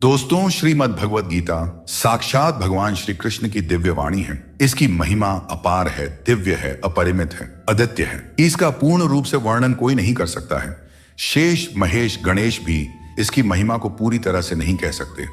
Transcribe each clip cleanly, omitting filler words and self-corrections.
दोस्तों, श्रीमद् भगवद गीता साक्षात भगवान श्री कृष्ण की दिव्य वाणी है। इसकी महिमा अपार है, दिव्य है, अपरिमित है, अद्वितीय है। इसका पूर्ण रूप से वर्णन कोई नहीं कर सकता है। शेष, महेश, गणेश भी इसकी महिमा को पूरी तरह से नहीं कह सकते,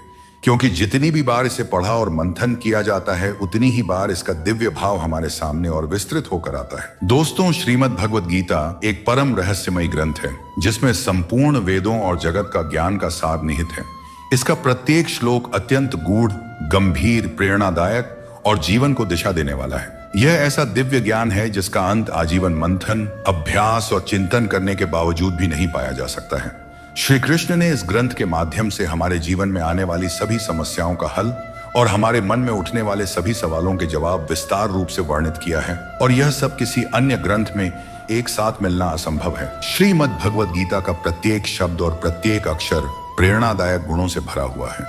क्योंकि जितनी भी बार इसे पढ़ा और मंथन किया जाता है, उतनी ही बार इसका दिव्य भाव हमारे सामने और विस्तृत होकर आता है। दोस्तों, श्रीमद् भगवद गीता एक परम रहस्यमय ग्रंथ है, जिसमें संपूर्ण वेदों और जगत का ज्ञान का सार निहित है। इसका प्रत्येक श्लोक अत्यंत गूढ़, गंभीर, प्रेरणादायक और जीवन को दिशा देने वाला है। यह ऐसा दिव्य ज्ञान है जिसका अंत आजीवन मंथन, अभ्यास और चिंतन करने के बावजूद भी नहीं पाया जा सकता है। श्री कृष्ण ने इस ग्रंथ के माध्यम से हमारे जीवन में आने वाली सभी समस्याओं का हल और हमारे मन में उठने वाले सभी सवालों के जवाब विस्तार रूप से वर्णित किया है, और यह सब किसी अन्य ग्रंथ में एक साथ मिलना असंभव है। श्रीमद् भगवद गीता का प्रत्येक शब्द और प्रत्येक अक्षर प्रेरणादायक गुणों से भरा हुआ है,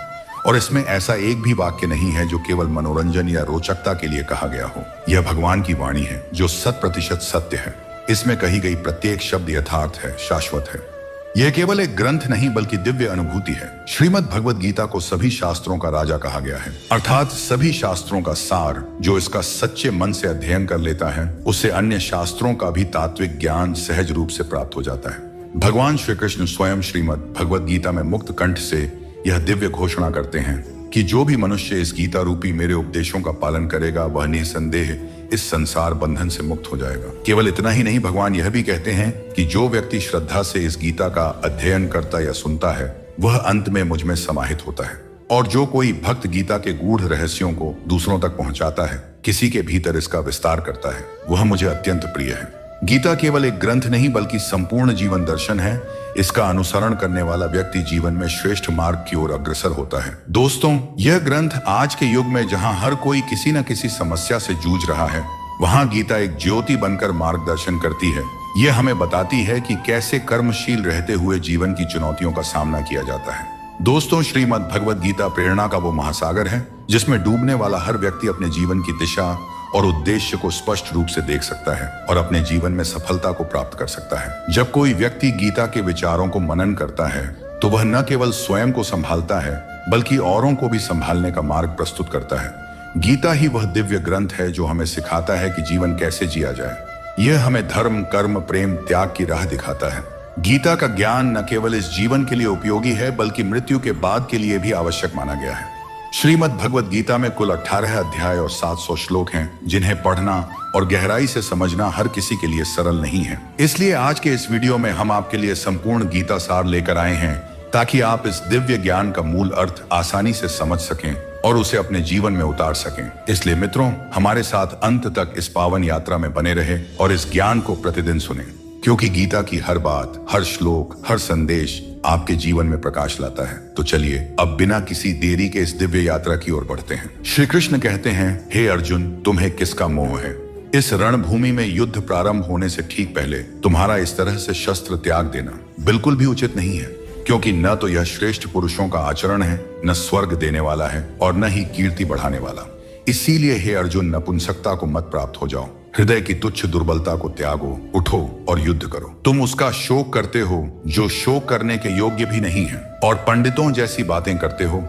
और इसमें ऐसा एक भी वाक्य नहीं है जो केवल मनोरंजन या रोचकता के लिए कहा गया हो। यह भगवान की वाणी है जो 100% सत्य है। इसमें कही गई प्रत्येक शब्द यथार्थ है, शाश्वत है। यह केवल एक ग्रंथ नहीं बल्कि दिव्य अनुभूति है। श्रीमद् भगवद गीता को सभी शास्त्रों का राजा कहा गया है, अर्थात सभी शास्त्रों का सार जो इसका सच्चे मन से अध्ययन कर लेता है, उससे अन्य शास्त्रों का भी तात्विक ज्ञान सहज रूप से प्राप्त हो जाता है। भगवान श्री कृष्ण स्वयं श्रीमद् भगवद गीता में मुक्त कंठ से यह दिव्य घोषणा करते हैं कि जो भी मनुष्य इस गीता रूपी मेरे उपदेशों का पालन करेगा, वह निसंदेह इस संसार बंधन से मुक्त हो जाएगा। केवल इतना ही नहीं, भगवान यह भी कहते हैं कि जो व्यक्ति श्रद्धा से इस गीता का अध्ययन करता या सुनता है, वह अंत में मुझ में समाहित होता है। और जो कोई भक्त गीता के गूढ़ रहस्यों को दूसरों तक पहुंचाता है, किसी के भीतर इसका विस्तार करता है, वह मुझे अत्यंत प्रिय है। गीता केवल एक ग्रंथ नहीं बल्कि संपूर्ण जीवन दर्शन है। इसका अनुसरण करने वाला व्यक्ति जीवन में श्रेष्ठ मार्ग की ओर अग्रसर होता है। दोस्तों, यह ग्रंथ आज के युग में जहां हर कोई किसी न किसी समस्या से जूझ रहा है, वहां गीता एक ज्योति बनकर मार्गदर्शन करती है। यह हमें बताती है कि कैसे कर्मशील रहते हुए जीवन की चुनौतियों का सामना किया जाता है। दोस्तों, श्रीमद् भगवद गीता प्रेरणा का वो महासागर है जिसमें डूबने वाला हर व्यक्ति अपने जीवन की दिशा और उद्देश्य को स्पष्ट रूप से देख सकता है और अपने जीवन में सफलता को प्राप्त कर सकता है। जब कोई व्यक्ति गीता के विचारों को मनन करता है, तो वह न केवल स्वयं को संभालता है बल्कि औरों को भी संभालने का मार्ग प्रस्तुत करता है। गीता ही वह दिव्य ग्रंथ है जो हमें सिखाता है कि जीवन कैसे जिया जाए। यह हमें धर्म, कर्म, प्रेम, त्याग की राह दिखाता है। गीता का ज्ञान न केवल इस जीवन के लिए उपयोगी है बल्कि मृत्यु के बाद के लिए भी आवश्यक माना गया है। श्रीमद् भगवद गीता में कुल 18 अध्याय और 700 श्लोक हैं, जिन्हें पढ़ना और गहराई से समझना हर किसी के लिए सरल नहीं है। इसलिए आज के इस वीडियो में हम आपके लिए संपूर्ण गीता सार लेकर आए हैं, ताकि आप इस दिव्य ज्ञान का मूल अर्थ आसानी से समझ सकें और उसे अपने जीवन में उतार सकें। इसलिए मित्रों, हमारे साथ अंत तक इस पावन यात्रा में बने रहे और इस ज्ञान को प्रतिदिन सुने, क्योंकि गीता की हर बात, हर श्लोक, हर संदेश आपके जीवन में प्रकाश लाता है। तो चलिए अब बिना किसी देरी के इस दिव्य यात्रा की ओर बढ़ते हैं। श्री कृष्ण कहते हैं, हे अर्जुन, तुम्हें किसका मोह है? इस रणभूमि में युद्ध प्रारंभ होने से ठीक पहले तुम्हारा इस तरह से शस्त्र त्याग देना बिल्कुल भी उचित नहीं है, क्योंकि न तो यह श्रेष्ठ पुरुषों का आचरण है, न स्वर्ग देने वाला है और न ही कीर्ति बढ़ाने वाला। इसीलिए हे अर्जुन, नपुंसकता को मत प्राप्त हो जाओ। हृदय की तुच्छ दुर्बलता को त्यागो, उठो और युद्ध करो। तुम उसका शोक करते हो जो शोक करने के योग्य भी नहीं है, और पंडितों जैसी बातें करते हो।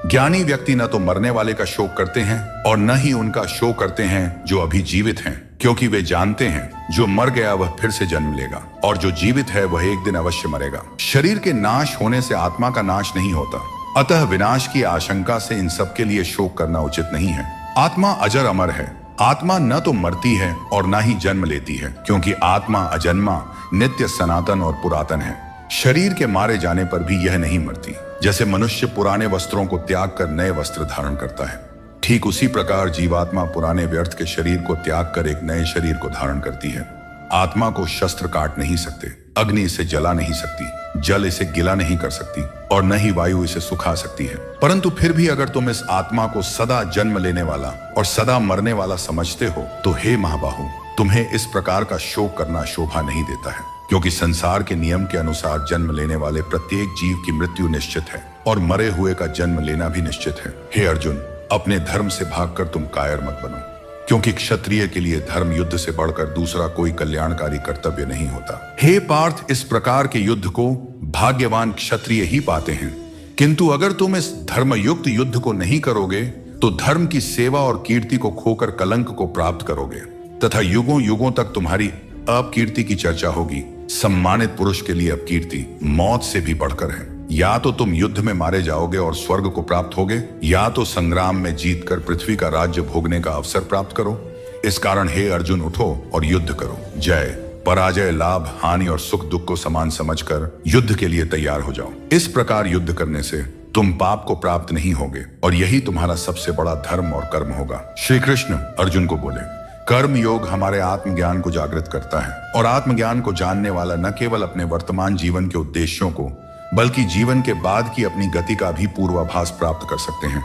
ज्ञानी व्यक्ति न तो मरने वाले का शोक करते हैं और न ही उनका शोक करते हैं जो अभी जीवित हैं, क्योंकि वे जानते हैं जो मर गया वह फिर से जन्म लेगा, और जो जीवित है वह एक दिन अवश्य मरेगा। शरीर के नाश होने से आत्मा का नाश नहीं होता, अतः विनाश की आशंका से इन सबके लिए शोक करना उचित नहीं है। आत्मा अजर अमर है। आत्मा न तो मरती है और न ही जन्म लेती है, क्योंकि आत्मा अजन्मा, नित्य, सनातन और पुरातन है। शरीर के मारे जाने पर भी यह नहीं मरती। जैसे मनुष्य पुराने वस्त्रों को त्याग कर नए वस्त्र धारण करता है, ठीक उसी प्रकार जीवात्मा पुराने व्यर्थ के शरीर को त्याग कर एक नए शरीर को धारण करती है। आत्मा को शस्त्र काट नहीं सकते, अग्नि इसे जला नहीं सकती, जल इसे गिला नहीं कर सकती और न ही वायु इसे सुखा सकती है। परंतु फिर भी अगर तुम इस आत्मा को सदा जन्म लेने वाला और सदा मरने वाला समझते हो, तो हे महाबाहु, तुम्हें इस प्रकार का शोक करना शोभा नहीं देता है, क्योंकि संसार के नियम के अनुसार जन्म लेने वाले प्रत्येक जीव की मृत्यु निश्चित है और मरे हुए का जन्म लेना भी निश्चित है। हे अर्जुन, अपने धर्म से भागकर तुम कायर मत बनो, क्योंकि क्षत्रिय के लिए धर्म युद्ध से बढ़कर दूसरा कोई कल्याणकारी कर्तव्य नहीं होता। हे पार्थ, इस प्रकार के युद्ध को भाग्यवान क्षत्रिय ही पाते हैं, किंतु अगर तुम इस धर्मयुक्त युद्ध को नहीं करोगे तो धर्म की सेवा और कीर्ति को खोकर कलंक को प्राप्त करोगे तथा युगों युगों तक तुम्हारी अपकीर्ति की चर्चा होगी। सम्मानित पुरुष के लिए अपकीर्ति मौत से भी बढ़कर है। या तो तुम युद्ध में मारे जाओगे और स्वर्ग को प्राप्त होगे, या तो संग्राम में जीतकर पृथ्वी का राज्य भोगने का अवसर प्राप्त करो। इस कारण हे अर्जुन, उठो और युद्ध करो। जय पराजय, लाभ हानि और सुख दुख को समान समझकर युद्ध के लिए तैयार हो जाओ। इस प्रकार युद्ध करने से तुम पाप को प्राप्त नहीं होगे और यही तुम्हारा सबसे बड़ा धर्म और कर्म होगा। श्री कृष्ण अर्जुन को बोले, कर्म योग हमारे आत्मज्ञान को जागृत करता है और आत्मज्ञान को जानने वाला न केवल अपने वर्तमान जीवन के उद्देश्यों को बल्कि जीवन के बाद की अपनी गति का भी पूर्वाभास प्राप्त कर सकते हैं।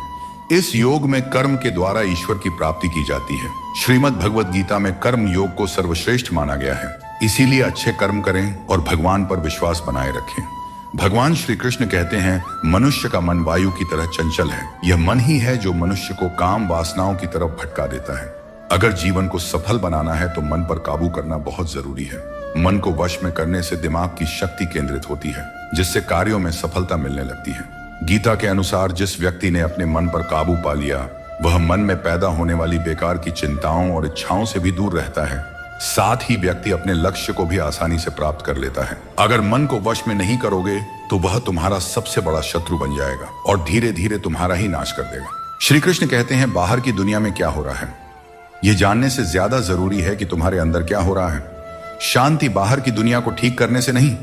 इस योग में कर्म के द्वारा ईश्वर की प्राप्ति की जाती है। श्रीमद् भगवद गीता में कर्म योग को सर्वश्रेष्ठ माना गया है। इसीलिए अच्छे कर्म करें और भगवान पर विश्वास बनाए रखें। भगवान श्री कृष्ण कहते हैं, मनुष्य का मन वायु की तरह चंचल है। यह मन ही है जो मनुष्य को काम वासनाओं की तरफ भटका देता है। अगर जीवन को सफल बनाना है तो मन पर काबू करना बहुत जरूरी है। मन को वश में करने से दिमाग की शक्ति केंद्रित होती है, जिससे कार्यों में सफलता मिलने लगती है। गीता के अनुसार जिस व्यक्ति ने अपने मन पर काबू पा लिया, वह मन में पैदा होने वाली बेकार की चिंताओं और इच्छाओं से भी दूर रहता है। साथ ही व्यक्ति अपने लक्ष्य को भी आसानी से प्राप्त कर लेता है। अगर मन को वश में नहीं करोगे तो वह तुम्हारा सबसे बड़ा शत्रु बन जाएगा और धीरे धीरे तुम्हारा ही नाश कर देगा। श्री कृष्ण कहते हैं, बाहर की दुनिया में क्या हो रहा है यह जानने से ज्यादा जरूरी है कि तुम्हारे अंदर क्या हो रहा है। शांति बाहर की दुनिया को ठीक करने से नहीं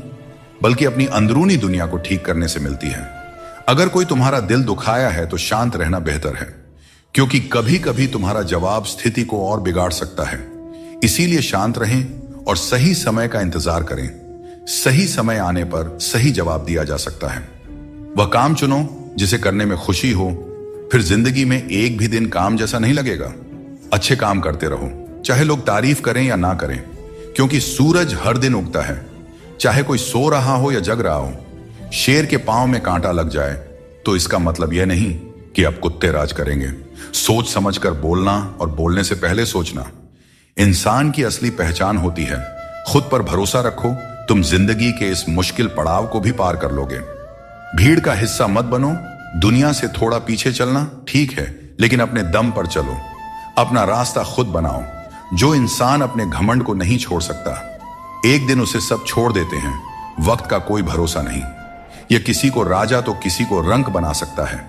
बल्कि अपनी अंदरूनी दुनिया को ठीक करने से मिलती है। अगर कोई तुम्हारा दिल दुखाया है तो शांत रहना बेहतर है, क्योंकि कभी कभी तुम्हारा जवाब स्थिति को और बिगाड़ सकता है। इसीलिए शांत रहें और सही समय का इंतजार करें। सही समय आने पर सही जवाब दिया जा सकता है। वह काम चुनो जिसे करने में खुशी हो, फिर जिंदगी में एक भी दिन काम जैसा नहीं लगेगा। अच्छे काम करते रहो, चाहे लोग तारीफ करें या ना करें, क्योंकि सूरज हर दिन उगता है। चाहे कोई सो रहा हो या जग रहा हो। शेर के पांव में कांटा लग जाए तो इसका मतलब यह नहीं कि अब कुत्ते राज करेंगे। सोच समझकर बोलना और बोलने से पहले सोचना इंसान की असली पहचान होती है। खुद पर भरोसा रखो, तुम जिंदगी के इस मुश्किल पड़ाव को भी पार कर लोगे। भीड़ का हिस्सा मत बनो। दुनिया से थोड़ा पीछे चलना ठीक है, लेकिन अपने दम पर चलो। अपना रास्ता खुद बनाओ। जो इंसान अपने घमंड को नहीं छोड़ सकता, एक दिन उसे सब छोड़ देते हैं। वक्त का कोई भरोसा नहीं। यह किसी को राजा तो किसी को रंक बना सकता है।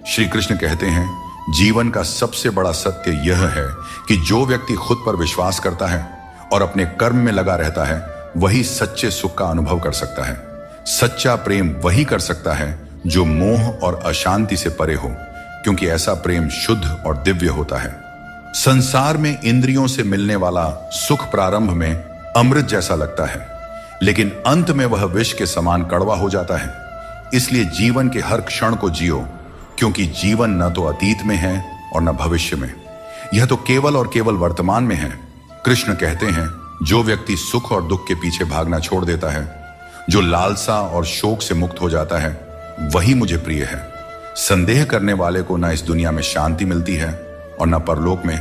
श्री कृष्ण कहते हैं, जीवन का सबसे बड़ा सत्य यह है कि जो व्यक्ति खुद पर विश्वास करता है और अपने कर्म में लगा रहता है, वही सच्चे सुख का अनुभव कर सकता है। सच्चा प्रेम वही कर सकता है जो मोह और अशांति से परे हो, क्योंकि ऐसा प्रेम शुद्ध और दिव्य होता है। संसार में इंद्रियों से मिलने वाला सुख प्रारंभ में अमृत जैसा लगता है, लेकिन अंत में वह विष के समान कड़वा हो जाता है। इसलिए जीवन के हर क्षण को जियो, क्योंकि जीवन न तो अतीत में है और न भविष्य में, यह तो केवल और केवल वर्तमान में है। कृष्ण कहते हैं, जो व्यक्ति सुख और दुख के पीछे भागना छोड़ देता है, जो लालसा और शोक से मुक्त हो जाता है, वही मुझे प्रिय है। संदेह करने वाले को न इस दुनिया में शांति मिलती है और न परलोक में।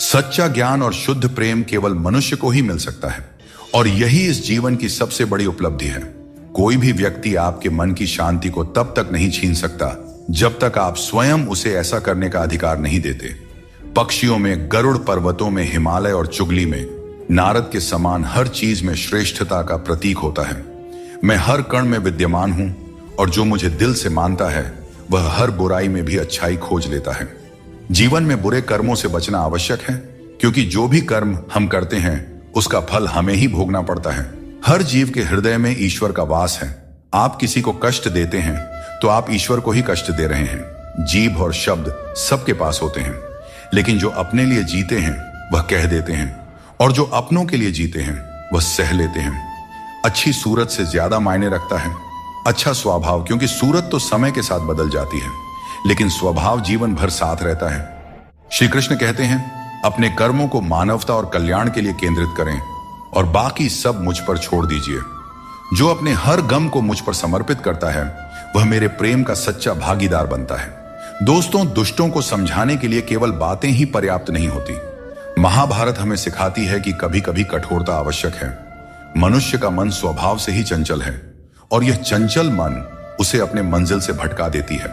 सच्चा ज्ञान और शुद्ध प्रेम केवल मनुष्य को ही मिल सकता है, और यही इस जीवन की सबसे बड़ी उपलब्धि है। कोई भी व्यक्ति आपके मन की शांति को तब तक नहीं छीन सकता जब तक आप स्वयं उसे ऐसा करने का अधिकार नहीं देते। पक्षियों में गरुड़, पर्वतों में हिमालय और चुगली में नारद के समान हर चीज में श्रेष्ठता का प्रतीक होता है। मैं हर कण में विद्यमान हूं, और जो मुझे दिल से मानता है वह हर बुराई में भी अच्छाई खोज लेता है। जीवन में बुरे कर्मों से बचना आवश्यक है, क्योंकि जो भी कर्म हम करते हैं उसका फल हमें ही भोगना पड़ता है। हर जीव के हृदय में ईश्वर का वास है। आप किसी को कष्ट देते हैं तो आप ईश्वर को ही कष्ट दे रहे हैं। जीभ और शब्द सबके पास होते हैं, लेकिन जो अपने लिए जीते हैं वह कह देते हैं, और जो अपनों के लिए जीते हैं वह सह लेते हैं। अच्छी सूरत से ज्यादा मायने रखता है अच्छा स्वभाव, क्योंकि सूरत तो समय के साथ बदल जाती है, लेकिन स्वभाव जीवन भर साथ रहता है। श्री कृष्ण कहते हैं, अपने कर्मों को मानवता और कल्याण के लिए केंद्रित करें और बाकी सब मुझ पर छोड़ दीजिए। जो अपने हर गम को मुझ पर समर्पित करता है वह मेरे प्रेम का सच्चा भागीदार बनता है। दोस्तों, दुष्टों को समझाने के लिए केवल बातें ही पर्याप्त नहीं होती। महाभारत हमें सिखाती है कि कभी कभी कठोरता आवश्यक है। मनुष्य का मन स्वभाव से ही चंचल है, और यह चंचल मन उसे अपने मंजिल से भटका देती है।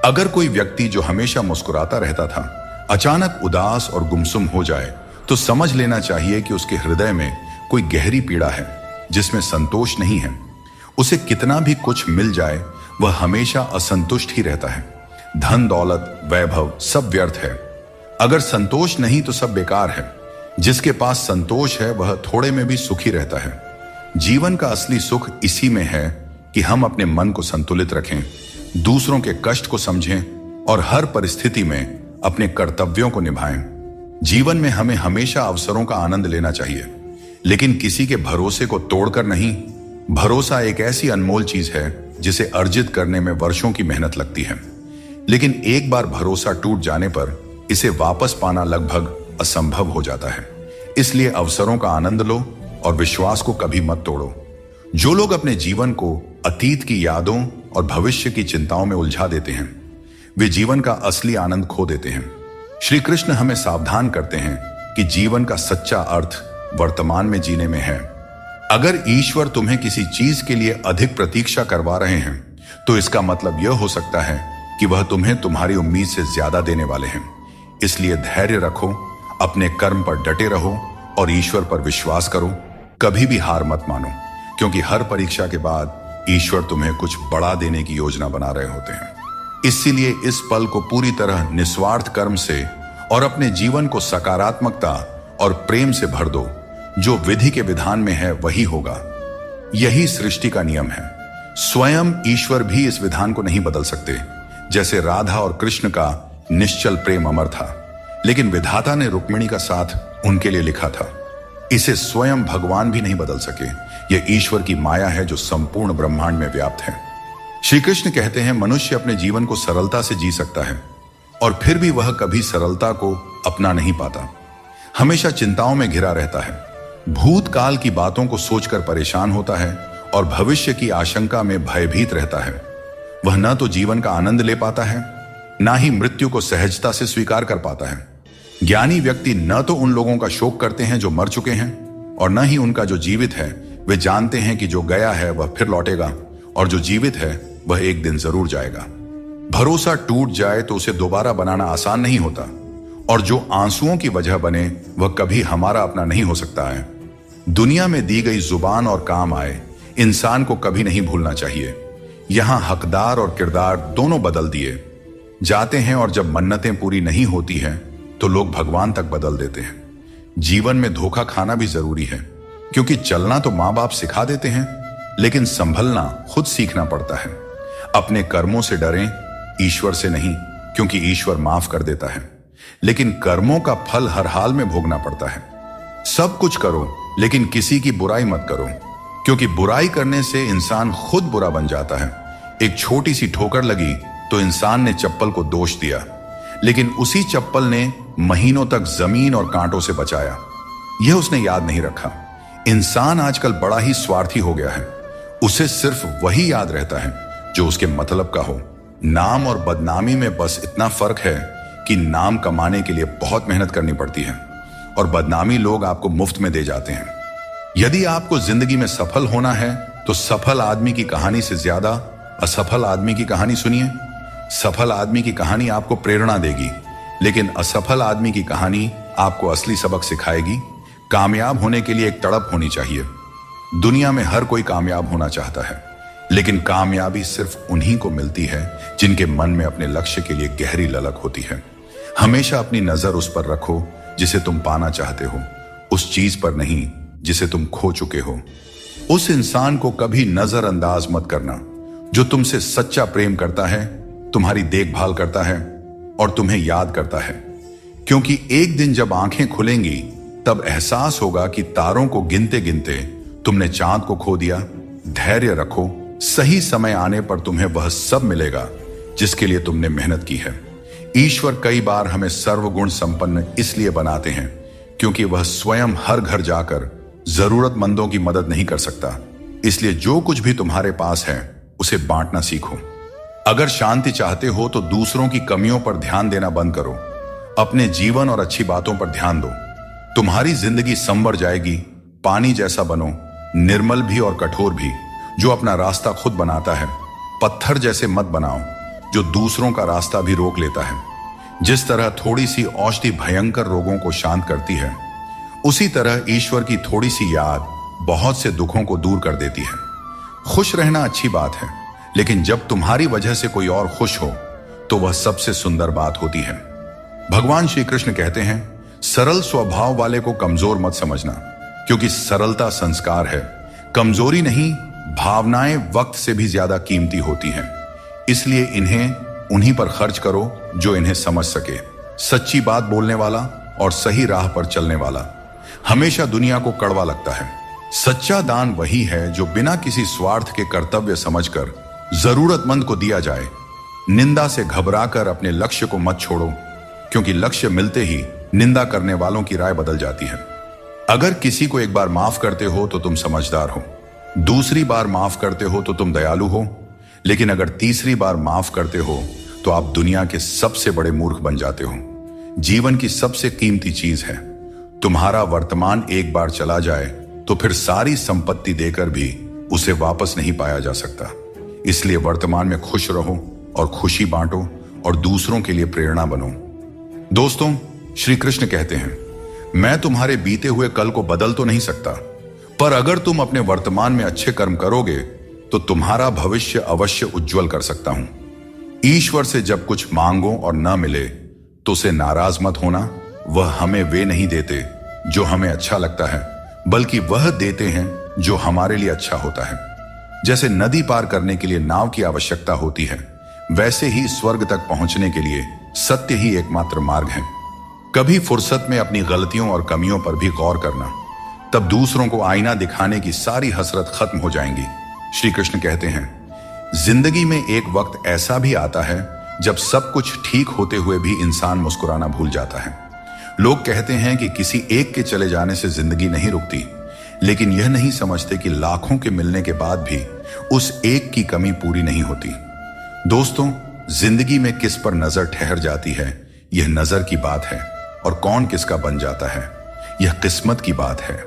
अगर कोई व्यक्ति जो हमेशा मुस्कुराता रहता था अचानक उदास और गुमसुम हो जाए तो समझ लेना चाहिए कि उसके हृदय में कोई गहरी पीड़ा है जिसमें संतोष नहीं है। उसे कितना भी कुछ मिल जाए वह हमेशा असंतुष्ट ही रहता है। धन दौलत वैभव सब व्यर्थ है। अगर संतोष नहीं तो सब बेकार है। जिसके पास संतोष है वह थोड़े में भी सुखी रहता है। जीवन का असली सुख इसी में है कि हम अपने मन को संतुलित रखें, दूसरों के कष्ट को समझें और हर परिस्थिति में अपने कर्तव्यों को निभाएं। जीवन में हमें हमेशा अवसरों का आनंद लेना चाहिए, लेकिन किसी के भरोसे को तोड़कर नहीं। भरोसा एक ऐसी अनमोल चीज है जिसे अर्जित करने में वर्षों की मेहनत लगती है, लेकिन एक बार भरोसा टूट जाने पर इसे वापस पाना लगभग असंभव हो जाता है। इसलिए अवसरों का आनंद लो और विश्वास को कभी मत तोड़ो। जो लोग अपने जीवन को अतीत की यादों और भविष्य की चिंताओं में उलझा देते हैं वे जीवन का असली आनंद खो देते हैं। श्री कृष्ण हमें सावधान करते हैं कि जीवन का सच्चा अर्थ वर्तमान में जीने में है। अगर ईश्वर तुम्हें किसी चीज के लिए अधिक प्रतीक्षा करवा रहे हैं तो इसका मतलब यह हो सकता है कि वह तुम्हें तुम्हारी उम्मीद से ज्यादा देने वाले हैं। इसलिए धैर्य रखो, अपने कर्म पर डटे रहो और ईश्वर पर विश्वास करो। कभी भी हार मत मानो, क्योंकि हर परीक्षा के बाद ईश्वर तुम्हें कुछ बड़ा देने की योजना बना रहे होते हैं। इसीलिए इस पल को पूरी तरह निस्वार्थ कर्म से और अपने जीवन को सकारात्मकता और प्रेम से भर दो। जो विधि के विधान में है वही होगा। यही सृष्टि का नियम है। स्वयं ईश्वर भी इस विधान को नहीं बदल सकते। जैसे राधा और कृष्ण का निश्चल प्रेम अमर था, लेकिन विधाता ने रुक्मिणी का साथ उनके लिए लिखा था। इसे स्वयं भगवान भी नहीं बदल सके। यह ईश्वर की माया है जो संपूर्ण ब्रह्मांड में व्याप्त है। श्री कृष्ण कहते हैं मनुष्य अपने जीवन को सरलता से जी सकता है और फिर भी वह कभी सरलता को अपना नहीं पाता। हमेशा चिंताओं में घिरा रहता है, भूतकाल की बातों को सोचकर परेशान होता है और भविष्य की आशंका में भयभीत रहता है। वह न तो जीवन का आनंद ले पाता है, ना ही मृत्यु को सहजता से स्वीकार कर पाता है। ज्ञानी व्यक्ति न तो उन लोगों का शोक करते हैं जो मर चुके हैं और न ही उनका जो जीवित है। वे जानते हैं कि जो गया है वह फिर लौटेगा और जो जीवित है वह एक दिन जरूर जाएगा। भरोसा टूट जाए तो उसे दोबारा बनाना आसान नहीं होता, और जो आंसुओं की वजह बने वह कभी हमारा अपना नहीं हो सकता है। दुनिया में दी गई जुबान और काम आए इंसान को कभी नहीं भूलना चाहिए। यहां हकदार और किरदार दोनों बदल दिए जाते हैं, और जब मन्नतें पूरी नहीं होती हैं तो लोग भगवान तक बदल देते हैं। जीवन में धोखा खाना भी जरूरी है, क्योंकि चलना तो माँ बाप सिखा देते हैं, लेकिन संभलना खुद सीखना पड़ता है। अपने कर्मों से डरें, ईश्वर से नहीं, क्योंकि ईश्वर माफ कर देता है, लेकिन कर्मों का फल हर हाल में भोगना पड़ता है। सब कुछ करो लेकिन किसी की बुराई मत करो, क्योंकि बुराई करने से इंसान खुद बुरा बन जाता है। एक छोटी सी ठोकर लगी तो इंसान ने चप्पल को दोष दिया, लेकिन उसी चप्पल ने महीनों तक जमीन और कांटों से बचाया। यह उसने याद नहीं रखा। इंसान आजकल बड़ा ही स्वार्थी हो गया है। उसे सिर्फ वही याद रहता है जो उसके मतलब का हो। नाम और बदनामी में बस इतना फर्क है कि नाम कमाने के लिए बहुत मेहनत करनी पड़ती है और बदनामी लोग आपको मुफ्त में दे जाते हैं। यदि आपको जिंदगी में सफल होना है तो सफल आदमी की कहानी से ज्यादा असफल आदमी की कहानी सुनिए। सफल आदमी की कहानी आपको प्रेरणा देगी, लेकिन असफल आदमी की कहानी आपको असली सबक सिखाएगी। कामयाब होने के लिए एक तड़प होनी चाहिए। दुनिया में हर कोई कामयाब होना चाहता है, लेकिन कामयाबी सिर्फ उन्हीं को मिलती है जिनके मन में अपने लक्ष्य के लिए गहरी ललक होती है। हमेशा अपनी नजर उस पर रखो जिसे तुम पाना चाहते हो, उस चीज पर नहीं जिसे तुम खो चुके हो। उस इंसान को कभी नजरअंदाज मत करना जो तुमसे सच्चा प्रेम करता है, तुम्हारी देखभाल करता है और तुम्हें याद करता है, क्योंकि एक दिन जब आंखें खुलेंगी तब एहसास होगा कि तारों को गिनते गिनते तुमने चांद को खो दिया। धैर्य रखो, सही समय आने पर तुम्हें वह सब मिलेगा जिसके लिए तुमने मेहनत की है। ईश्वर कई बार हमें सर्वगुण संपन्न इसलिए बनाते हैं क्योंकि वह स्वयं हर घर जाकर जरूरतमंदों की मदद नहीं कर सकता। इसलिए जो कुछ भी तुम्हारे पास है उसे बांटना सीखो। अगर शांति चाहते हो तो दूसरों की कमियों पर ध्यान देना बंद करो। अपने जीवन और अच्छी बातों पर ध्यान दो। तुम्हारी जिंदगी संवर जाएगी। पानी जैसा बनो, निर्मल भी और कठोर भी। जो अपना रास्ता खुद बनाता है पत्थर जैसे मत बनाओ जो दूसरों का रास्ता भी रोक लेता है। जिस तरह थोड़ी सी औषधि भयंकर रोगों को शांत करती है, उसी तरह ईश्वर की थोड़ी सी याद बहुत से दुखों को दूर कर देती है। खुश रहना अच्छी बात है, लेकिन जब तुम्हारी वजह से कोई और खुश हो तो वह सबसे सुंदर बात होती है। भगवान श्री कृष्ण कहते हैं, सरल स्वभाव वाले को कमजोर मत समझना, क्योंकि सरलता संस्कार है। कमजोरी नहीं, भावनाएं वक्त से भी ज्यादा कीमती होती हैं। इसलिए इन्हें उन्हीं पर खर्च करो जो इन्हें समझ सके। सच्ची बात बोलने वाला और सही राह पर चलने वाला हमेशा दुनिया को कड़वा लगता है। सच्चा दान वही है जो बिना किसी स्वार्थ के कर्तव्य समझकर जरूरतमंद को दिया जाए। निंदा से घबराकर अपने लक्ष्य को मत छोड़ो, क्योंकि लक्ष्य मिलते ही निंदा करने वालों की राय बदल जाती है। अगर किसी को एक बार माफ करते हो तो तुम समझदार हो, दूसरी बार माफ करते हो तो तुम दयालु हो, लेकिन अगर तीसरी बार माफ करते हो तो आप दुनिया के सबसे बड़े मूर्ख बन जाते हो। जीवन की सबसे कीमती चीज है तुम्हारा वर्तमान। एक बार चला जाए तो फिर सारी संपत्ति देकर भी उसे वापस नहीं पाया जा सकता। इसलिए वर्तमान में खुश रहो और खुशी बांटो और दूसरों के लिए प्रेरणा बनो। दोस्तों, श्री कृष्ण कहते हैं, मैं तुम्हारे बीते हुए कल को बदल तो नहीं सकता, पर अगर तुम अपने वर्तमान में अच्छे कर्म करोगे तो तुम्हारा भविष्य अवश्य उज्जवल कर सकता हूं। ईश्वर से जब कुछ मांगो और न मिले तो उसे नाराज मत होना। वह हमें वे नहीं देते जो हमें अच्छा लगता है, बल्कि वह देते हैं जो हमारे लिए अच्छा होता है। जैसे नदी पार करने के लिए नाव की आवश्यकता होती है, वैसे ही स्वर्ग तक पहुंचने के लिए सत्य ही एकमात्र मार्ग है। कभी फुर्सत में अपनी गलतियों और कमियों पर भी गौर करना, तब दूसरों को आईना दिखाने की सारी हसरत खत्म हो जाएंगी। श्री कृष्ण कहते हैं, जिंदगी में एक वक्त ऐसा भी आता है जब सब कुछ ठीक होते हुए भी इंसान मुस्कुराना भूल जाता है। लोग कहते हैं कि किसी एक के चले जाने से जिंदगी नहीं रुकती, लेकिन यह नहीं समझते कि लाखों के मिलने के बाद भी उस एक की कमी पूरी नहीं होती। दोस्तों, जिंदगी में किस पर नजर ठहर जाती है यह नजर की बात है, और कौन किसका बन जाता है यह किस्मत की बात है।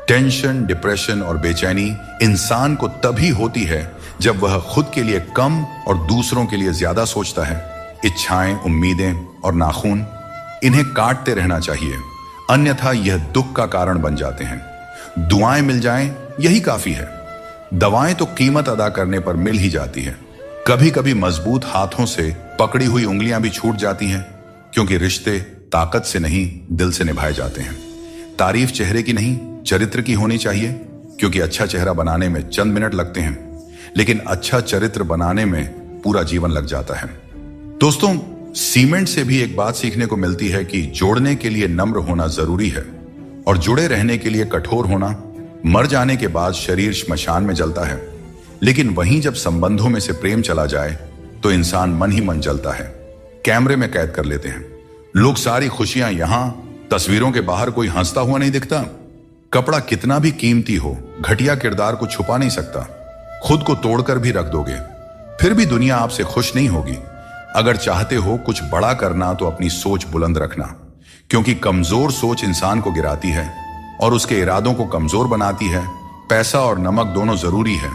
टेंशन, डिप्रेशन और बेचैनी इंसान को तभी होती है जब वह खुद के लिए कम और दूसरों के लिए ज्यादा सोचता है। इच्छाएं, उम्मीदें और नाखून, इन्हें काटते रहना चाहिए, अन्यथा यह दुख का कारण बन जाते हैं। दुआएं मिल जाएं यही काफी है। दवाएं तो कीमत अदा करने पर मिल ही जाती है। कभी कभी मजबूत हाथों से पकड़ी हुई उंगलियां भी छूट जाती हैं, क्योंकि रिश्ते ताकत से नहीं दिल से निभाए जाते हैं। तारीफ चेहरे की नहीं चरित्र की होनी चाहिए, क्योंकि अच्छा चेहरा बनाने में चंद मिनट लगते हैं, लेकिन अच्छा चरित्र बनाने में पूरा जीवन लग जाता है। दोस्तों, सीमेंट से भी एक बात सीखने को मिलती है कि जोड़ने के लिए नम्र होना जरूरी है और जुड़े रहने के लिए कठोर होना। मर जाने के बाद शरीर श्मशान में जलता है, लेकिन वहीं जब संबंधों में से प्रेम चला जाए तो इंसान मन ही मन जलता है, कैमरे में कैद कर लेते हैं। लोग सारी खुशियां यहां, तस्वीरों के बाहर कोई हंसता हुआ नहीं दिखता। कपड़ा कितना भी कीमती हो, घटिया किरदार को छुपा नहीं सकता। खुद को तोड़कर भी रख दोगे, फिर भी दुनिया आपसे खुश नहीं होगी। अगर चाहते हो कुछ बड़ा करना तो अपनी सोच बुलंद रखना, क्योंकि कमजोर सोच इंसान को गिराती है और उसके इरादों को कमजोर बनाती है। पैसा और नमक दोनों जरूरी है,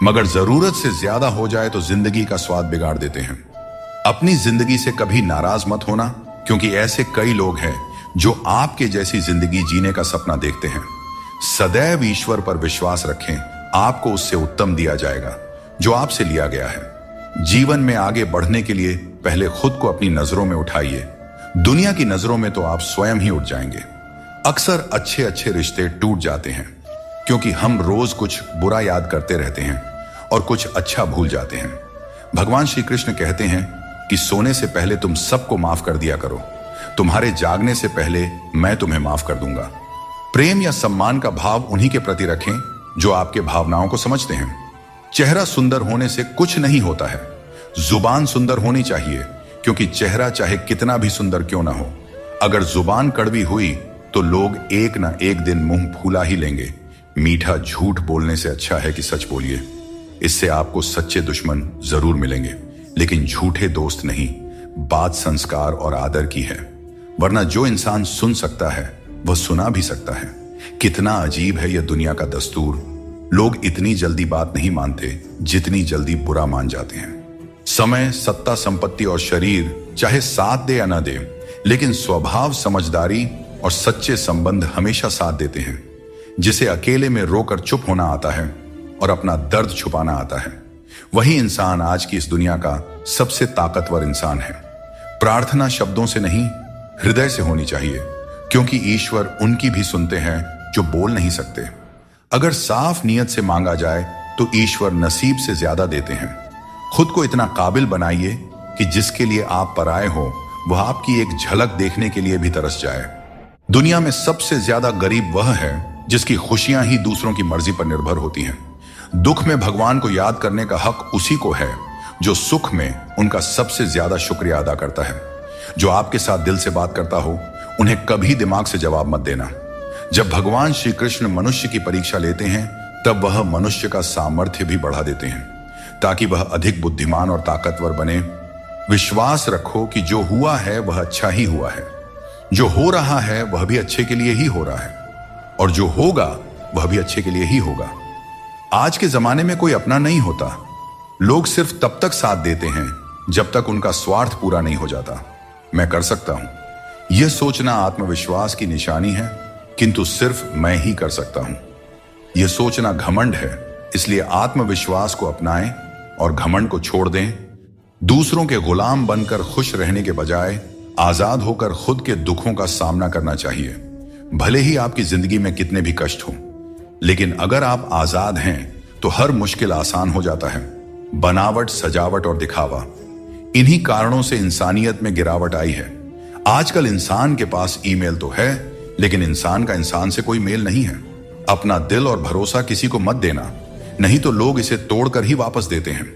मगर जरूरत से ज्यादा हो जाए तो जिंदगी का स्वाद बिगाड़ देते हैं। अपनी जिंदगी से कभी नाराज मत होना, क्योंकि ऐसे कई लोग हैं जो आपके जैसी जिंदगी जीने का सपना देखते हैं। सदैव ईश्वर पर विश्वास रखें, आपको उससे उत्तम दिया जाएगा जो आपसे लिया गया है। जीवन में आगे बढ़ने के लिए पहले खुद को अपनी नजरों में उठाइए। दुनिया की नजरों में तो आप स्वयं ही उठ जाएंगे। अक्सर अच्छे अच्छे रिश्ते टूट जाते हैं, क्योंकि हम रोज कुछ बुरा याद करते रहते हैं और कुछ अच्छा भूल जाते हैं। भगवान श्री कृष्ण कहते हैं कि सोने से पहले तुम सबको माफ कर दिया करो, तुम्हारे जागने से पहले मैं तुम्हें माफ कर दूंगा। प्रेम या सम्मान का भाव उन्हीं के प्रति रखें जो आपके भावनाओं को समझते हैं। चेहरा सुंदर होने से कुछ नहीं होता है, जुबान सुंदर होनी चाहिए, क्योंकि चेहरा चाहे कितना भी सुंदर क्यों ना हो, अगर जुबान कड़वी हुई तो लोग एक ना एक दिन मुंह फूला ही लेंगे। मीठा झूठ बोलने से अच्छा है कि सच बोलिए। इससे आपको सच्चे दुश्मन जरूर मिलेंगे, लेकिन झूठे दोस्त नहीं। बात संस्कार और आदर की है, वरना जो इंसान सुन सकता है वह सुना भी सकता है। कितना अजीब है यह दुनिया का दस्तूर। लोग इतनी जल्दी बात नहीं मानते जितनी जल्दी बुरा मान जाते हैं। समय, सत्ता, संपत्ति और शरीर चाहे साथ दे या ना दे, लेकिन स्वभाव, समझदारी और सच्चे संबंध हमेशा साथ देते हैं। जिसे अकेले में रोकर चुप होना आता है और अपना दर्द छुपाना आता है, वही इंसान आज की इस दुनिया का सबसे ताकतवर इंसान है। प्रार्थना शब्दों से नहीं, हृदय से होनी चाहिए, क्योंकि ईश्वर उनकी भी सुनते हैं जो बोल नहीं सकते। अगर साफ नियत से मांगा जाए तो ईश्वर नसीब से ज्यादा देते हैं। खुद को इतना काबिल बनाइए कि जिसके लिए आप पराए हो वह आपकी एक झलक देखने के लिए भी तरस जाए। दुनिया में सबसे ज्यादा गरीब वह है जिसकी खुशियां ही दूसरों की मर्जी पर निर्भर होती हैं। दुख में भगवान को याद करने का हक उसी को है जो सुख में उनका सबसे ज्यादा शुक्रिया अदा करता है। जो आपके साथ दिल से बात करता हो उन्हें कभी दिमाग से जवाब मत देना। जब भगवान श्री कृष्ण मनुष्य की परीक्षा लेते हैं तब वह मनुष्य का सामर्थ्य भी बढ़ा देते हैं ताकि वह अधिक बुद्धिमान और ताकतवर बने। विश्वास रखो कि जो हुआ है वह अच्छा ही हुआ है, जो हो रहा है वह भी अच्छे के लिए ही हो रहा है, और जो होगा वह भी अच्छे के लिए ही होगा। आज के जमाने में कोई अपना नहीं होता। लोग सिर्फ तब तक साथ देते हैं जब तक उनका स्वार्थ पूरा नहीं हो जाता। मैं कर सकता हूं, यह सोचना आत्मविश्वास की निशानी है, किंतु सिर्फ मैं ही कर सकता हूं। यह सोचना घमंड है। इसलिए आत्मविश्वास को अपनाएं और घमंड को छोड़ दें। दूसरों के गुलाम बनकर खुश रहने के बजाय आजाद होकर खुद के दुखों का सामना करना चाहिए। भले ही आपकी जिंदगी में कितने भी कष्ट हो, लेकिन अगर आप आजाद हैं तो हर मुश्किल आसान हो जाता है। बनावट, सजावट और दिखावा, इन्हीं कारणों से इंसानियत में गिरावट आई है। आजकल इंसान के पास ईमेल तो है, लेकिन इंसान का इंसान से कोई मेल नहीं है। अपना दिल और भरोसा किसी को मत देना, नहीं तो लोग इसे तोड़कर ही वापस देते हैं।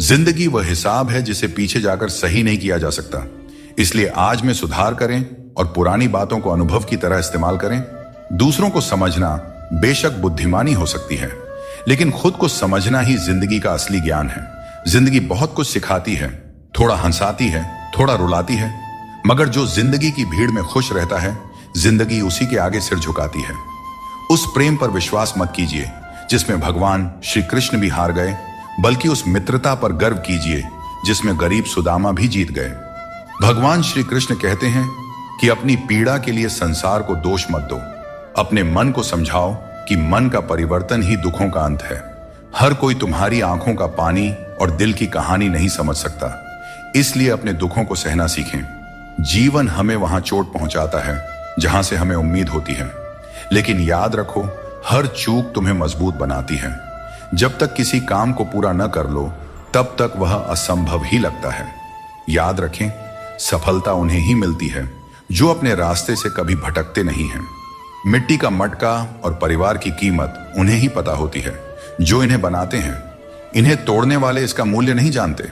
जिंदगी वह हिसाब है जिसे पीछे जाकर सही नहीं किया जा सकता। इसलिए आज में सुधार करें और पुरानी बातों को अनुभव की तरह इस्तेमाल करें। दूसरों को समझना बेशक बुद्धिमानी हो सकती है, लेकिन खुद को समझना ही जिंदगी का असली ज्ञान है। जिंदगी बहुत कुछ सिखाती है, थोड़ा हंसाती है, थोड़ा रुलाती है, मगर जो जिंदगी की भीड़ में खुश रहता है, जिंदगी उसी के आगे सिर झुकाती है। उस प्रेम पर विश्वास मत कीजिए जिसमें भगवान श्री कृष्ण भी हार गए, बल्कि उस मित्रता पर गर्व कीजिए जिसमें गरीब सुदामा भी जीत गए। भगवान श्री कृष्ण कहते हैं कि अपनी पीड़ा के लिए संसार को दोष मत दो। अपने मन को समझाओ कि मन का परिवर्तन ही दुखों का अंत है। हर कोई तुम्हारी आंखों का पानी और दिल की कहानी नहीं समझ सकता, इसलिए अपने दुखों को सहना सीखें। जीवन हमें वहां चोट पहुंचाता है जहां से हमें उम्मीद होती है, लेकिन याद रखो, हर चूक तुम्हें मजबूत बनाती है। जब तक किसी काम को पूरा न कर लो तब तक वह असंभव ही लगता है। याद रखें, सफलता उन्हें ही मिलती है जो अपने रास्ते से कभी भटकते नहीं हैं। मिट्टी का मटका और परिवार की कीमत उन्हें ही पता होती है जो इन्हें बनाते हैं। इन्हें तोड़ने वाले इसका मूल्य नहीं जानते।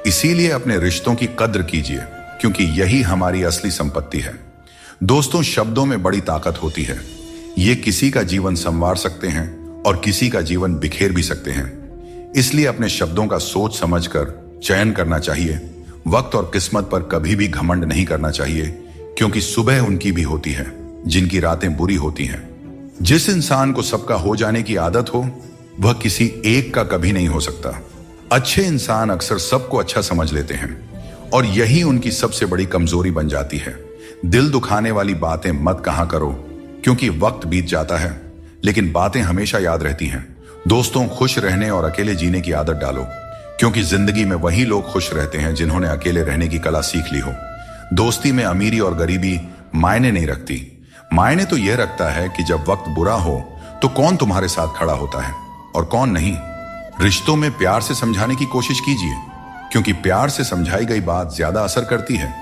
इसीलिए अपने रिश्तों की कद्र कीजिए, क्योंकि यही हमारी असली संपत्ति है। दोस्तों, शब्दों में बड़ी ताकत होती है। ये किसी का जीवन संवार सकते हैं और किसी का जीवन बिखेर भी सकते हैं। इसलिए अपने शब्दों का सोच समझकर चयन करना चाहिए। वक्त और किस्मत पर कभी भी घमंड नहीं करना चाहिए, क्योंकि सुबह उनकी भी होती है जिनकी रातें बुरी होती हैं। जिस इंसान को सबका हो जाने की आदत हो वह किसी एक का कभी नहीं हो सकता। अच्छे इंसान अक्सर सबको अच्छा समझ लेते हैं और यही उनकी सबसे बड़ी कमजोरी बन जाती है। दिल दुखाने वाली बातें मत कहा करो, क्योंकि वक्त बीत जाता है लेकिन बातें हमेशा याद रहती हैं। दोस्तों, खुश रहने और अकेले जीने की आदत डालो, क्योंकि जिंदगी में वही लोग खुश रहते हैं जिन्होंने अकेले रहने की कला सीख ली हो। दोस्ती में अमीरी और गरीबी मायने नहीं रखती। मायने तो यह रखता है कि जब वक्त बुरा हो तो कौन तुम्हारे साथ खड़ा होता है और कौन नहीं। रिश्तों में प्यार से समझाने की कोशिश कीजिए, क्योंकि प्यार से समझाई गई बात ज्यादा असर करती है।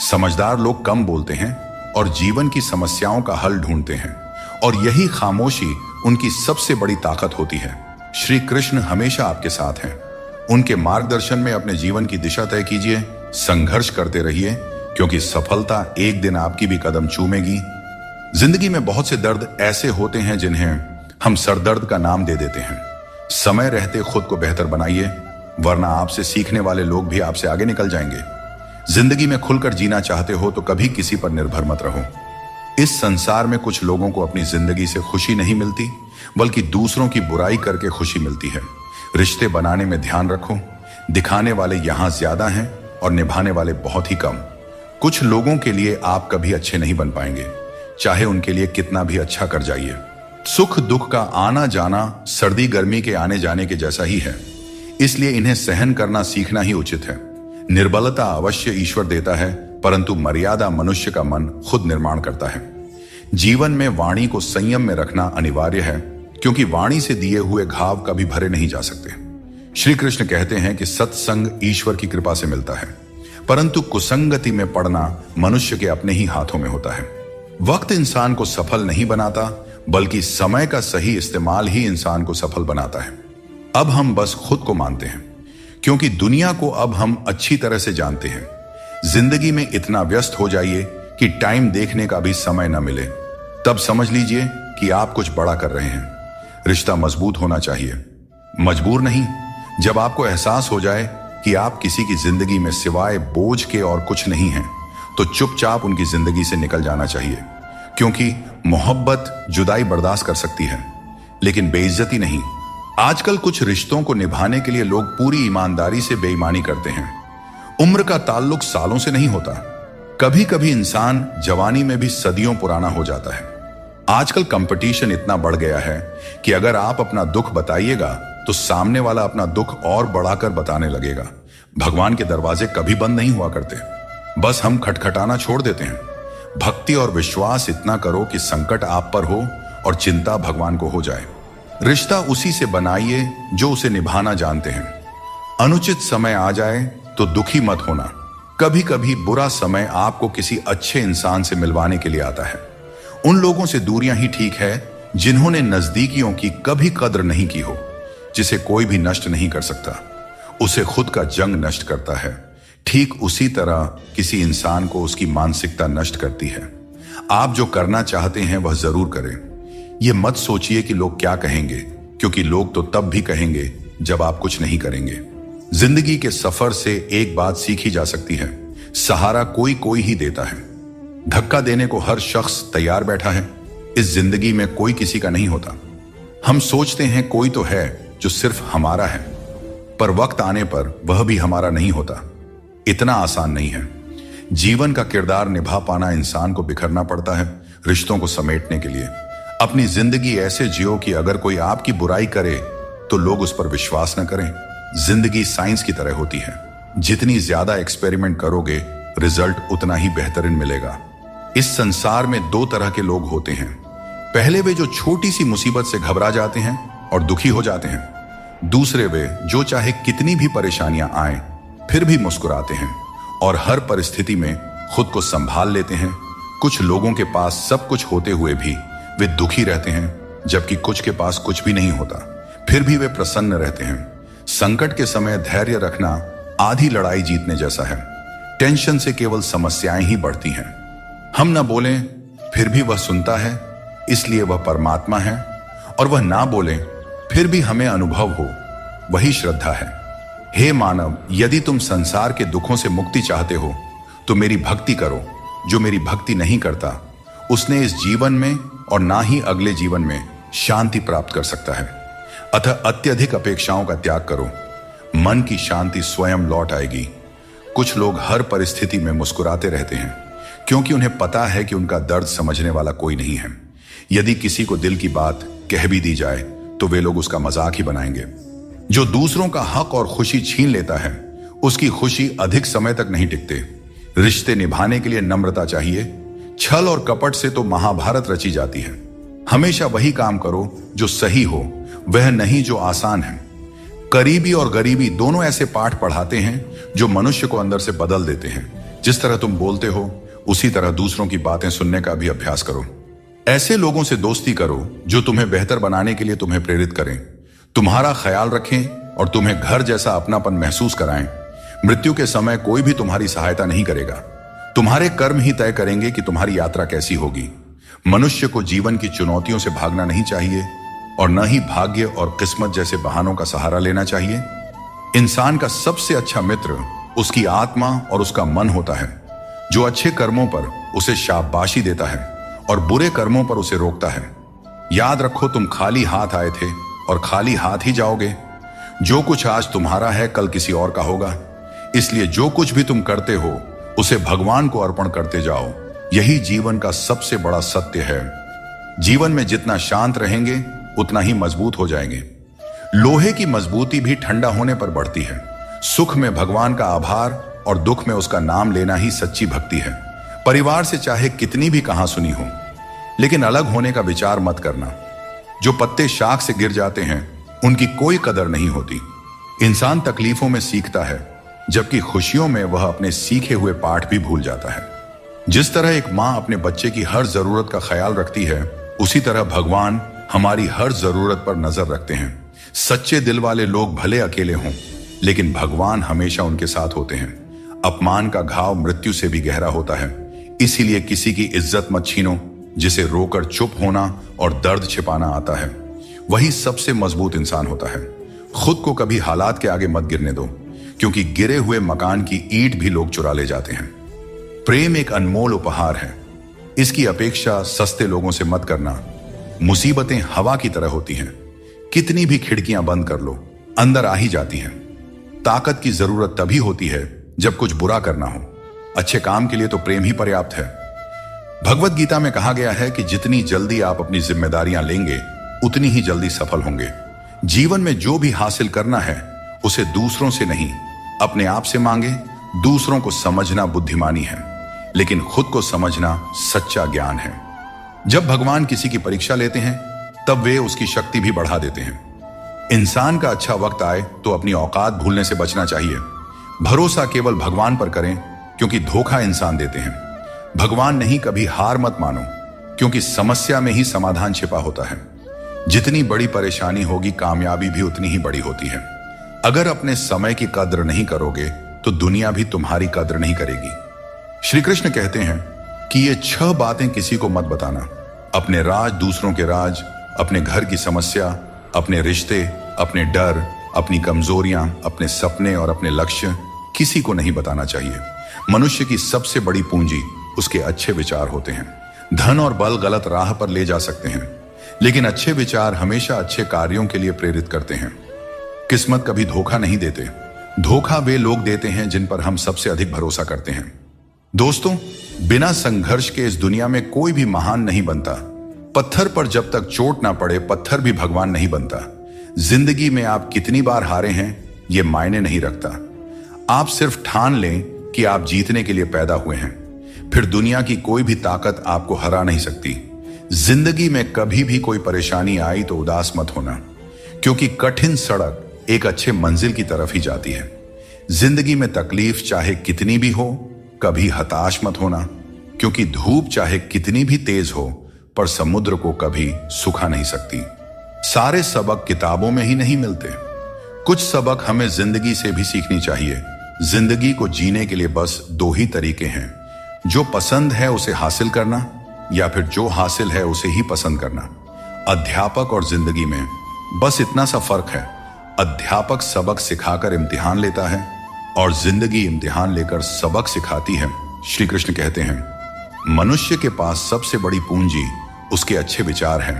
समझदार लोग कम बोलते हैं और जीवन की समस्याओं का हल ढूंढते हैं, और यही खामोशी उनकी सबसे बड़ी ताकत होती है। श्री कृष्ण हमेशा आपके साथ हैं। उनके मार्गदर्शन में अपने जीवन की दिशा तय कीजिए, संघर्ष करते रहिए, क्योंकि सफलता एक दिन आपकी भी कदम चूमेगी। जिंदगी में बहुत से दर्द ऐसे होते हैं जिन्हें हम सरदर्द का नाम दे देते हैं। समय रहते खुद को बेहतर बनाइए, वरना आपसे सीखने वाले लोग भी आपसे आगे निकल जाएंगे। जिंदगी में खुलकर जीना चाहते हो तो कभी किसी पर निर्भर मत रहो। इस संसार में कुछ लोगों को अपनी जिंदगी से खुशी नहीं मिलती, बल्कि दूसरों की बुराई करके खुशी मिलती है। रिश्ते बनाने में ध्यान रखो, दिखाने वाले यहां ज्यादा हैं और निभाने वाले बहुत ही कम। कुछ लोगों के लिए आप कभी अच्छे नहीं बन पाएंगे, चाहे उनके लिए कितना भी अच्छा कर जाइए। सुख दुख का आना जाना सर्दी गर्मी के आने जाने के जैसा ही है, इसलिए इन्हें सहन करना सीखना ही उचित है। निर्बलता अवश्य ईश्वर देता है, परंतु मर्यादा मनुष्य का मन खुद निर्माण करता है। जीवन में वाणी को संयम में रखना अनिवार्य है, क्योंकि वाणी से दिए हुए घाव कभी भरे नहीं जा सकते। श्री कृष्ण कहते हैं कि सत्संग ईश्वर की कृपा से मिलता है, परंतु कुसंगति में पड़ना मनुष्य के अपने ही हाथों में होता है। वक्त इंसान को सफल नहीं बनाता, बल्कि समय का सही इस्तेमाल ही इंसान को सफल बनाता है। अब हम बस खुद को मानते हैं, क्योंकि दुनिया को अब हम अच्छी तरह से जानते हैं। जिंदगी में इतना व्यस्त हो जाइए कि टाइम देखने का भी समय न मिले, तब समझ लीजिए कि आप कुछ बड़ा कर रहे हैं। रिश्ता मजबूत होना चाहिए, मजबूर नहीं। जब आपको एहसास हो जाए कि आप किसी की जिंदगी में सिवाय बोझ के और कुछ नहीं हैं, तो चुपचाप उनकी जिंदगी से निकल जाना चाहिए, क्योंकि मोहब्बत जुदाई बर्दाश्त कर सकती है, लेकिन बेइज्जती नहीं। आजकल कुछ रिश्तों को निभाने के लिए लोग पूरी ईमानदारी से बेईमानी करते हैं। उम्र का ताल्लुक सालों से नहीं होता, कभी कभी इंसान जवानी में भी सदियों पुराना हो जाता है। आजकल कंपटीशन इतना बढ़ गया है कि अगर आप अपना दुख बताइएगा तो सामने वाला अपना दुख और बढ़ाकर बताने लगेगा। भगवान के दरवाजे कभी बंद नहीं हुआ करते, बस हम खटखटाना छोड़ देते हैं। भक्ति और विश्वास इतना करो कि संकट आप पर हो और चिंता भगवान को हो जाए। रिश्ता उसी से बनाइए जो उसे निभाना जानते हैं। अनुचित समय आ जाए तो दुखी मत होना, कभी कभी बुरा समय आपको किसी अच्छे इंसान से मिलवाने के लिए आता है। उन लोगों से दूरियां ही ठीक है जिन्होंने नजदीकियों की कभी कद्र नहीं की हो। जिसे कोई भी नष्ट नहीं कर सकता, उसे खुद का जंग नष्ट करता है। ठीक उसी तरह किसी इंसान को उसकी मानसिकता नष्ट करती है। आप जो करना चाहते हैं वह जरूर करें। यह मत सोचिए कि लोग क्या कहेंगे, क्योंकि लोग तो तब भी कहेंगे जब आप कुछ नहीं करेंगे। जिंदगी के सफर से एक बात सीखी जा सकती है, सहारा कोई कोई ही देता है। धक्का देने को हर शख्स तैयार बैठा है। इस जिंदगी में कोई किसी का नहीं होता। हम सोचते हैं कोई तो है जो सिर्फ हमारा है, पर वक्त आने पर वह भी हमारा नहीं होता। इतना आसान नहीं है। जीवन का किरदार निभा पाना इंसान को बिखरना पड़ता है रिश्तों को समेटने के लिए। अपनी जिंदगी ऐसे जियो कि अगर कोई आपकी बुराई करे तो लोग उस पर विश्वास न करें। जिंदगी साइंस की तरह होती है, जितनी ज्यादा एक्सपेरिमेंट करोगे रिजल्ट उतना ही बेहतरीन मिलेगा। इस संसार में दो तरह के लोग होते हैं। पहले वे जो छोटी सी मुसीबत से घबरा जाते हैं और दुखी हो जाते हैं। दूसरे वे जो चाहे कितनी भी परेशानियां आए फिर भी मुस्कुराते हैं और हर परिस्थिति में खुद को संभाल लेते हैं। कुछ लोगों के पास सब कुछ होते हुए भी वे दुखी रहते हैं, जबकि कुछ के पास कुछ भी नहीं होता, फिर भी वे प्रसन्न रहते हैं। संकट के समय धैर्य रखना आधी लड़ाई जीतने जैसा है। टेंशन से केवल समस्याएं ही बढ़ती हैं। हम ना बोलें फिर भी वह सुनता है, इसलिए वह परमात्मा है। और वह ना बोले फिर भी हमें अनुभव हो, वही श्रद्धा है। हे मानव, यदि तुम संसार के दुखों से मुक्ति चाहते हो तो मेरी भक्ति करो। जो मेरी भक्ति नहीं करता उसने इस जीवन में और ना ही अगले जीवन में शांति प्राप्त कर सकता है। अतः अत्यधिक अपेक्षाओं का त्याग करो, मन की शांति स्वयं लौट आएगी। कुछ लोग हर परिस्थिति में मुस्कुराते रहते हैं, क्योंकि उन्हें पता है कि उनका दर्द समझने वाला कोई नहीं है। यदि किसी को दिल की बात कह भी दी जाए तो वे लोग उसका मजाक ही बनाएंगे। जो दूसरों का हक और खुशी छीन लेता है उसकी खुशी अधिक समय तक नहीं टिकते। रिश्ते निभाने के लिए नम्रता चाहिए। छल और कपट से तो महाभारत रची जाती है। हमेशा वही काम करो जो सही हो, वह नहीं जो आसान है। करीबी और गरीबी दोनों ऐसे पाठ पढ़ाते हैं जो मनुष्य को अंदर से बदल देते हैं। जिस तरह तुम बोलते हो उसी तरह दूसरों की बातें सुनने का भी अभ्यास करो। ऐसे लोगों से दोस्ती करो जो तुम्हें बेहतर बनाने के लिए तुम्हें प्रेरित करें, तुम्हारा ख्याल रखें और तुम्हें घर जैसा अपनापन महसूस कराएं। मृत्यु के समय कोई भी तुम्हारी सहायता नहीं करेगा। तुम्हारे कर्म ही तय करेंगे कि तुम्हारी यात्रा कैसी होगी। मनुष्य को जीवन की चुनौतियों से भागना नहीं चाहिए और न ही भाग्य और किस्मत जैसे बहानों का सहारा लेना चाहिए। इंसान का सबसे अच्छा मित्र उसकी आत्मा और उसका मन होता है, जो अच्छे कर्मों पर उसे शाबाशी देता है और बुरे कर्मों पर उसे रोकता है। याद रखो, तुम खाली हाथ आए थे और खाली हाथ ही जाओगे। जो कुछ आज तुम्हारा है कल किसी और का होगा। इसलिए जो कुछ भी तुम करते हो उसे भगवान को अर्पण करते जाओ। यही जीवन का सबसे बड़ा सत्य है। जीवन में जितना शांत रहेंगे उतना ही मजबूत हो जाएंगे। लोहे की मजबूती भी ठंडा होने पर बढ़ती है। सुख में भगवान का आभार और दुख में उसका नाम लेना ही सच्ची भक्ति है। परिवार से चाहे कितनी भी कहां सुनी हो, लेकिन अलग होने का विचार मत करना। जो पत्ते शाख से गिर जाते हैं उनकी कोई कदर नहीं होती। इंसान तकलीफों में सीखता है, जबकि खुशियों में वह अपने सीखे हुए पाठ भी भूल जाता है। जिस तरह एक माँ अपने बच्चे की हर जरूरत का ख्याल रखती है, उसी तरह भगवान हमारी हर जरूरत पर नजर रखते हैं। सच्चे दिल वाले लोग भले अकेले हों, लेकिन भगवान हमेशा उनके साथ होते हैं। अपमान का घाव मृत्यु से भी गहरा होता है, इसीलिए किसी की इज्जत मत छीनो। जिसे रोकर चुप होना और दर्द छिपाना आता है, वही सबसे मजबूत इंसान होता है। खुद को कभी हालात के आगे मत गिरने दो, क्योंकि गिरे हुए मकान की ईंट भी लोग चुरा ले जाते हैं। प्रेम एक अनमोल उपहार है, इसकी अपेक्षा सस्ते लोगों से मत करना। मुसीबतें हवा की तरह होती हैं, कितनी भी खिड़कियां बंद कर लो अंदर आ ही जाती हैं। ताकत की जरूरत तभी होती है जब कुछ बुरा करना हो। अच्छे काम के लिए तो प्रेम ही पर्याप्त है। भगवत गीता में कहा गया है कि जितनी जल्दी आप अपनी जिम्मेदारियां लेंगे उतनी ही जल्दी सफल होंगे। जीवन में जो भी हासिल करना है उसे दूसरों से नहीं, अपने आप से मांगे। दूसरों को समझना बुद्धिमानी है, लेकिन खुद को समझना सच्चा ज्ञान है। जब भगवान किसी की परीक्षा लेते हैं तब वे उसकी शक्ति भी बढ़ा देते हैं। इंसान का अच्छा वक्त आए तो अपनी औकात भूलने से बचना चाहिए। भरोसा केवल भगवान पर करें, क्योंकि धोखा इंसान देते हैं। भगवान नहीं, कभी हार मत मानो, क्योंकि समस्या में ही समाधान छिपा होता है। जितनी बड़ी परेशानी होगी, कामयाबी भी उतनी ही बड़ी होती है। अगर अपने समय की कद्र नहीं करोगे तो दुनिया भी तुम्हारी कद्र नहीं करेगी। श्री कृष्ण कहते हैं कि ये 6 बातें किसी को मत बताना। अपने राज, दूसरों के राज, अपने घर की समस्या, अपने रिश्ते, अपने डर, अपनी कमजोरियां, अपने सपने और अपने लक्ष्य किसी को नहीं बताना चाहिए। मनुष्य की सबसे बड़ी पूंजी उसके अच्छे विचार होते हैं। धन और बल गलत राह पर ले जा सकते हैं, लेकिन अच्छे विचार हमेशा अच्छे कार्यों के लिए प्रेरित करते हैं। किस्मत कभी धोखा नहीं देते। धोखा वे लोग देते हैं जिन पर हम सबसे अधिक भरोसा करते हैं। दोस्तों, बिना संघर्ष के इस दुनिया में कोई भी महान नहीं बनता। पत्थर पर जब तक चोट ना पड़े, पत्थर भी भगवान नहीं बनता। जिंदगी में आप कितनी बार हारे हैं ये मायने नहीं रखता। आप सिर्फ ठान लें कि आप जीतने के लिए पैदा हुए हैं, फिर दुनिया की कोई भी ताकत आपको हरा नहीं सकती। जिंदगी में कभी भी कोई परेशानी आई तो उदास मत होना, क्योंकि कठिन सड़क एक अच्छे मंजिल की तरफ ही जाती है। जिंदगी में तकलीफ चाहे कितनी भी हो, कभी हताश मत होना, क्योंकि धूप चाहे कितनी भी तेज हो पर समुद्र को कभी सुखा नहीं सकती। सारे सबक किताबों में ही नहीं मिलते। कुछ सबक हमें जिंदगी से भी सीखनी चाहिए। जिंदगी को जीने के लिए बस 2 ही तरीके हैं, जो पसंद है उसे हासिल करना, या फिर जो हासिल है उसे ही पसंद करना। अध्यापक और जिंदगी में बस इतना सा फर्क है। अध्यापक सबक सिखाकर इम्तिहान लेता है और जिंदगी इम्तिहान लेकर सबक सिखाती है। श्री कृष्ण कहते हैं, मनुष्य के पास सबसे बड़ी पूंजी उसके अच्छे विचार हैं,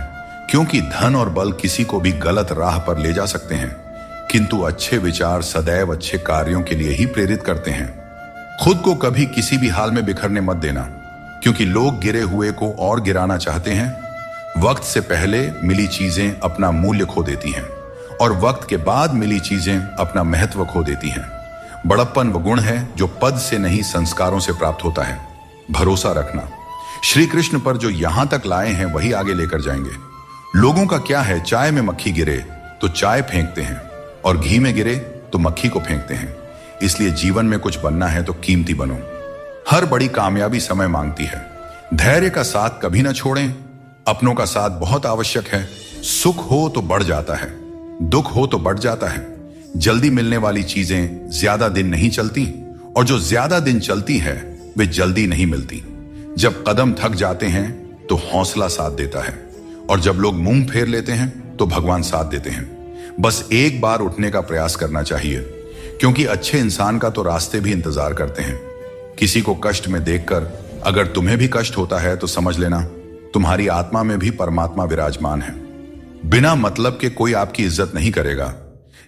क्योंकि धन और बल किसी को भी गलत राह पर ले जा सकते हैं, किंतु अच्छे विचार सदैव अच्छे कार्यों के लिए ही प्रेरित करते हैं। खुद को कभी किसी भी हाल में बिखरने मत देना, क्योंकि लोग गिरे हुए को और गिराना चाहते हैं। वक्त से पहले मिली चीजें अपना मूल्य खो देती हैं और वक्त के बाद मिली चीजें अपना महत्व खो देती हैं। बड़प्पन वो गुण है जो पद से नहीं संस्कारों से प्राप्त होता है। भरोसा रखना, श्री कृष्ण पर जो यहां तक लाए हैं वही आगे लेकर जाएंगे। लोगों का क्या है, चाय में मक्खी गिरे तो चाय फेंकते हैं और घी में गिरे तो मक्खी को फेंकते हैं। इसलिए जीवन में कुछ बनना है तो कीमती बनो। हर बड़ी कामयाबी समय मांगती है। धैर्य का साथ कभी ना छोड़ें। अपनों का साथ बहुत आवश्यक है। सुख हो तो बढ़ जाता है, दुख हो तो बढ़ जाता है। जल्दी मिलने वाली चीजें ज्यादा दिन नहीं चलती, और जो ज्यादा दिन चलती है वे जल्दी नहीं मिलती। जब कदम थक जाते हैं तो हौसला साथ देता है, और जब लोग मुंह फेर लेते हैं तो भगवान साथ देते हैं। बस एक बार उठने का प्रयास करना चाहिए, क्योंकि अच्छे इंसान का तो रास्ते भी इंतजार करते हैं। किसी को कष्ट में देखकर अगर तुम्हें भी कष्ट होता है तो समझ लेना तुम्हारी आत्मा में भी परमात्मा विराजमान है। बिना मतलब के कोई आपकी इज्जत नहीं करेगा,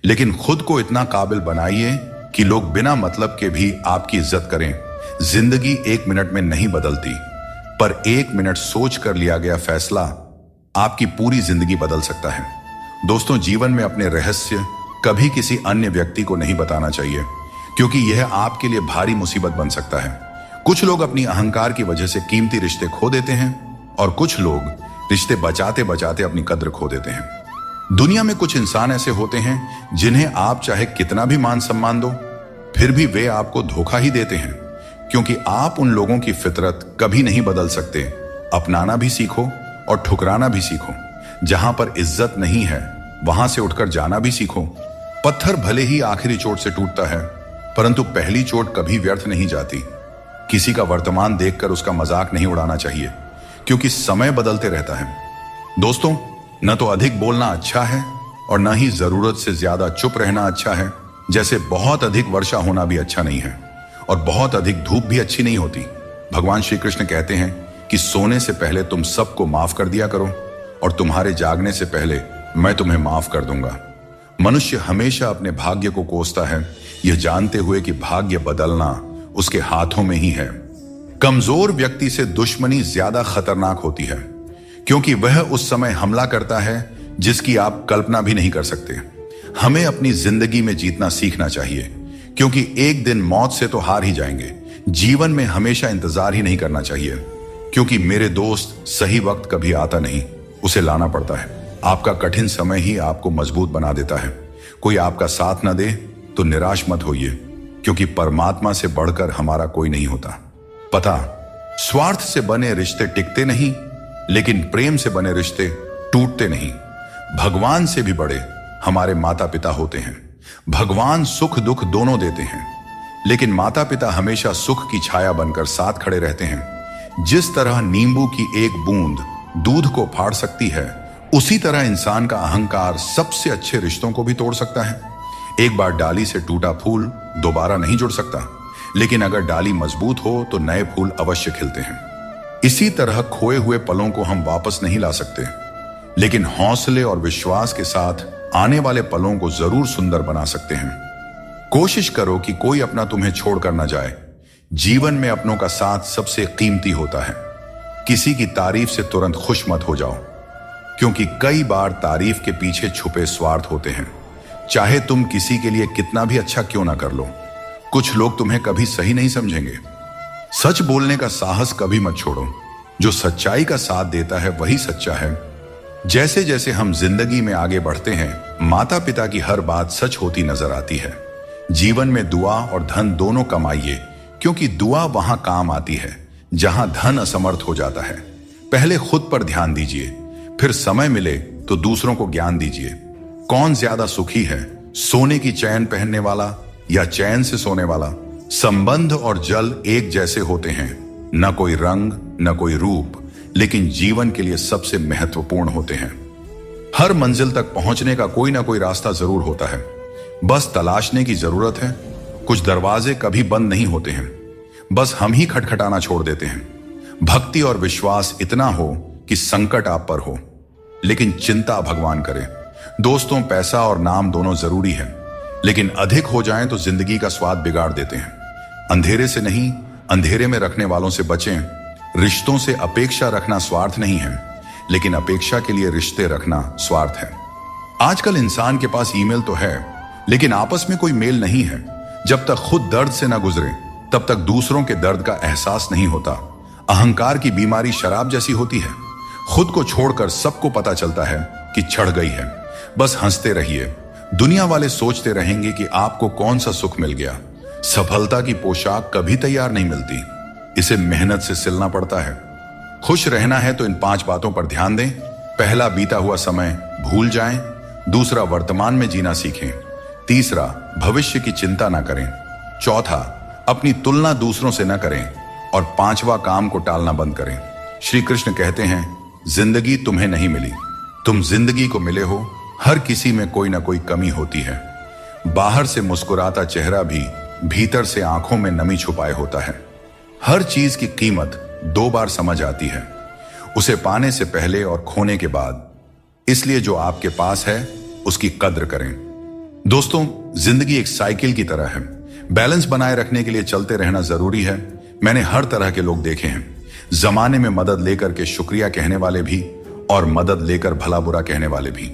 लेकिन खुद को इतना काबिल बनाइए कि लोग बिना मतलब के भी आपकी इज्जत करें। जिंदगी 1 मिनट में नहीं बदलती, पर 1 मिनट सोच कर लिया गया फैसला आपकी पूरी जिंदगी बदल सकता है। दोस्तों, जीवन में अपने रहस्य कभी किसी अन्य व्यक्ति को नहीं बताना चाहिए, क्योंकि यह आपके लिए भारी मुसीबत बन सकता है। कुछ लोग अपनी अहंकार की वजह से कीमती रिश्ते खो देते हैं और कुछ लोग रिश्ते बचाते बचाते अपनी कद्र खो देते हैं। दुनिया में कुछ इंसान ऐसे होते हैं जिन्हें आप चाहे कितना भी मान सम्मान दो, फिर भी वे आपको धोखा ही देते हैं, क्योंकि आप उन लोगों की फितरत कभी नहीं बदल सकते। अपनाना भी सीखो और ठुकराना भी सीखो। जहां पर इज्जत नहीं है वहां से उठकर जाना भी सीखो। पत्थर भले ही आखिरी चोट से टूटता है, परंतु पहली चोट कभी व्यर्थ नहीं जाती। किसी का वर्तमान देखकर उसका मजाक नहीं उड़ाना चाहिए, क्योंकि समय बदलते रहता है। दोस्तों, न तो अधिक बोलना अच्छा है और न ही जरूरत से ज्यादा चुप रहना अच्छा है। जैसे बहुत अधिक वर्षा होना भी अच्छा नहीं है और बहुत अधिक धूप भी अच्छी नहीं होती। भगवान श्री कृष्ण कहते हैं कि सोने से पहले तुम सबको माफ कर दिया करो और तुम्हारे जागने से पहले मैं तुम्हें माफ कर दूंगा। मनुष्य हमेशा अपने भाग्य को कोसता है, यह जानते हुए कि भाग्य बदलना उसके हाथों में ही है। कमजोर व्यक्ति से दुश्मनी ज्यादा खतरनाक होती है, क्योंकि वह उस समय हमला करता है जिसकी आप कल्पना भी नहीं कर सकते। हमें अपनी जिंदगी में जीतना सीखना चाहिए, क्योंकि एक दिन मौत से तो हार ही जाएंगे। जीवन में हमेशा इंतजार ही नहीं करना चाहिए, क्योंकि मेरे दोस्त सही वक्त कभी आता नहीं, उसे लाना पड़ता है। आपका कठिन समय ही आपको मजबूत बना देता है। कोई आपका साथ न दे तो निराश मत होइए, क्योंकि परमात्मा से बढ़कर हमारा कोई नहीं होता। पता, स्वार्थ से बने रिश्ते टिकते नहीं, लेकिन प्रेम से बने रिश्ते टूटते नहीं। भगवान से भी बड़े हमारे माता पिता होते हैं। भगवान सुख दुख दोनों देते हैं, लेकिन माता पिता हमेशा सुख की छाया बनकर साथ खड़े रहते हैं। जिस तरह नींबू की एक बूंद दूध को फाड़ सकती है, उसी तरह इंसान का अहंकार सबसे अच्छे रिश्तों को भी तोड़ सकता है। एक बार डाली से टूटा फूल दोबारा नहीं जुड़ सकता, लेकिन अगर डाली मजबूत हो तो नए फूल अवश्य खिलते हैं। इसी तरह खोए हुए पलों को हम वापस नहीं ला सकते, लेकिन हौसले और विश्वास के साथ आने वाले पलों को जरूर सुंदर बना सकते हैं। कोशिश करो कि कोई अपना तुम्हें छोड़कर न जाए। जीवन में अपनों का साथ सबसे कीमती होता है। किसी की तारीफ से तुरंत खुश मत हो जाओ, क्योंकि कई बार तारीफ के पीछे छुपे स्वार्थ होते हैं। चाहे तुम किसी के लिए कितना भी अच्छा क्यों ना कर लो, कुछ लोग तुम्हें कभी सही नहीं समझेंगे। सच बोलने का साहस कभी मत छोड़ो। जो सच्चाई का साथ देता है वही सच्चा है। जैसे जैसे हम जिंदगी में आगे बढ़ते हैं, माता पिता की हर बात सच होती नजर आती है। जीवन में दुआ और धन दोनों कमाइए, क्योंकि दुआ वहां काम आती है जहां धन असमर्थ हो जाता है। पहले खुद पर ध्यान दीजिए, फिर समय मिले तो दूसरों को ज्ञान दीजिए। कौन ज्यादा सुखी है, सोने की चैन पहनने वाला या चैन से सोने वाला? संबंध और जल एक जैसे होते हैं, न कोई रंग न कोई रूप, लेकिन जीवन के लिए सबसे महत्वपूर्ण होते हैं। हर मंजिल तक पहुंचने का कोई ना कोई रास्ता जरूर होता है, बस तलाशने की जरूरत है। कुछ दरवाजे कभी बंद नहीं होते हैं, बस हम ही खटखटाना छोड़ देते हैं। भक्ति और विश्वास इतना हो कि संकट आप पर हो, लेकिन चिंता भगवान करे। दोस्तों, पैसा और नाम दोनों जरूरी है, लेकिन अधिक हो जाएं तो जिंदगी का स्वाद बिगाड़ देते हैं। अंधेरे से नहीं, अंधेरे में रखने वालों से बचें। रिश्तों से अपेक्षा रखना स्वार्थ नहीं है, लेकिन अपेक्षा के लिए रिश्ते रखना स्वार्थ है। आजकल इंसान के पास ईमेल तो है, लेकिन आपस में कोई मेल नहीं है। जब तक खुद दर्द से ना गुजरे, तब तक दूसरों के दर्द का एहसास नहीं होता। अहंकार की बीमारी शराब जैसी होती है। खुद को छोड़कर सबको पता चलता है कि चढ़ गई है। बस हंसते रहिए। दुनिया वाले सोचते रहेंगे कि आपको कौन सा सुख मिल गया। सफलता की पोशाक कभी तैयार नहीं मिलती, इसे मेहनत से सिलना पड़ता है। खुश रहना है तो इन 5 बातों पर ध्यान दें। पहला, बीता हुआ समय भूल जाएं। दूसरा, वर्तमान में जीना सीखें। तीसरा, भविष्य की चिंता ना करें। चौथा, अपनी तुलना दूसरों से न करें। और 5वां, काम को टालना बंद करें। श्री कृष्ण कहते हैं, जिंदगी तुम्हें नहीं मिली, तुम जिंदगी को मिले हो। हर किसी में कोई ना कोई कमी होती है। बाहर से मुस्कुराता चेहरा भी भीतर से आंखों में नमी छुपाए होता है। हर चीज की कीमत 2 बार समझ आती है। उसे पाने से पहले और खोने के बाद। इसलिए जो आपके पास है उसकी कद्र करें। दोस्तों, जिंदगी एक साइकिल की तरह है। बैलेंस बनाए रखने के लिए चलते रहना जरूरी है। मैंने हर तरह के लोग देखे हैं, जमाने में मदद लेकर के शुक्रिया कहने वाले भी और मदद लेकर भला बुरा कहने वाले भी।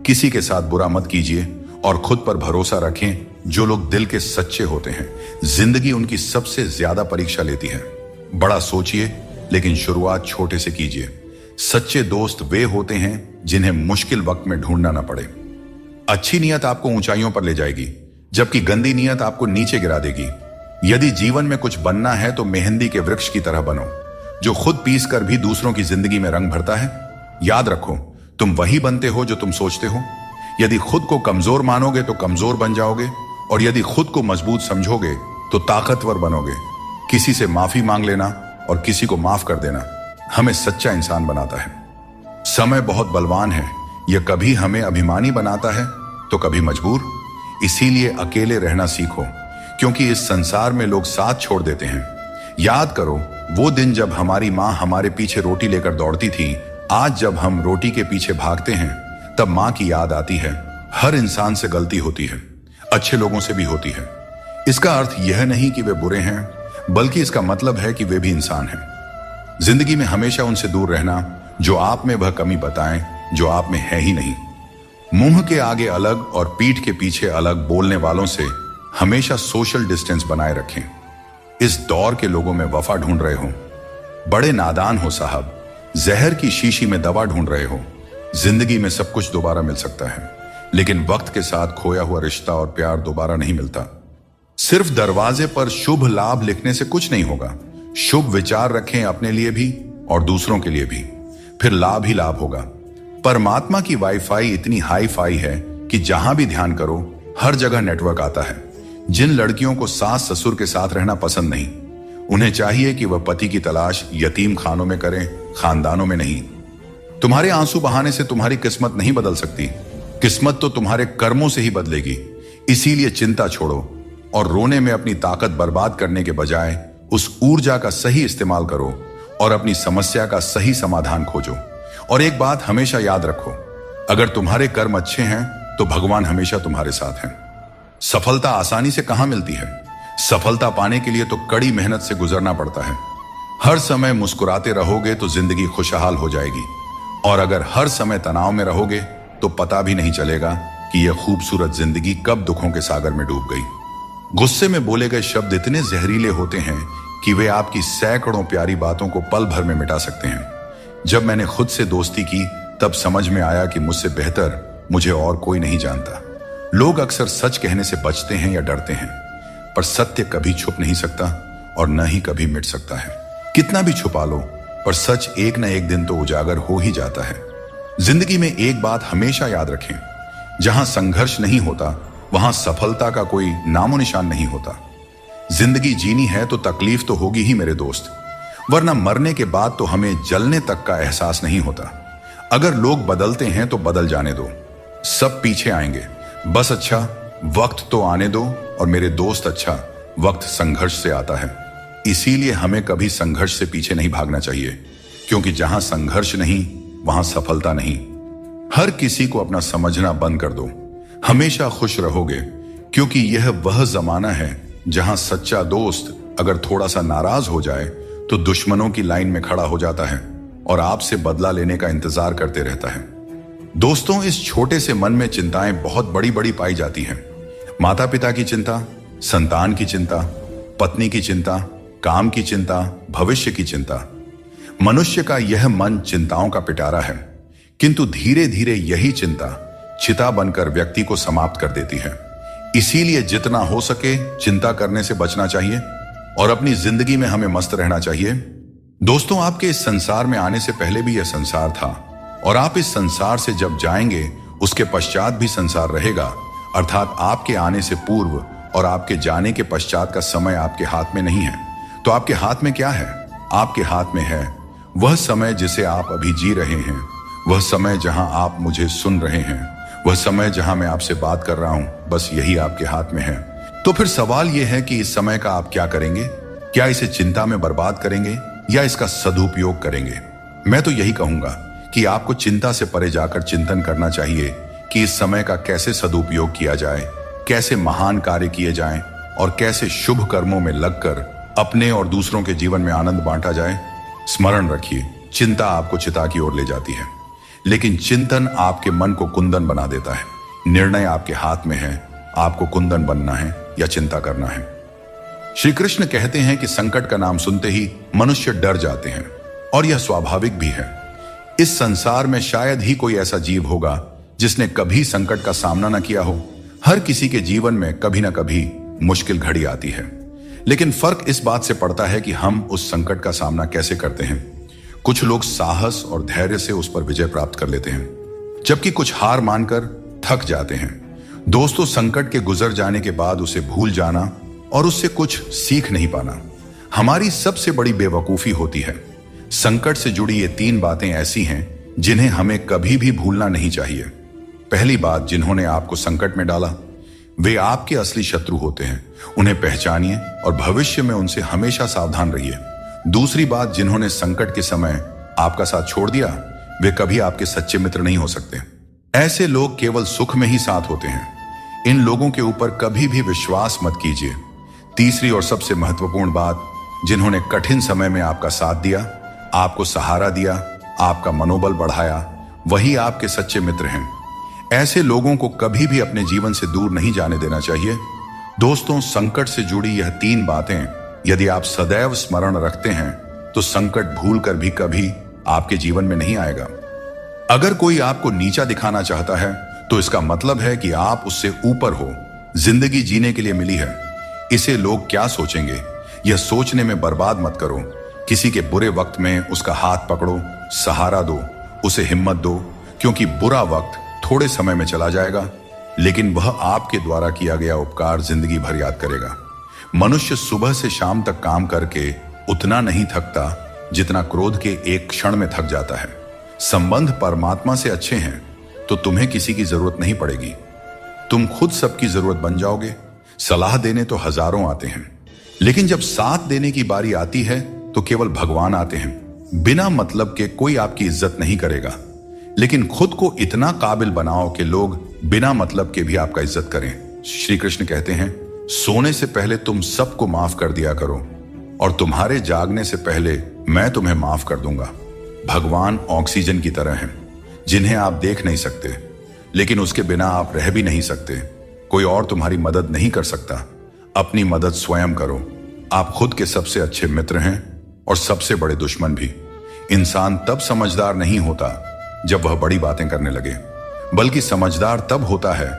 किसी के साथ बुरा मत कीजिए और खुद पर भरोसा रखें। जो लोग दिल के सच्चे होते हैं, जिंदगी उनकी सबसे ज्यादा परीक्षा लेती है। बड़ा सोचिए लेकिन शुरुआत छोटे से कीजिए। सच्चे दोस्त वे होते हैं जिन्हें मुश्किल वक्त में ढूंढना ना पड़े। अच्छी नीयत आपको ऊंचाइयों पर ले जाएगी, जबकि गंदी नीयत आपको नीचे गिरा देगी। यदि जीवन में कुछ बनना है तो मेहंदी के वृक्ष की तरह बनो, जो खुद पीस कर भी दूसरों की जिंदगी में रंग भरता है। याद रखो, तुम वही बनते हो जो तुम सोचते हो। यदि खुद को कमजोर मानोगे तो कमजोर बन जाओगे, और यदि खुद को मजबूत समझोगे तो ताकतवर बनोगे। किसी से माफी मांग लेना और किसी को माफ कर देना हमें सच्चा इंसान बनाता है। समय बहुत बलवान है, यह कभी हमें अभिमानी बनाता है तो कभी मजबूर। इसीलिए अकेले रहना सीखो, क्योंकि इस संसार में लोग साथ छोड़ देते हैं। याद करो वो दिन जब हमारी माँ हमारे पीछे रोटी लेकर दौड़ती थी। आज जब हम रोटी के पीछे भागते हैं तब माँ की याद आती है। हर इंसान से गलती होती है, अच्छे लोगों से भी होती है। इसका अर्थ यह नहीं कि वे बुरे हैं, बल्कि इसका मतलब है कि वे भी इंसान हैं। जिंदगी में हमेशा उनसे दूर रहना जो आप में वह कमी बताएं जो आप में है ही नहीं। मुंह के आगे अलग और पीठ के पीछे अलग बोलने वालों से हमेशा सोशल डिस्टेंस बनाए रखें। इस दौर के लोगों में वफा ढूंढ रहे हो, बड़े नादान हो साहब। जहर की शीशी में दवा ढूंढ रहे हो। जिंदगी में सब कुछ दोबारा मिल सकता है, लेकिन वक्त के साथ खोया हुआ रिश्ता और प्यार दोबारा नहीं मिलता। सिर्फ दरवाजे पर शुभ लाभ लिखने से कुछ नहीं होगा। शुभ विचार रखें अपने लिए भी और दूसरों के लिए भी, फिर लाभ ही लाभ होगा। परमात्मा की वाईफाई इतनी हाई फाई है कि जहां भी ध्यान करो हर जगह नेटवर्क आता है। जिन लड़कियों को सास ससुर के साथ रहना पसंद नहीं, उन्हें चाहिए कि वह पति की तलाश यतीम खानों में करें, खानदानों में नहीं। तुम्हारे आंसू बहाने से तुम्हारी किस्मत नहीं बदल सकती। किस्मत तो तुम्हारे कर्मों से ही बदलेगी। इसीलिए चिंता छोड़ो और रोने में अपनी ताकत बर्बाद करने के बजाय उस ऊर्जा का सही इस्तेमाल करो और अपनी समस्या का सही समाधान खोजो। और एक बात हमेशा याद रखो, अगर तुम्हारे कर्म अच्छे हैं तो भगवान हमेशा तुम्हारे साथ हैं। सफलता आसानी से कहां मिलती है? सफलता पाने के लिए तो कड़ी मेहनत से गुजरना पड़ता है। हर समय मुस्कुराते रहोगे तो जिंदगी खुशहाल हो जाएगी, और अगर हर समय तनाव में रहोगे तो पता भी नहीं चलेगा कि यह खूबसूरत जिंदगी कब दुखों के सागर में डूब गई। गुस्से में बोले गए शब्द इतने जहरीले होते हैं कि वे आपकी सैकड़ों प्यारी बातों को पल भर में मिटा सकते हैं। जब मैंने खुद से दोस्ती की तब समझ में आया कि मुझसे बेहतर मुझे और कोई नहीं जानता। लोग अक्सर सच कहने से बचते हैं या डरते हैं, पर सत्य कभी छुप नहीं सकता और न ही कभी मिट सकता है। कितना भी छुपा लो, पर सच एक न एक दिन तो उजागर हो ही जाता है। जिंदगी में एक बात हमेशा याद रखें, जहां संघर्ष नहीं होता वहां सफलता का कोई नामो निशान नहीं होता। जिंदगी जीनी है तो तकलीफ तो होगी ही मेरे दोस्त, वरना मरने के बाद तो हमें जलने तक का एहसास नहीं होता। अगर लोग बदलते हैं तो बदल जाने दो, सब पीछे आएंगे। बस अच्छा वक्त तो आने दो, और मेरे दोस्त अच्छा वक्त संघर्ष से आता है। इसीलिए हमें कभी संघर्ष से पीछे नहीं भागना चाहिए, क्योंकि जहां संघर्ष नहीं वहां सफलता नहीं। हर किसी को अपना समझना बंद कर दो, हमेशा खुश रहोगे, क्योंकि यह वह जमाना है जहां सच्चा दोस्त अगर थोड़ा सा नाराज हो जाए तो दुश्मनों की लाइन में खड़ा हो जाता है और आपसे बदला लेने का इंतजार करते रहता है। दोस्तों, इस छोटे से मन में चिंताएं बहुत बड़ी बड़ी पाई जाती हैं। माता पिता की चिंता, संतान की चिंता, पत्नी की चिंता, काम की चिंता, भविष्य की चिंता। मनुष्य का यह मन चिंताओं का पिटारा है, किंतु धीरे धीरे यही चिंता चिता बनकर व्यक्ति को समाप्त कर देती है। इसीलिए जितना हो सके चिंता करने से बचना चाहिए और अपनी जिंदगी में हमें मस्त रहना चाहिए। दोस्तों, आपके इस संसार में आने से पहले भी यह संसार था, और आप इस संसार से जब जाएंगे उसके पश्चात भी संसार रहेगा। अर्थात आपके आने से पूर्व और आपके जाने के पश्चात का समय आपके हाथ में नहीं है। तो आपके हाथ में क्या है? आपके हाथ में है वह समय जिसे आप अभी जी रहे हैं, वह समय जहां आप मुझे सुन रहे हैं, वह समय जहां मैं आपसे बात कर रहा हूं। बस यही आपके हाथ में है। तो फिर सवाल यह है कि इस समय का आप क्या करेंगे? क्या इसे चिंता में बर्बाद करेंगे या इसका सदुपयोग करेंगे? मैं तो यही कहूंगा कि आपको चिंता से परे जाकर चिंतन करना चाहिए कि इस समय का कैसे सदुपयोग किया जाए, कैसे महान कार्य किए जाएं और कैसे शुभ कर्मों में लगकर अपने और दूसरों के जीवन में आनंद बांटा जाए। स्मरण रखिए, चिंता आपको चिता की ओर ले जाती है, लेकिन चिंतन आपके मन को कुंदन बना देता है। निर्णय आपके हाथ में है, आपको कुंदन बनना है या चिंता करना है। श्री कृष्ण कहते हैं कि संकट का नाम सुनते ही मनुष्य डर जाते हैं, और यह स्वाभाविक भी है। इस संसार में शायद ही कोई ऐसा जीव होगा जिसने कभी संकट का सामना न किया हो। हर किसी के जीवन में कभी न कभी मुश्किल घड़ी आती है, लेकिन फर्क इस बात से पड़ता है कि हम उस संकट का सामना कैसे करते हैं। कुछ लोग साहस और धैर्य से उस पर विजय प्राप्त कर लेते हैं, जबकि कुछ हार मानकर थक जाते हैं। दोस्तों, संकट के गुजर जाने के बाद उसे भूल जाना और उससे कुछ सीख नहीं पाना हमारी सबसे बड़ी बेवकूफी होती है। संकट से जुड़ी ये 3 बातें ऐसी हैं जिन्हें हमें कभी भी भूलना नहीं चाहिए। पहली बात, जिन्होंने आपको संकट में डाला वे आपके असली शत्रु होते हैं। उन्हें पहचानिए और भविष्य में उनसे हमेशा सावधान रहिए। दूसरी बात, जिन्होंने संकट के समय आपका साथ छोड़ दिया वे कभी आपके सच्चे मित्र नहीं हो सकते। ऐसे लोग केवल सुख में ही साथ होते हैं। इन लोगों के ऊपर कभी भी विश्वास मत कीजिए। तीसरी और सबसे महत्वपूर्ण बात, जिन्होंने कठिन समय में आपका साथ दिया, आपको सहारा दिया, आपका मनोबल बढ़ाया, वही आपके सच्चे मित्र हैं। ऐसे लोगों को कभी भी अपने जीवन से दूर नहीं जाने देना चाहिए। दोस्तों, संकट से जुड़ी यह 3 बातें यदि आप सदैव स्मरण रखते हैं तो संकट भूलकर भी कभी आपके जीवन में नहीं आएगा। अगर कोई आपको नीचा दिखाना चाहता है तो इसका मतलब है कि आप उससे ऊपर हो। जिंदगी जीने के लिए मिली है, इसे लोग क्या सोचेंगे यह सोचने में बर्बाद मत करो। किसी के बुरे वक्त में उसका हाथ पकड़ो, सहारा दो, उसे हिम्मत दो, क्योंकि बुरा वक्त थोड़े समय में चला जाएगा, लेकिन वह आपके द्वारा किया गया उपकार जिंदगी भर याद करेगा। मनुष्य सुबह से शाम तक काम करके उतना नहीं थकता जितना क्रोध के एक क्षण में थक जाता है। संबंध परमात्मा से अच्छे हैं तो तुम्हें किसी की जरूरत नहीं पड़ेगी। तुम खुद सबकी जरूरत बन जाओगे। सलाह देने तो हजारों आते हैं, लेकिन जब साथ देने की बारी आती है तो केवल भगवान आते हैं। बिना मतलब के कोई आपकी इज्जत नहीं करेगा, लेकिन खुद को इतना काबिल बनाओ कि लोग बिना मतलब के भी आपका इज्जत करें। श्री कृष्ण कहते हैं, सोने से पहले तुम सबको माफ कर दिया करो और तुम्हारे जागने से पहले मैं तुम्हें माफ कर दूंगा। भगवान ऑक्सीजन की तरह हैं, जिन्हें आप देख नहीं सकते, लेकिन उसके बिना आप रह भी नहीं सकते। कोई और तुम्हारी मदद नहीं कर सकता। अपनी मदद स्वयं करो। आप खुद के सबसे अच्छे मित्र हैं और सबसे बड़े दुश्मन भी। इंसान तब समझदार नहीं होता जब वह बड़ी बातें करने लगे, बल्कि समझदार तब होता है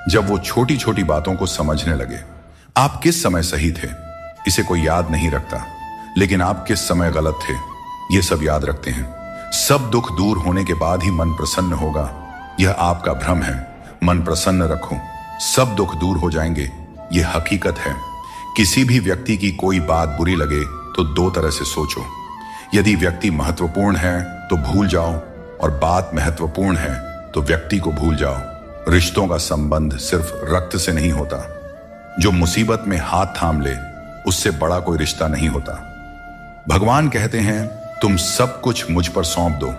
जब वो छोटी छोटी बातों को समझने लगे। आप किस समय सही थे इसे कोई याद नहीं रखता, लेकिन आप किस समय गलत थे ये सब याद रखते हैं। सब दुख दूर होने के बाद ही मन प्रसन्न होगा, यह आपका भ्रम है। मन प्रसन्न रखो, सब दुख दूर हो जाएंगे, यह हकीकत है। किसी भी व्यक्ति की कोई बात बुरी लगे तो 2 तरह से सोचो। यदि व्यक्ति महत्वपूर्ण है तो भूल जाओ, और बात महत्वपूर्ण है तो व्यक्ति को भूल जाओ। रिश्तों का संबंध सिर्फ रक्त से नहीं होता। जो मुसीबत में हाथ थाम ले उससे बड़ा कोई रिश्ता नहीं होता। भगवान कहते हैं, तुम सब कुछ मुझ पर सौंप दो।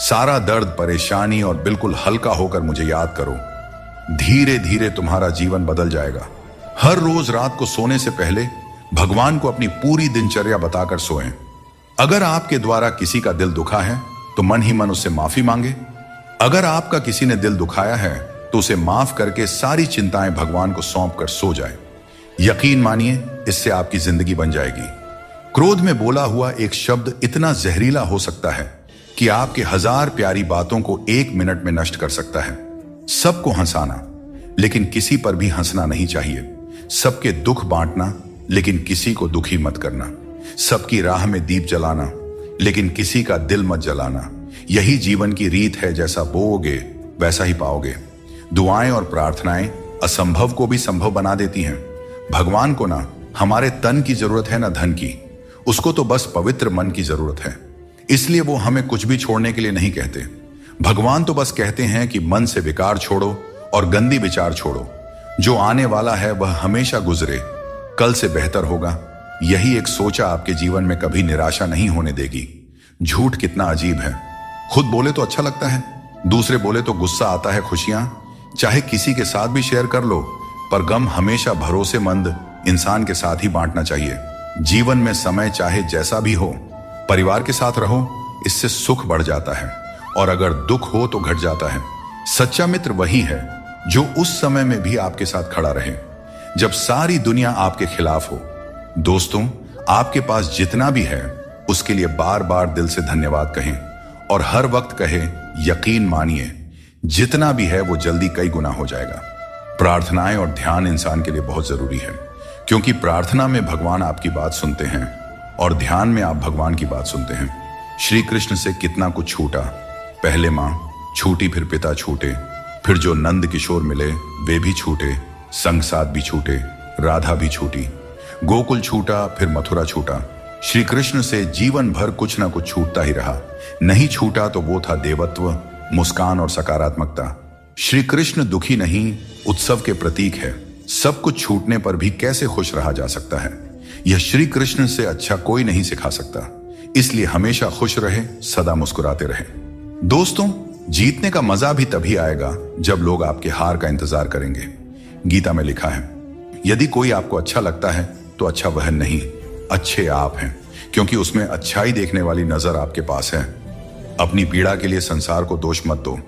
सारा दर्द, परेशानी और बिल्कुल हल्का होकर मुझे याद करो। धीरे धीरे तुम्हारा जीवन बदल जाएगा। हर रोज रात को सोने से पहले भगवान को अपनी पूरी दिनचर्या बताकर सोएं। अगर आपके द्वारा किसी का दिल दुखा है तो मन ही मन उससे माफी मांगे। अगर आपका किसी ने दिल दुखाया है तो उसे माफ करके सारी चिंताएं भगवान को सौंप कर सो जाए। यकीन मानिए, इससे आपकी जिंदगी बन जाएगी। क्रोध में बोला हुआ एक शब्द इतना जहरीला हो सकता है कि आपके 1000 प्यारी बातों को 1 मिनट में नष्ट कर सकता है। सबको हंसाना, लेकिन किसी पर भी हंसना नहीं चाहिए। सबके दुख बांटना, लेकिन किसी को दुखी मत करना। सबकी राह में दीप जलाना, लेकिन किसी का दिल मत जलाना। यही जीवन की रीत है, जैसा बोओगे वैसा ही पाओगे। दुआएं और प्रार्थनाएं असंभव को भी संभव बना देती हैं। भगवान को ना हमारे तन की जरूरत है ना धन की, उसको तो बस पवित्र मन की जरूरत है। इसलिए वो हमें कुछ भी छोड़ने के लिए नहीं कहते। भगवान तो बस कहते हैं कि मन से विकार छोड़ो और गंदी विचार छोड़ो। जो आने वाला है वह हमेशा गुजरे, कल से बेहतर होगा। यही एक सोचा आपके जीवन में कभी निराशा नहीं होने देगी। झूठ कितना अजीब है। खुद बोले तो अच्छा लगता है, दूसरे बोले तो गुस्सा आता है। खुशियां चाहे किसी के साथ भी शेयर कर लो, पर गम हमेशा भरोसेमंद इंसान के साथ ही बांटना चाहिए। जीवन में समय चाहे जैसा भी हो, परिवार के साथ रहो, इससे सुख बढ़ जाता है और अगर दुख हो तो घट जाता है। सच्चा मित्र वही है जो उस समय में भी आपके साथ खड़ा रहे जब सारी दुनिया आपके खिलाफ हो। दोस्तों, आपके पास जितना भी है उसके लिए बार बार दिल से धन्यवाद कहें और हर वक्त कहें, यकीन मानिए जितना भी है वो जल्दी कई गुना हो जाएगा। प्रार्थनाएं और ध्यान इंसान के लिए बहुत जरूरी है, क्योंकि प्रार्थना में भगवान आपकी बात सुनते हैं और ध्यान में आप भगवान की बात सुनते हैं। श्री कृष्ण से कितना कुछ छूटा, पहले मां छूटी, फिर पिता छूटे, फिर जो नंद किशोर मिले वे भी छूटे, संग साथ भी छूटे, राधा भी छूटी, गोकुल छूटा, फिर मथुरा छूटा। श्री कृष्ण से जीवन भर कुछ ना कुछ छूटता ही रहा। नहीं छूटा तो वो था देवत्व, मुस्कान और सकारात्मकता। श्री कृष्ण दुखी नहीं, उत्सव के प्रतीक है। सब कुछ छूटने पर भी कैसे खुश रहा जा सकता है, यह श्री कृष्ण से अच्छा कोई नहीं सिखा सकता। इसलिए हमेशा खुश रहे, सदा मुस्कुराते रहे। दोस्तों, जीतने का मजा भी तभी आएगा जब लोग आपके हार का इंतजार करेंगे। गीता में लिखा है, यदि कोई आपको अच्छा लगता है तो अच्छा वह नहीं, अच्छे आप हैं, क्योंकि उसमें अच्छाई देखने वाली नजर आपके पास है। अपनी पीड़ा के लिए संसार को दोष मत दो।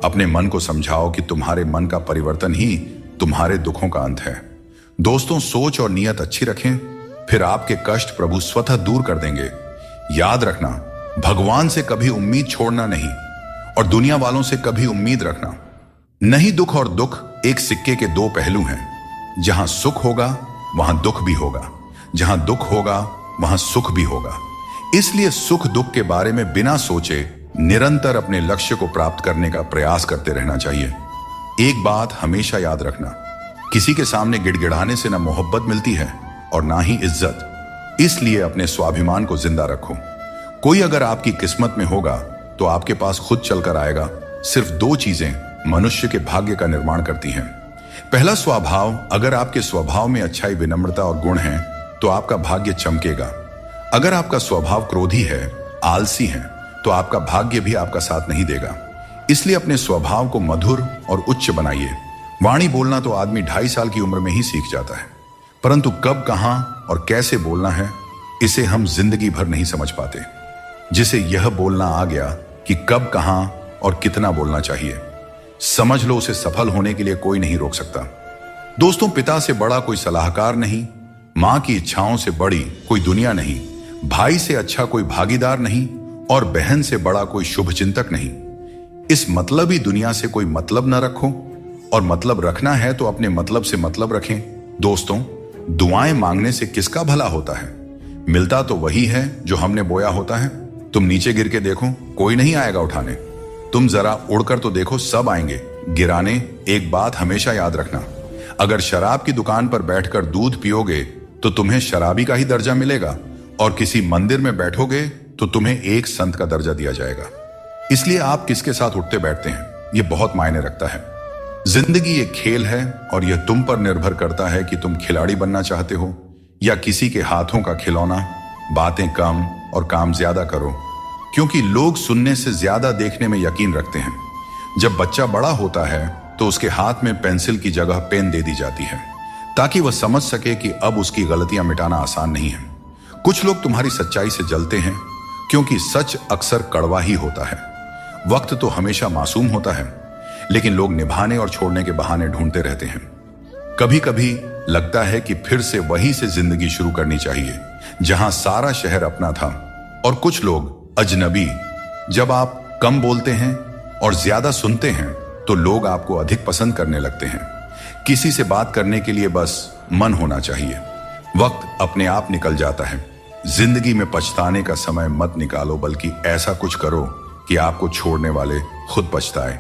अपने मन को समझाओ कि तुम्हारे मन का परिवर्तन ही तुम्हारे दुखों का अंत है। दोस्तों, सोच और नीयत अच्छी रखें, फिर आपके कष्ट प्रभु स्वतः दूर कर देंगे। याद रखना, भगवान से कभी उम्मीद छोड़ना नहीं और दुनिया वालों से कभी उम्मीद रखना नहीं। दुख और दुख एक सिक्के के दो पहलू हैं। जहां सुख होगा वहां दुख भी होगा, जहां दुख होगा वहां सुख भी होगा। इसलिए सुख दुख के बारे में बिना सोचे निरंतर अपने लक्ष्य को प्राप्त करने का प्रयास करते रहना चाहिए। एक बात हमेशा याद रखना, किसी के सामने गिड़गिड़ाने से ना मोहब्बत मिलती है और ना ही इज्जत। इसलिए अपने स्वाभिमान को जिंदा रखो। कोई अगर आपकी किस्मत में होगा तो आपके पास खुद चलकर आएगा। सिर्फ दो चीजें मनुष्य के भाग्य का निर्माण करती हैं। पहला, स्वभाव। अगर आपके स्वभाव में अच्छाई, विनम्रता और गुण हैं तो आपका भाग्य चमकेगा। अगर आपका स्वभाव क्रोधी है, आलसी है, तो आपका भाग्य भी आपका साथ नहीं देगा। इसलिए अपने स्वभाव को मधुर और उच्च बनाइए। वाणी बोलना तो आदमी 2.5 साल की उम्र में ही सीख जाता है, परंतु कब, कहां और कैसे बोलना है, इसे हम जिंदगी भर नहीं समझ पाते। जिसे यह बोलना आ गया कि कब, कहां और कितना बोलना चाहिए, समझ लो उसे सफल होने के लिए कोई नहीं रोक सकता। दोस्तों, पिता से बड़ा कोई सलाहकार नहीं, मां की इच्छाओं से बड़ी कोई दुनिया नहीं, भाई से अच्छा कोई भागीदार नहीं और बहन से बड़ा कोई शुभ चिंतक नहीं। इस मतलबी दुनिया से कोई मतलब न रखो, और मतलब रखना है तो अपने मतलब से मतलब रखें। दोस्तों, दुआएं मांगने से किसका भला होता है? मिलता तो वही है जो हमने बोया होता है। तुम नीचे गिर के देखो, कोई नहीं आएगा उठाने। तुम जरा उड़कर तो देखो, सब आएंगे गिराने। एक बात हमेशा याद रखना, अगर शराब की दुकान पर बैठकर दूध पियोगे तो तुम्हें शराबी का ही दर्जा मिलेगा, और किसी मंदिर में बैठोगे तो तुम्हें एक संत का दर्जा दिया जाएगा। इसलिए आप किसके साथ उठते बैठते हैं, यह बहुत मायने रखता है। जिंदगी एक खेल है और यह तुम पर निर्भर करता है कि तुम खिलाड़ी बनना चाहते हो या किसी के हाथों का खिलौना। बातें कम और काम ज्यादा करो, क्योंकि लोग सुनने से ज्यादा देखने में यकीन रखते हैं। जब बच्चा बड़ा होता है तो उसके हाथ में पेंसिल की जगह पेन दे दी जाती है, ताकि वह समझ सके कि अब उसकी गलतियां मिटाना आसान नहीं है। कुछ लोग तुम्हारी सच्चाई से जलते हैं, क्योंकि सच अक्सर कड़वा ही होता है। वक्त तो हमेशा मासूम होता है, लेकिन लोग निभाने और छोड़ने के बहाने ढूंढते रहते हैं। कभी कभी लगता है कि फिर से वहीं से जिंदगी शुरू करनी चाहिए जहां सारा शहर अपना था और कुछ लोग अजनबी। जब आप कम बोलते हैं और ज्यादा सुनते हैं तो लोग आपको अधिक पसंद करने लगते हैं। किसी से बात करने के लिए बस मन होना चाहिए। वक्त अपने आप निकल जाता है। जिंदगी में पछताने का समय मत निकालो, बल्कि ऐसा कुछ करो कि आपको छोड़ने वाले खुद पछताए।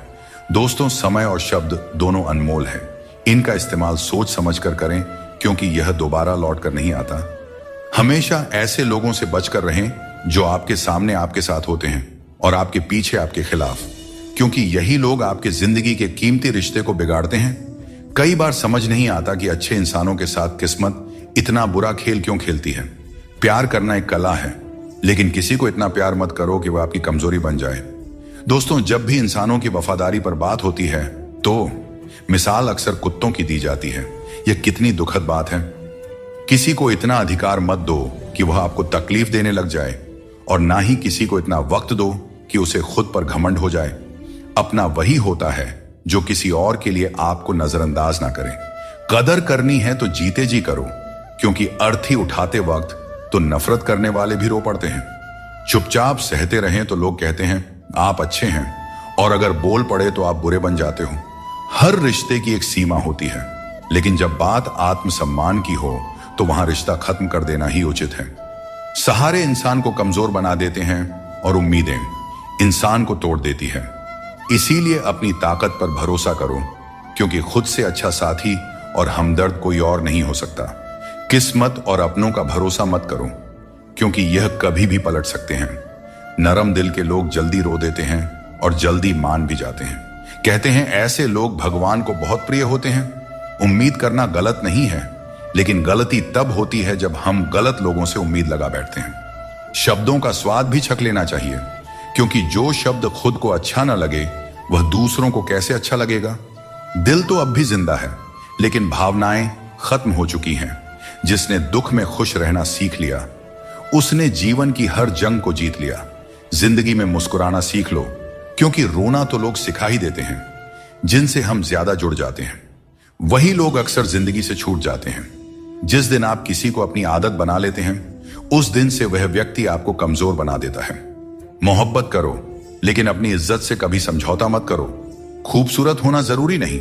दोस्तों, समय और शब्द दोनों अनमोल हैं। इनका इस्तेमाल सोच समझकर करें, क्योंकि यह दोबारा लौट कर नहीं आता। हमेशा ऐसे लोगों से बचकर रहें जो आपके सामने आपके साथ होते हैं और आपके पीछे आपके खिलाफ, क्योंकि यही लोग आपके जिंदगी के कीमती रिश्ते को बिगाड़ते हैं। कई बार समझ नहीं आता कि अच्छे इंसानों के साथ किस्मत इतना बुरा खेल क्यों खेलती है। प्यार करना एक कला है, लेकिन किसी को इतना प्यार मत करो कि वह आपकी कमजोरी बन जाए। दोस्तों, जब भी इंसानों की वफादारी पर बात होती है तो मिसाल अक्सर कुत्तों की दी जाती है। यह कितनी दुखद बात है। किसी को इतना अधिकार मत दो कि वह आपको तकलीफ देने लग जाए, और ना ही किसी को इतना वक्त दो कि उसे खुद पर घमंड हो जाए। अपना वही होता है जो किसी और के लिए आपको नजरअंदाज ना करे। कदर करनी है तो जीते जी करो, क्योंकि अर्थी उठाते वक्त तो नफरत करने वाले भी रो पड़ते हैं। चुपचाप सहते रहें तो लोग कहते हैं आप अच्छे हैं, और अगर बोल पड़े तो आप बुरे बन जाते हो। हर रिश्ते की एक सीमा होती है, लेकिन जब बात आत्मसम्मान की हो तो वहां रिश्ता खत्म कर देना ही उचित है। सहारे इंसान को कमजोर बना देते हैं और उम्मीदें इंसान को तोड़ देती है। इसीलिए अपनी ताकत पर भरोसा करो, क्योंकि खुद से अच्छा साथी और हमदर्द कोई और नहीं हो सकता। किस्मत और अपनों का भरोसा मत करो, क्योंकि यह कभी भी पलट सकते हैं। नरम दिल के लोग जल्दी रो देते हैं और जल्दी मान भी जाते हैं। कहते हैं ऐसे लोग भगवान को बहुत प्रिय होते हैं। उम्मीद करना गलत नहीं है, लेकिन गलती तब होती है जब हम गलत लोगों से उम्मीद लगा बैठते हैं। शब्दों का स्वाद भी छक लेना चाहिए, क्योंकि जो शब्द खुद को अच्छा ना लगे वह दूसरों को कैसे अच्छा लगेगा। दिल तो अब भी जिंदा है, लेकिन भावनाएं खत्म हो चुकी हैं। जिसने दुख में खुश रहना सीख लिया, उसने जीवन की हर जंग को जीत लिया। जिंदगी में मुस्कुराना सीख लो, क्योंकि रोना तो लोग सिखा ही देते हैं। जिनसे हम ज्यादा जुड़ जाते हैं वही लोग अक्सर जिंदगी से छूट जाते हैं। जिस दिन आप किसी को अपनी आदत बना लेते हैं, उस दिन से वह व्यक्ति आपको कमजोर बना देता है। मोहब्बत करो, लेकिन अपनी इज्जत से कभी समझौता मत करो। खूबसूरत होना जरूरी नहीं,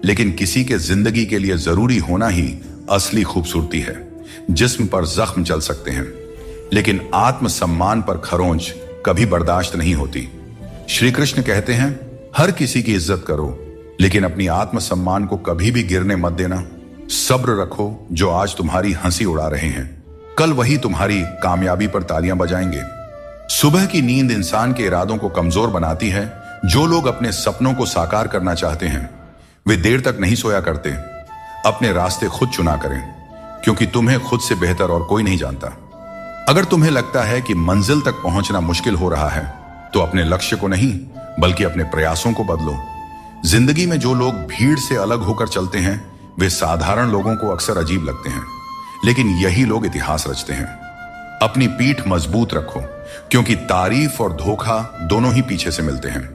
लेकिन किसी के जिंदगी के लिए जरूरी होना ही असली खूबसूरती है। जिस्म पर जख्म चल सकते हैं, लेकिन आत्मसम्मान पर खरोंच कभी बर्दाश्त नहीं होती। श्री कृष्ण कहते हैं हर किसी की इज्जत करो, लेकिन अपनी आत्मसम्मान को कभी भी गिरने मत देना। सब्र रखो, जो आज तुम्हारी हंसी उड़ा रहे हैं कल वही तुम्हारी कामयाबी पर तालियां बजाएंगे। सुबह की नींद इंसान के इरादों को कमजोर बनाती है। जो लोग अपने सपनों को साकार करना चाहते हैं वे देर तक नहीं सोया करते। अपने रास्ते खुद चुना करें, क्योंकि तुम्हें खुद से बेहतर और कोई नहीं जानता। अगर तुम्हें लगता है कि मंजिल तक पहुंचना मुश्किल हो रहा है, तो अपने लक्ष्य को नहीं बल्कि अपने प्रयासों को बदलो। जिंदगी में जो लोग भीड़ से अलग होकर चलते हैं वे साधारण लोगों को अक्सर अजीब लगते हैं, लेकिन यही लोग इतिहास रचते हैं। अपनी पीठ मजबूत रखो, क्योंकि तारीफ और धोखा दोनों ही पीछे से मिलते हैं।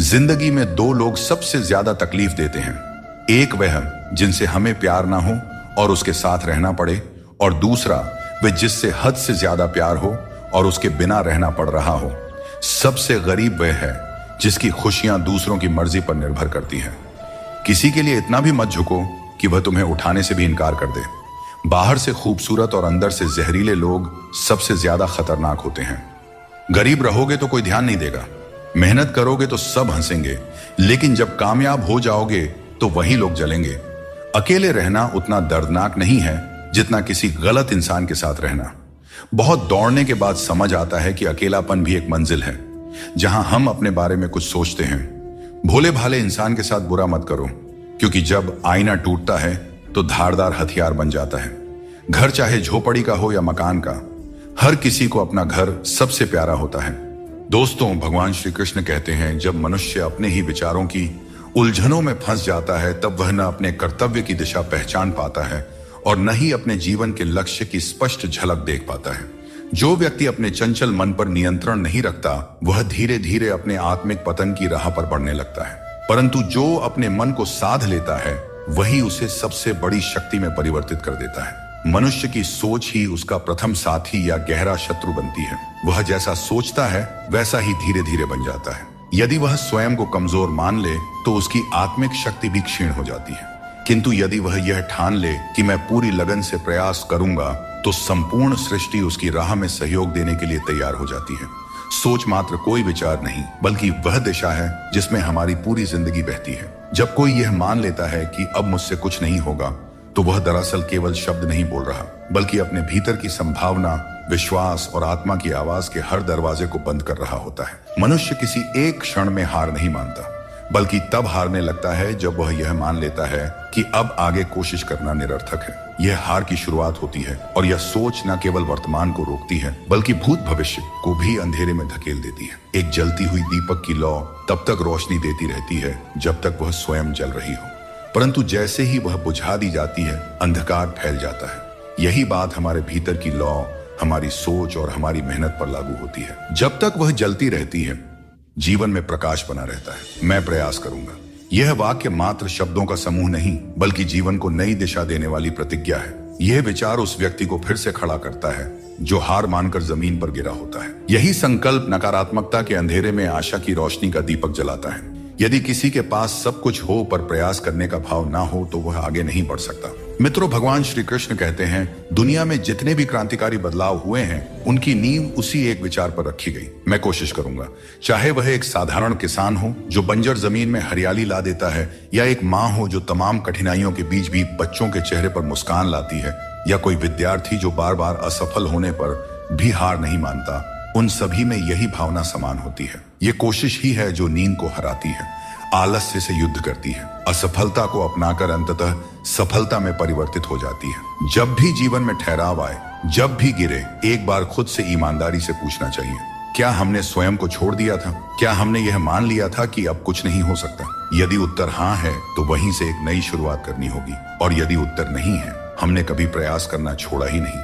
जिंदगी में दो लोग सबसे ज्यादा तकलीफ देते हैं। एक वह जिनसे हमें प्यार ना हो और उसके साथ रहना पड़े, और दूसरा वह जिससे हद से ज्यादा प्यार हो और उसके बिना रहना पड़ रहा हो। सबसे गरीब वह है जिसकी खुशियां दूसरों की मर्जी पर निर्भर करती हैं। किसी के लिए इतना भी मत झुको कि वह तुम्हें उठाने से भी इनकार कर दे। बाहर से खूबसूरत और अंदर से जहरीले लोग सबसे ज्यादा खतरनाक होते हैं। गरीब रहोगे तो कोई ध्यान नहीं देगा, मेहनत करोगे तो सब हंसेंगे, लेकिन जब कामयाब हो जाओगे तो वही लोग जलेंगे। अकेले रहना उतना दर्दनाक नहीं है जितना किसी गलत इंसान के साथ रहना। बहुत दौड़ने के बाद समझ आता है कि अकेलापन भी एक मंजिल है, जहां हम अपने बारे में कुछ सोचते हैं। भोले भाले इंसान के साथ बुरा मत करो, क्योंकि जब आईना टूटता है तो धारदार हथियार बन जाता है। घर चाहे झोपड़ी का हो या मकान का, हर किसी को अपना घर सबसे प्यारा होता है। दोस्तों, भगवान श्री कृष्ण कहते हैं जब मनुष्य अपने ही विचारों की उलझनों में फंस जाता है, तब वह न अपने कर्तव्य की दिशा पहचान पाता है और न ही अपने जीवन के लक्ष्य की स्पष्ट झलक देख पाता है। जो व्यक्ति अपने चंचल मन पर नियंत्रण नहीं रखता, वह धीरे धीरे अपने आत्मिक पतन की राह पर बढ़ने लगता है। परंतु जो अपने मन को साध लेता है, वही उसे सबसे बड़ी शक्ति में परिवर्तित कर देता है। मनुष्य की सोच ही उसका प्रथम साथी या गहरा शत्रु बनती है। वह जैसा सोचता है वैसा ही धीरे धीरे बन जाता है। यदि वह स्वयं को कमजोर मान ले तो उसकी आत्मिक शक्ति भी क्षीण हो जाती है, किंतु यदि वह यह ठान ले कि मैं पूरी लगन से प्रयास करूंगा, तो संपूर्ण सृष्टि उसकी राह में सहयोग देने के लिए तैयार हो जाती है। सोच मात्र कोई विचार नहीं, बल्कि वह दिशा है जिसमें हमारी पूरी जिंदगी बहती है। जब कोई यह मान लेता है कि अब मुझसे कुछ नहीं होगा, तो वह दरअसल केवल शब्द नहीं बोल रहा, बल्कि अपने भीतर की संभावना, विश्वास और आत्मा की आवाज के हर दरवाजे को बंद कर रहा होता है। मनुष्य किसी एक क्षण में हार नहीं मानता, बल्कि तब हारने लगता है जब वह यह मान लेता है कि अब आगे कोशिश करना निरर्थक है। यह हार की शुरुआत होती है और यह सोच न केवल वर्तमान को रोकती है बल्कि भूत भविष्य को भी अंधेरे में धकेल देती है। एक जलती हुई दीपक की लौ तब तक रोशनी देती रहती है जब तक वह स्वयं जल रही हो, परंतु जैसे ही वह बुझा दी जाती है अंधकार फैल जाता है। यही बात हमारे भीतर की लौ, हमारी सोच और हमारी मेहनत पर लागू होती है। जब तक वह जलती रहती है जीवन में प्रकाश बना रहता है। मैं प्रयास करूंगा, यह वाक्य मात्र शब्दों का समूह नहीं बल्कि जीवन को नई दिशा देने वाली प्रतिज्ञा है। यह विचार उस व्यक्ति को फिर से खड़ा करता है जो हार मानकर जमीन पर गिरा होता है। यही संकल्प नकारात्मकता के अंधेरे में आशा की रोशनी का दीपक जलाता है। यदि किसी के पास सब कुछ हो पर प्रयास करने का भाव ना हो तो वह आगे नहीं बढ़ सकता। मित्रों, भगवान श्री कृष्ण कहते हैं दुनिया में जितने भी क्रांतिकारी बदलाव हुए हैं उनकी नींव उसी एक विचार पर रखी गई। मैं कोशिश करूंगा, चाहे वह एक साधारण किसान हो जो बंजर जमीन में हरियाली ला देता है, या एक माँ हो जो तमाम कठिनाइयों के बीच भी बच्चों के चेहरे पर मुस्कान लाती है, या कोई विद्यार्थी जो बार बार असफल होने पर भी हार नहीं मानता, उन सभी में यही भावना समान होती है। ये कोशिश ही है जो नींद को हराती है, आलस्य से युद्ध करती है, असफलता को अपनाकर अंततः सफलता में परिवर्तित हो जाती है। जब भी जीवन में ठहराव आए, जब भी गिरे, एक बार खुद से ईमानदारी से पूछना चाहिए, क्या हमने स्वयं को छोड़ दिया था? क्या हमने यह मान लिया था कि अब कुछ नहीं हो सकता? यदि उत्तर हाँ है तो वहीं से एक नई शुरुआत करनी होगी, और यदि उत्तर नहीं है, हमने कभी प्रयास करना छोड़ा ही नहीं,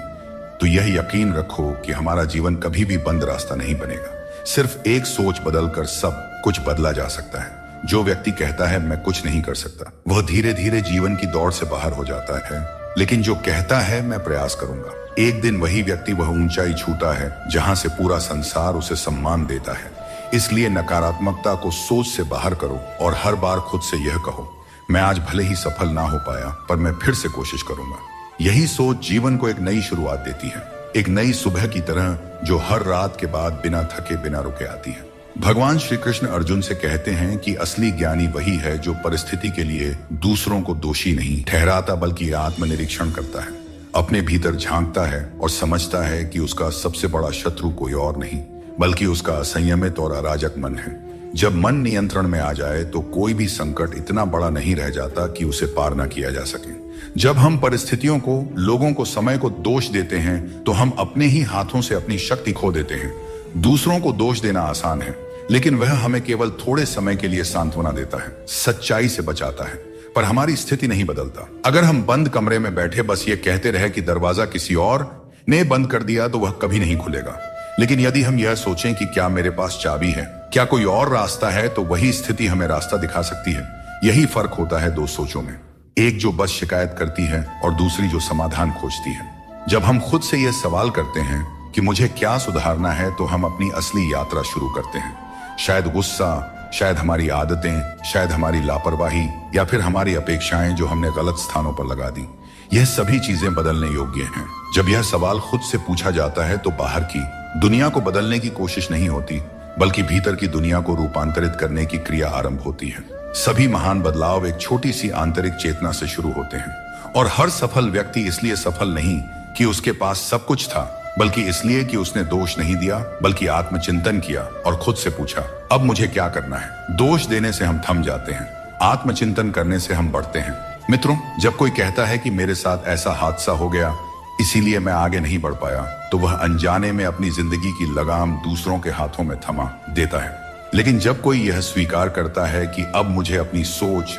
तो यह यकीन रखो कि हमारा जीवन कभी भी बंद रास्ता नहीं बनेगा। सिर्फ एक सोच बदलकर सब कुछ बदला जा सकता है। जो व्यक्ति कहता है मैं कुछ नहीं कर सकता, वह धीरे धीरे जीवन की दौड़ से बाहर हो जाता है, लेकिन जो कहता है मैं प्रयास करूंगा, एक दिन वही व्यक्ति वह ऊंचाई छूता है जहां से पूरा संसार उसे सम्मान देता है। इसलिए नकारात्मकता को सोच से बाहर करो और हर बार खुद से यह कहो, मैं आज भले ही सफल ना हो पाया पर मैं फिर से कोशिश करूंगा। यही सोच जीवन को एक नई शुरुआत देती है, एक नई सुबह की तरह जो हर रात के बाद बिना थके बिना रुके आती है। भगवान श्री कृष्ण अर्जुन से कहते हैं कि असली ज्ञानी वही है जो परिस्थिति के लिए दूसरों को दोषी नहीं ठहराता बल्कि आत्मनिरीक्षण करता है, अपने भीतर झांकता है और समझता है कि उसका सबसे बड़ा शत्रु कोई और नहीं बल्कि उसका असंयमित और अराजक मन है। जब मन नियंत्रण में आ जाए तो कोई भी संकट इतना बड़ा नहीं रह जाता कि उसे पार न किया जा सके। जब हम परिस्थितियों को, लोगों को, समय को दोष देते हैं तो हम अपने ही हाथों से अपनी शक्ति खो देते हैं। दूसरों को दोष देना आसान है, लेकिन वह हमें केवल थोड़े समय के लिए सांत्वना देता है, सच्चाई से बचाता है, पर हमारी स्थिति नहीं बदलता। अगर हम बंद कमरे में बैठे बस ये कहते रहे कि दरवाजा किसी और ने बंद कर दिया तो वह कभी नहीं खुलेगा। लेकिन यदि हम यह सोचें कि क्या मेरे पास चाबी है, क्या कोई और रास्ता है, तो वही स्थिति हमें रास्ता दिखा सकती है। यही फर्क होता है दो सोचों में, एक जो बस शिकायत करती है और दूसरी जो समाधान खोजती है। जब हम खुद से यह सवाल करते हैं कि मुझे क्या सुधारना है, तो हम अपनी असली यात्रा शुरू करते हैं। शायद गुस्सा, शायद हमारी आदतें, शायद हमारी लापरवाही, या फिर हमारी अपेक्षाएं जो हमने गलत स्थानों पर लगा दी, यह सभी चीजें बदलने योग्य हैं। जब यह सवाल खुद से पूछा जाता है तो बाहर की दुनिया को बदलने की कोशिश नहीं होती बल्कि भीतर की दुनिया को रूपांतरित करने की क्रिया आरंभ होती है। सभी महान बदलाव एक छोटी सी आंतरिक चेतना से शुरू होते हैं, और हर सफल व्यक्ति इसलिए सफल नहीं कि उसके पास सब कुछ था, बल्कि इसलिए कि उसने दोष नहीं दिया बल्कि आत्मचिंतन किया और खुद से पूछा अब मुझे क्या करना है। दोष देने से हम थम जाते हैं, आत्मचिंतन करने से हम बढ़ते हैं। मित्रों, जब कोई कहता है कि मेरे साथ ऐसा हादसा हो गया इसीलिए मैं आगे नहीं बढ़ पाया, तो वह अनजाने में अपनी जिंदगी की लगाम दूसरों के हाथों में थमा देता है। लेकिन जब कोई यह स्वीकार करता है कि अब मुझे अपनी सोच,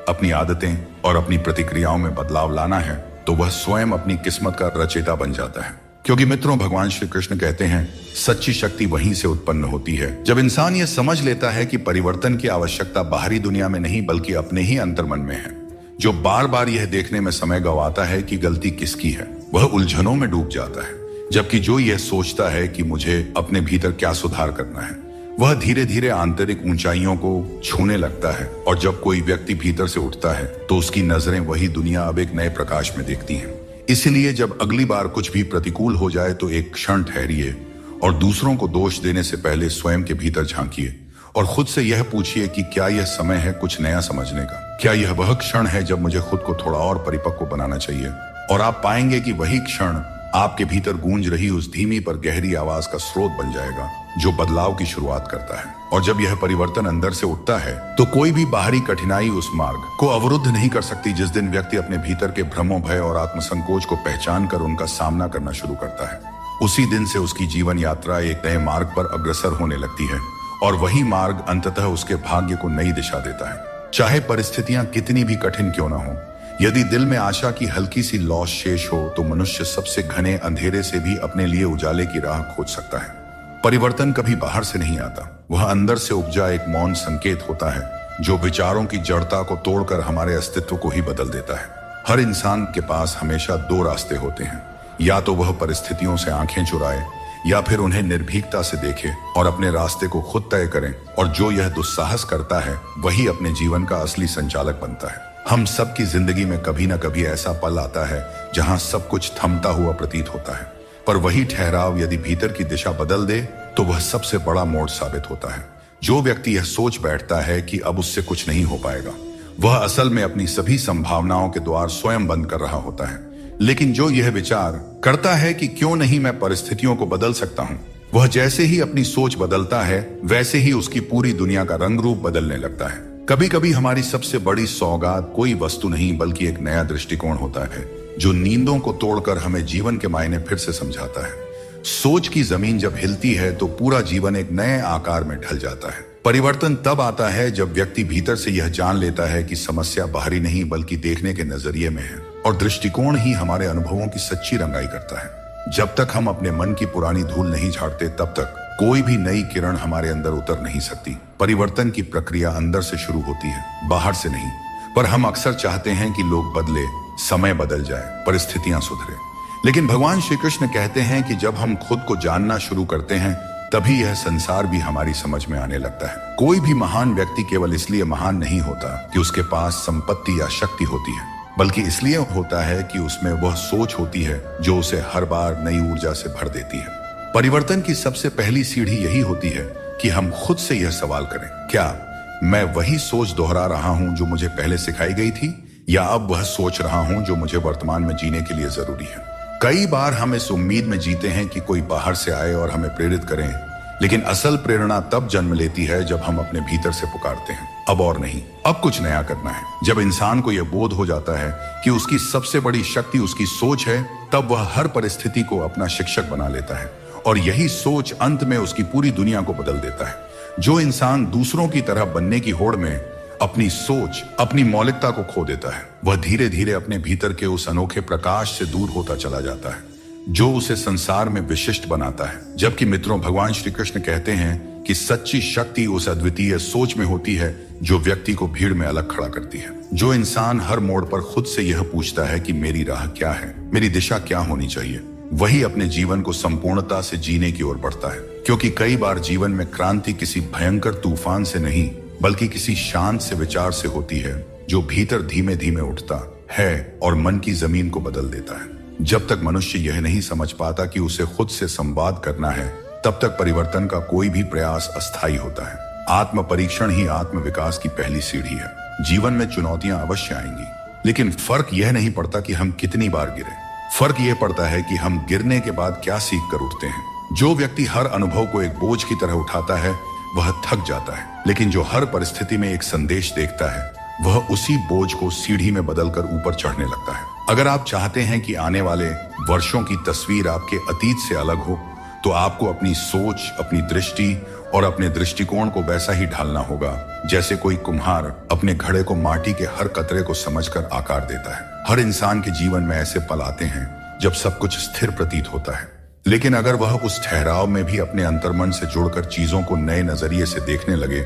अपनी आदतें और अपनी प्रतिक्रियाओं में बदलाव लाना है, तो वह स्वयं अपनी किस्मत का रचयिता बन जाता है। क्योंकि मित्रों, भगवान श्री कृष्ण कहते हैं सच्ची शक्ति वहीं से उत्पन्न होती है जब इंसान यह समझ लेता है कि परिवर्तन की आवश्यकता बाहरी दुनिया में नहीं बल्कि अपने ही अंतर्मन में है। जो बार बार यह देखने में समय गंवाता है कि गलती किसकी है, वह उलझनों में डूब जाता है, जबकि जो यह सोचता है कि मुझे अपने भीतर क्या सुधार करना है, वह धीरे धीरे आंतरिक ऊंचाइयों को छूने लगता है। और जब कोई व्यक्ति भीतर से उठता है तो उसकी नजरें वही दुनिया अब एक नए प्रकाश में देखती हैं। इसलिए जब अगली बार कुछ भी प्रतिकूल हो जाए तो एक क्षण ठहरिए और दूसरों को दोष देने से पहले स्वयं के भीतर झांकिए और खुद से यह पूछिए कि क्या यह समय है कुछ नया समझने का। क्या यह वह क्षण है जब मुझे खुद को थोड़ा और परिपक्व बनाना चाहिए? और आप पाएंगे कि वही क्षण आपके भीतर गूंज रही उस धीमी पर गहरी आवाज का स्रोत बन जाएगा जो बदलाव की शुरुआत करता है। और जब यह परिवर्तन अंदर से उठता है तो कोई भी बाहरी कठिनाई उस मार्ग को अवरुद्ध नहीं कर सकती। जिस दिन व्यक्ति अपने भीतर के भ्रमों, भय और आत्मसंकोच को पहचान कर उनका सामना करना शुरू करता है, उसी दिन से उसकी जीवन यात्रा एक नए मार्ग पर अग्रसर होने लगती है और वही मार्ग अंततः उसके भाग्य को नई दिशा देता है। चाहे परिस्थितियां कितनी भी कठिन क्यों ना हो, यदि दिल में आशा की हल्की सी लौश शेष हो तो मनुष्य सबसे घने अंधेरे से भी अपने लिए उजाले की राह खोज सकता है। परिवर्तन कभी बाहर से नहीं आता, वह अंदर से उपजा एक मौन संकेत होता है जो विचारों की जड़ता को तोड़कर हमारे अस्तित्व को ही बदल देता है। हर इंसान के पास हमेशा दो रास्ते होते हैं, या तो वह परिस्थितियों से आंखें चुराए या फिर उन्हें निर्भीकता से देखे और अपने रास्ते को खुद तय करें। और जो यह दुस्साहस करता है वही अपने जीवन का असली संचालक बनता है। हम सबकी जिंदगी में कभी ना कभी ऐसा पल आता है जहां सब कुछ थमता हुआ प्रतीत होता है, पर वही ठहराव यदि भीतर की दिशा बदल दे तो वह सबसे बड़ा मोड़ साबित होता है। जो व्यक्ति यह सोच बैठता है कि अब उससे कुछ नहीं हो पाएगा, वह असल में अपनी सभी संभावनाओं के द्वार स्वयं बंद कर रहा होता है। लेकिन जो यह विचार करता है कि क्यों नहीं मैं परिस्थितियों को बदल सकता हूं, वह जैसे ही अपनी सोच बदलता है वैसे ही उसकी पूरी दुनिया का रंग रूप बदलने लगता है। कभी कभी हमारी सबसे बड़ी सौगात कोई वस्तु नहीं बल्कि एक नया दृष्टिकोण होता है जो नींदों को तोड़कर हमें जीवन के मायने फिर से समझाता है। सोच की जमीन जब हिलती है तो पूरा जीवन एक नए आकार में ढल जाता है। परिवर्तन तब आता है जब व्यक्ति भीतर से यह जान लेता है कि समस्या बाहरी नहीं बल्कि देखने के नजरिए में है और दृष्टिकोण ही हमारे अनुभवों की सच्ची रंगाई करता है। जब तक हम अपने मन की पुरानी धूल नहीं झाड़ते तब तक कोई भी नई किरण हमारे अंदर उतर नहीं सकती। परिवर्तन की प्रक्रिया अंदर से शुरू होती है, बाहर से नहीं। पर हम अक्सर चाहते हैं कि लोग बदले, समय बदल जाए, परिस्थितियां सुधरे। लेकिन भगवान श्री कृष्ण कहते हैं कि जब हम खुद को जानना शुरू करते हैं तभी यह संसार भी हमारी समझ में आने लगता है। कोई भी महान व्यक्ति केवल इसलिए महान नहीं होता कि उसके पास संपत्ति या शक्ति होती है, बल्कि इसलिए होता है कि उसमें वह सोच होती है जो उसे हर बार नई ऊर्जा से भर देती है। परिवर्तन की सबसे पहली सीढ़ी यही होती है कि हम खुद से यह सवाल करें, क्या मैं वही सोच दोहरा रहा हूं जो मुझे पहले सिखाई गई थी, या अब वह सोच रहा हूं जो मुझे वर्तमान में जीने के लिए जरूरी है। कई बार हम इस उम्मीद में जीते हैं कि कोई बाहर से आए और हमें प्रेरित करें, लेकिन असल प्रेरणा तब जन्म लेती है जब हम अपने भीतर से पुकारते हैं, अब और नहीं, अब कुछ नया करना है। जब इंसान को यह बोध हो जाता है कि उसकी सबसे बड़ी शक्ति उसकी सोच है, तब वह हर परिस्थिति को अपना शिक्षक बना लेता है और यही सोच अंत में उसकी पूरी दुनिया को बदल देता है। जो इंसान दूसरों की तरह बनने की होड़ में अपनी सोच, अपनी मौलिकता को खो देता है, वह धीरे धीरे अपने भीतर के उस अनोखे प्रकाश से दूर होता चला जाता है जो उसे संसार में विशिष्ट बनाता है। जबकि मित्रों, भगवान श्री कृष्ण कहते हैं कि सच्ची शक्ति उस अद्वितीय सोच में होती है जो व्यक्ति को भीड़ में अलग खड़ा करती है। जो इंसान हर मोड़ पर खुद से यह पूछता है कि मेरी राह क्या है, मेरी दिशा क्या होनी चाहिए, वही अपने जीवन को संपूर्णता से जीने की ओर बढ़ता है। क्योंकि कई बार जीवन में क्रांति किसी भयंकर तूफान से नहीं बल्कि किसी शांत से विचार से होती है जो भीतर धीमे धीमे उठता है और मन की जमीन को बदल देता है। जब तक मनुष्य यह नहीं समझ पाता कि उसे खुद से संवाद करना है, तब तक परिवर्तन का कोई भी प्रयास अस्थायी होता है। आत्म परीक्षण ही आत्म विकास की पहली सीढ़ी है। जीवन में चुनौतियां अवश्य आएंगी, लेकिन फर्क यह नहीं पड़ता कि हम कितनी बार गिरे, फर्क यह पड़ता है कि हम गिरने के बाद क्या सीख कर उठते हैं। जो व्यक्ति हर अनुभव को एक बोझ की तरह उठाता है वह थक जाता है, लेकिन जो हर परिस्थिति में एक संदेश देखता है वह उसी बोझ को सीढ़ी में बदलकर ऊपर चढ़ने लगता है। अगर आप चाहते हैं कि आने वाले वर्षों की तस्वीर आपके अतीत से अलग हो, तो आपको अपनी सोच, अपनी दृष्टि और अपने दृष्टिकोण को वैसा ही ढालना होगा जैसे कोई कुम्हार अपने घड़े को माटी के हर कतरे को समझकर आकार देता है। हर इंसान के जीवन में ऐसे पल आते हैं जब सब कुछ स्थिर प्रतीत होता है, लेकिन अगर वह उस ठहराव में भी अपने अंतर्मन से जुड़कर चीजों को नए नजरिए से देखने लगे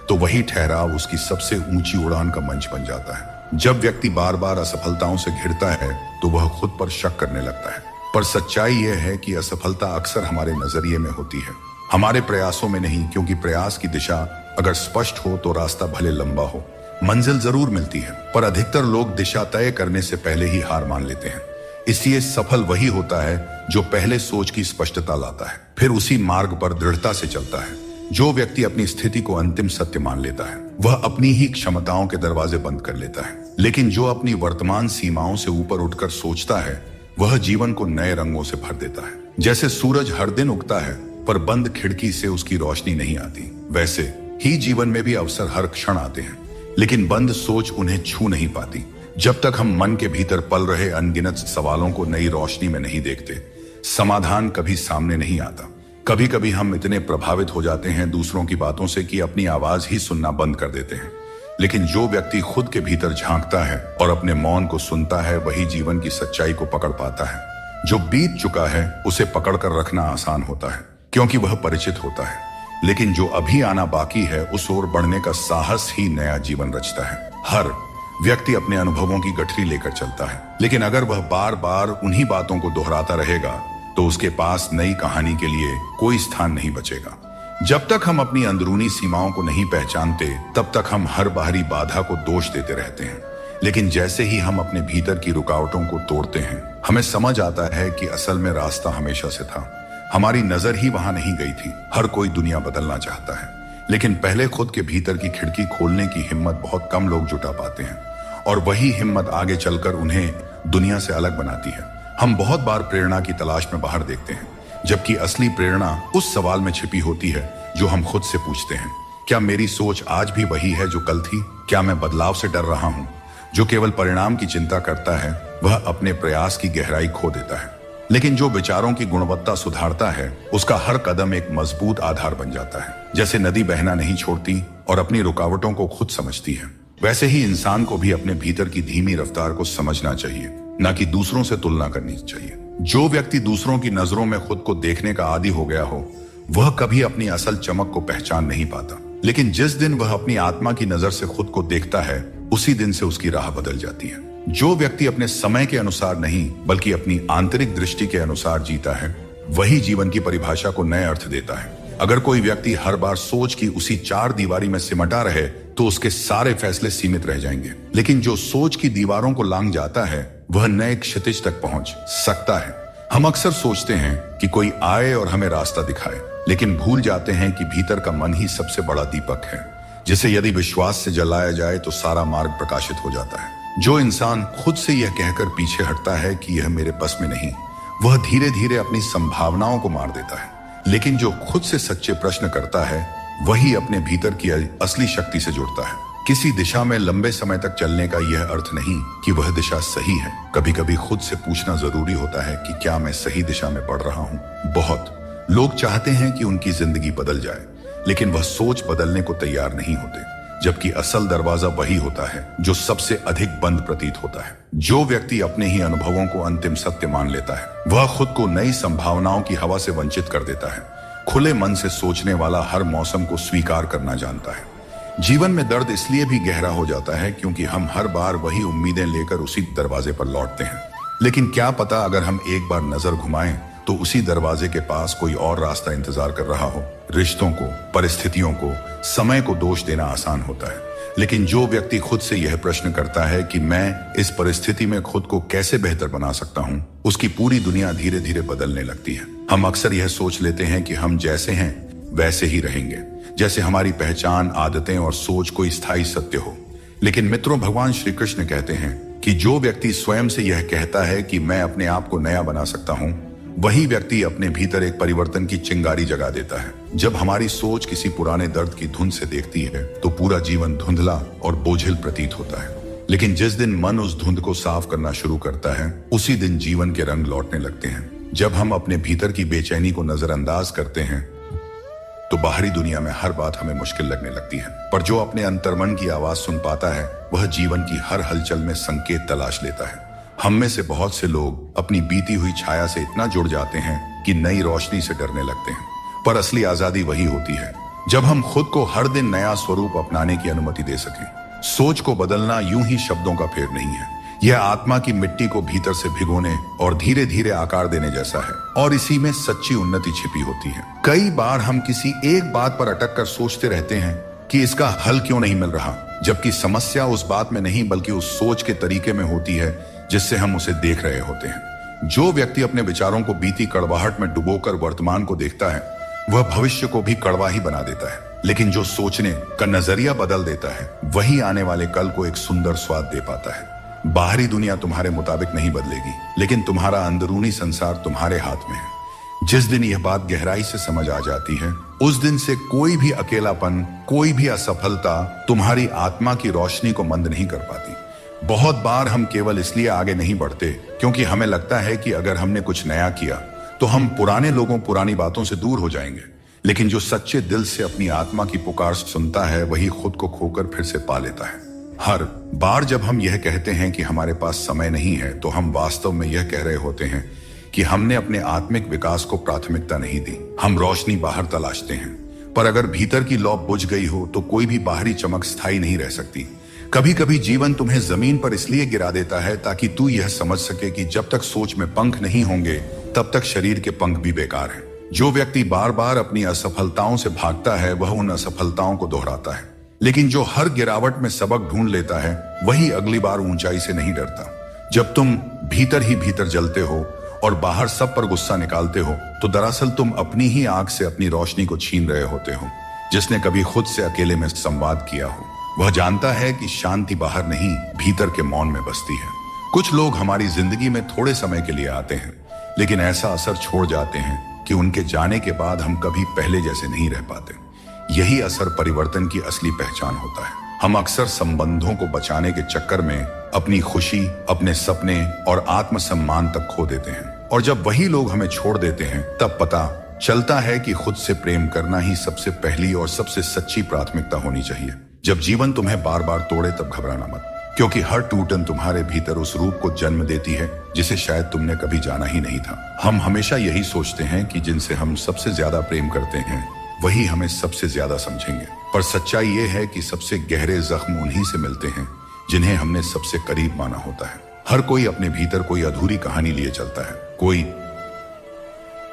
तो वही ठहराव उसकी सबसे ऊंची उड़ान का मंच बन जाता है। जब व्यक्ति बार बार असफलताओं से घिरता है तो वह खुद पर शक करने लगता है, पर सच्चाई यह है कि असफलता अक्सर हमारे नजरिए में होती है, हमारे प्रयासों में नहीं। क्योंकि प्रयास की दिशा अगर स्पष्ट हो तो रास्ता भले लंबा हो, मंजिल जरूर मिलती है, पर अधिकतर लोग दिशा तय करने से पहले ही हार मान लेते हैं। इसलिए सफल वही होता है जो पहले सोच की स्पष्टता लाता है, फिर उसी मार्ग पर दृढ़ता से चलता है। जो व्यक्ति अपनी स्थिति को अंतिम सत्य मान लेता है वह अपनी ही क्षमताओं के दरवाजे बंद कर लेता है, लेकिन जो अपनी वर्तमान सीमाओं से ऊपर उठकर सोचता है वह जीवन को नए रंगों से भर देता है। जैसे सूरज हर दिन उगता है पर बंद खिड़की से उसकी रोशनी नहीं आती, वैसे ही जीवन में भी अवसर हर क्षण आते हैं, लेकिन बंद सोच उन्हें छू नहीं पाती। जब तक हम मन के भीतर पल रहे अनगिनत सवालों को नई रोशनी में नहीं देखते, समाधान कभी सामने नहीं आता। कभी कभी हम इतने प्रभावित हो जाते हैं दूसरों की बातों से कि अपनी आवाज ही सुनना बंद कर देते हैं। लेकिन जो व्यक्ति खुद के भीतर झांकता है और अपने मौन को सुनता है, वही जीवन की सच्चाई को पकड़ पाता है। जो बीत चुका है उसे पकड़ कर रखना आसान होता है क्योंकि वह परिचित होता है, लेकिन जो अभी आना बाकी है उस ओर बढ़ने का साहस ही नया जीवन रचता है। हर व्यक्ति अपने अनुभवों की गठरी लेकर चलता है, लेकिन अगर वह बार बार उन्हीं बातों को दोहराता रहेगा तो उसके पास नई कहानी के लिए कोई स्थान नहीं बचेगा। जब तक हम अपनी अंदरूनी सीमाओं को नहीं पहचानते, तब तक हम हर बाहरी बाधा को दोष देते रहते हैं। लेकिन जैसे ही हम अपने भीतर की रुकावटों को तोड़ते हैं, हमें समझ आता है कि असल में रास्ता हमेशा से था। हमारी नजर ही वहां नहीं गई थी। हर कोई दुनिया बदलना चाहता है, लेकिन पहले खुद के भीतर की खिड़की खोलने की हिम्मत बहुत कम लोग जुटा पाते हैं, और वही हिम्मत आगे चलकर उन्हें दुनिया से अलग बनाती है। हम बहुत बार प्रेरणा की तलाश में बाहर देखते हैं, जबकि असली प्रेरणा उस सवाल में छिपी होती है जो हम खुद से पूछते हैं। क्या मेरी सोच आज भी वही है जो कल थी? क्या मैं बदलाव से डर रहा हूं? जो केवल परिणाम की चिंता करता है वह अपने प्रयास की गहराई खो देता है, लेकिन जो विचारों की गुणवत्ता सुधारता है उसका हर कदम एक मजबूत आधार बन जाता है। जैसे नदी बहना नहीं छोड़ती और अपनी रुकावटों को खुद समझती है, वैसे ही इंसान को भी अपने भीतर की धीमी रफ्तार को समझना चाहिए, न कि दूसरों से तुलना करनी चाहिए। जो व्यक्ति दूसरों की नजरों में खुद को देखने का आदी हो गया हो, वह कभी अपनी असल चमक को पहचान नहीं पाता। लेकिन जिस दिन वह अपनी आत्मा की नजर से खुद को देखता है, उसी दिन से उसकी राह बदल जाती है। जो व्यक्ति अपने समय के अनुसार नहीं बल्कि अपनी आंतरिक दृष्टि के अनुसार जीता है, वही जीवन की परिभाषा को नए अर्थ देता है। अगर कोई व्यक्ति हर बार सोच की उसी चार दीवारी में सिमटा रहे तो उसके सारे फैसले सीमित रह जाएंगे, लेकिन जो सोच की दीवारों को लांघ जाता है वह नए क्षितिज तक पहुंच सकता है। हम अक्सर सोचते हैं कि कोई आए और हमें रास्ता दिखाए, लेकिन भूल जाते हैं कि भीतर का मन ही सबसे बड़ा दीपक है, जिसे यदि विश्वास से जलाया जाए तो सारा मार्ग प्रकाशित हो जाता है। जो इंसान खुद से यह कहकर पीछे हटता है कि यह मेरे बस में नहीं, वह धीरे धीरे अपनी संभावनाओं को मार देता है। लेकिन जो खुद से सच्चे प्रश्न करता है वही अपने भीतर की असली शक्ति से जुड़ता है। किसी दिशा में लंबे समय तक चलने का यह अर्थ नहीं कि वह दिशा सही है। कभी कभी खुद से पूछना जरूरी होता है कि क्या मैं सही दिशा में बढ़ रहा हूं। बहुत लोग चाहते हैं कि उनकी जिंदगी बदल जाए, लेकिन वह सोच बदलने को तैयार नहीं होते, जबकि असल दरवाजा वही होता है जो सबसे अधिक बंद प्रतीत होता है। जो व्यक्ति अपने ही अनुभवों को अंतिम सत्य मान लेता है, वह खुद को नई संभावनाओं की हवा से वंचित कर देता है। खुले मन से सोचने वाला हर मौसम को स्वीकार करना जानता है। जीवन में दर्द इसलिए भी गहरा हो जाता है क्योंकि हम हर बार वही उम्मीदें लेकर उसी दरवाजे पर लौटते हैं। लेकिन क्या पता अगर हम एक बार नजर घुमाएं तो उसी दरवाजे के पास कोई और रास्ता इंतजार कर रहा हो। रिश्तों को, परिस्थितियों को, समय को दोष देना आसान होता है, लेकिन जो व्यक्ति खुद से यह प्रश्न करता है कि मैं इस परिस्थिति में खुद को कैसे बेहतर बना सकता हूं, उसकी पूरी दुनिया धीरे धीरे बदलने लगती है। हम अक्सर यह सोच लेते हैं कि हम जैसे हैं वैसे ही रहेंगे, जैसे हमारी पहचान, आदतें और सोच कोई स्थायी सत्य हो। लेकिन मित्रों, भगवान श्री कृष्ण कहते हैं कि जो व्यक्ति स्वयं से यह कहता है कि मैं अपने आप को नया बना सकता हूं, वही व्यक्ति अपने भीतर एक परिवर्तन की चिंगारी जगा देता है। जब हमारी सोच किसी पुराने दर्द की धुंध से देखती है तो पूरा जीवन धुंधला और बोझिल प्रतीत होता है, लेकिन जिस दिन मन उस धुंध को साफ करना शुरू करता है, उसी दिन जीवन के रंग लौटने लगते हैं। जब हम अपने भीतर की बेचैनी को नजरअंदाज करते हैं तो बाहरी दुनिया में हर बात हमें मुश्किल लगने लगती है, पर जो अपने अंतर्मन की आवाज सुन पाता है वह जीवन की हर हलचल में संकेत तलाश लेता है। हम में से बहुत से लोग अपनी बीती हुई छाया से इतना जुड़ जाते हैं कि नई रोशनी से डरने लगते हैं, पर असली आजादी वही होती है जब हम खुद को हर दिन नया स्वरूप अपनाने की अनुमति दे सकें। सोच को बदलना यूं ही शब्दों का फेर नहीं है, यह आत्मा की मिट्टी को भीतर से भिगोने और धीरे धीरे आकार देने जैसा है, और इसी में सच्ची उन्नति छिपी होती है। कई बार हम किसी एक बात पर अटक कर सोचते रहते हैं कि इसका हल क्यों नहीं मिल रहा, जबकि समस्या उस बात में नहीं बल्कि उस सोच के तरीके में होती है जिससे हम उसे देख रहे होते हैं। जो व्यक्ति अपने विचारों को बीती कड़वाहट में डुबोकर वर्तमान को देखता है, वह भविष्य को भी कड़वा ही बना देता है, लेकिन जो सोचने का नजरिया बदल देता है, वही आने वाले कल को एक सुंदर स्वाद दे पाता है। बाहरी दुनिया तुम्हारे मुताबिक नहीं बदलेगी, लेकिन तुम्हारा अंदरूनी संसार तुम्हारे हाथ में है। जिस दिन यह बात गहराई से समझ आ जाती है, उस दिन से कोई भी अकेलापन, कोई भी असफलता तुम्हारी आत्मा की रोशनी को मंद नहीं कर पाती। बहुत बार हम केवल इसलिए आगे नहीं बढ़ते क्योंकि हमें लगता है कि अगर हमने कुछ नया किया तो हम पुराने लोगों, पुरानी बातों से दूर हो जाएंगे। लेकिन जो सच्चे दिल से अपनी आत्मा की पुकार सुनता है, वही खुद को खोकर फिर से पा लेता है। हर बार जब हम यह कहते हैं कि हमारे पास समय नहीं है, तो हम वास्तव में यह कह रहे होते हैं कि हमने अपने आत्मिक विकास को प्राथमिकता नहीं दी। हम रोशनी बाहर तलाशते हैं, पर अगर भीतर की लौ बुझ गई हो तो कोई भी बाहरी चमक स्थायी नहीं रह सकती। कभी कभी जीवन तुम्हें जमीन पर इसलिए गिरा देता है ताकि तू यह समझ सके कि जब तक सोच में पंख नहीं होंगे, तब तक शरीर के पंख भी बेकार हैं। जो व्यक्ति बार बार अपनी असफलताओं से भागता है, वह उन असफलताओं को दोहराता है। लेकिन जो हर गिरावट में सबक ढूंढ लेता है, वही अगली बार ऊंचाई से नहीं डरता। जब तुम भीतर ही भीतर जलते हो और बाहर सब पर गुस्सा निकालते हो, तो दरअसल तुम अपनी ही आंख से अपनी रोशनी को छीन रहे होते हो। जिसने कभी खुद से अकेले में संवाद किया हो, वह जानता है कि शांति बाहर नहीं, भीतर के मौन में बसती है। कुछ लोग हमारी जिंदगी में थोड़े समय के लिए आते हैं, लेकिन ऐसा असर छोड़ जाते हैं कि उनके जाने के बाद हम कभी पहले जैसे नहीं रह पाते। यही असर परिवर्तन की असली पहचान होता है। हम अक्सर संबंधों को बचाने के चक्कर में अपनी खुशी, अपने सपने और आत्मसम्मान तक खो देते हैं। और जब वही लोग हमें छोड़ देते हैं, तब पता चलता है कि खुद से प्रेम करना ही सबसे पहली और सबसे सच्ची प्राथमिकता होनी चाहिए। जब जीवन तुम्हें बार बार तोड़े, तब घबराना मत, क्योंकि हर टूटन तुम्हारे भीतर उस रूप को जन्म देती है जिसे शायद तुमने कभी जाना ही नहीं था। हम हमेशा यही सोचते हैं कि जिनसे हम सबसे ज्यादा प्रेम करते हैं, वही हमें सबसे ज्यादा समझेंगे। पर सच्चाई ये है कि सबसे गहरे जख्म उन्हीं से मिलते हैं जिन्हें हमने सबसे करीब माना होता है। हर कोई अपने भीतर कोई अधूरी कहानी लिए चलता है। कोई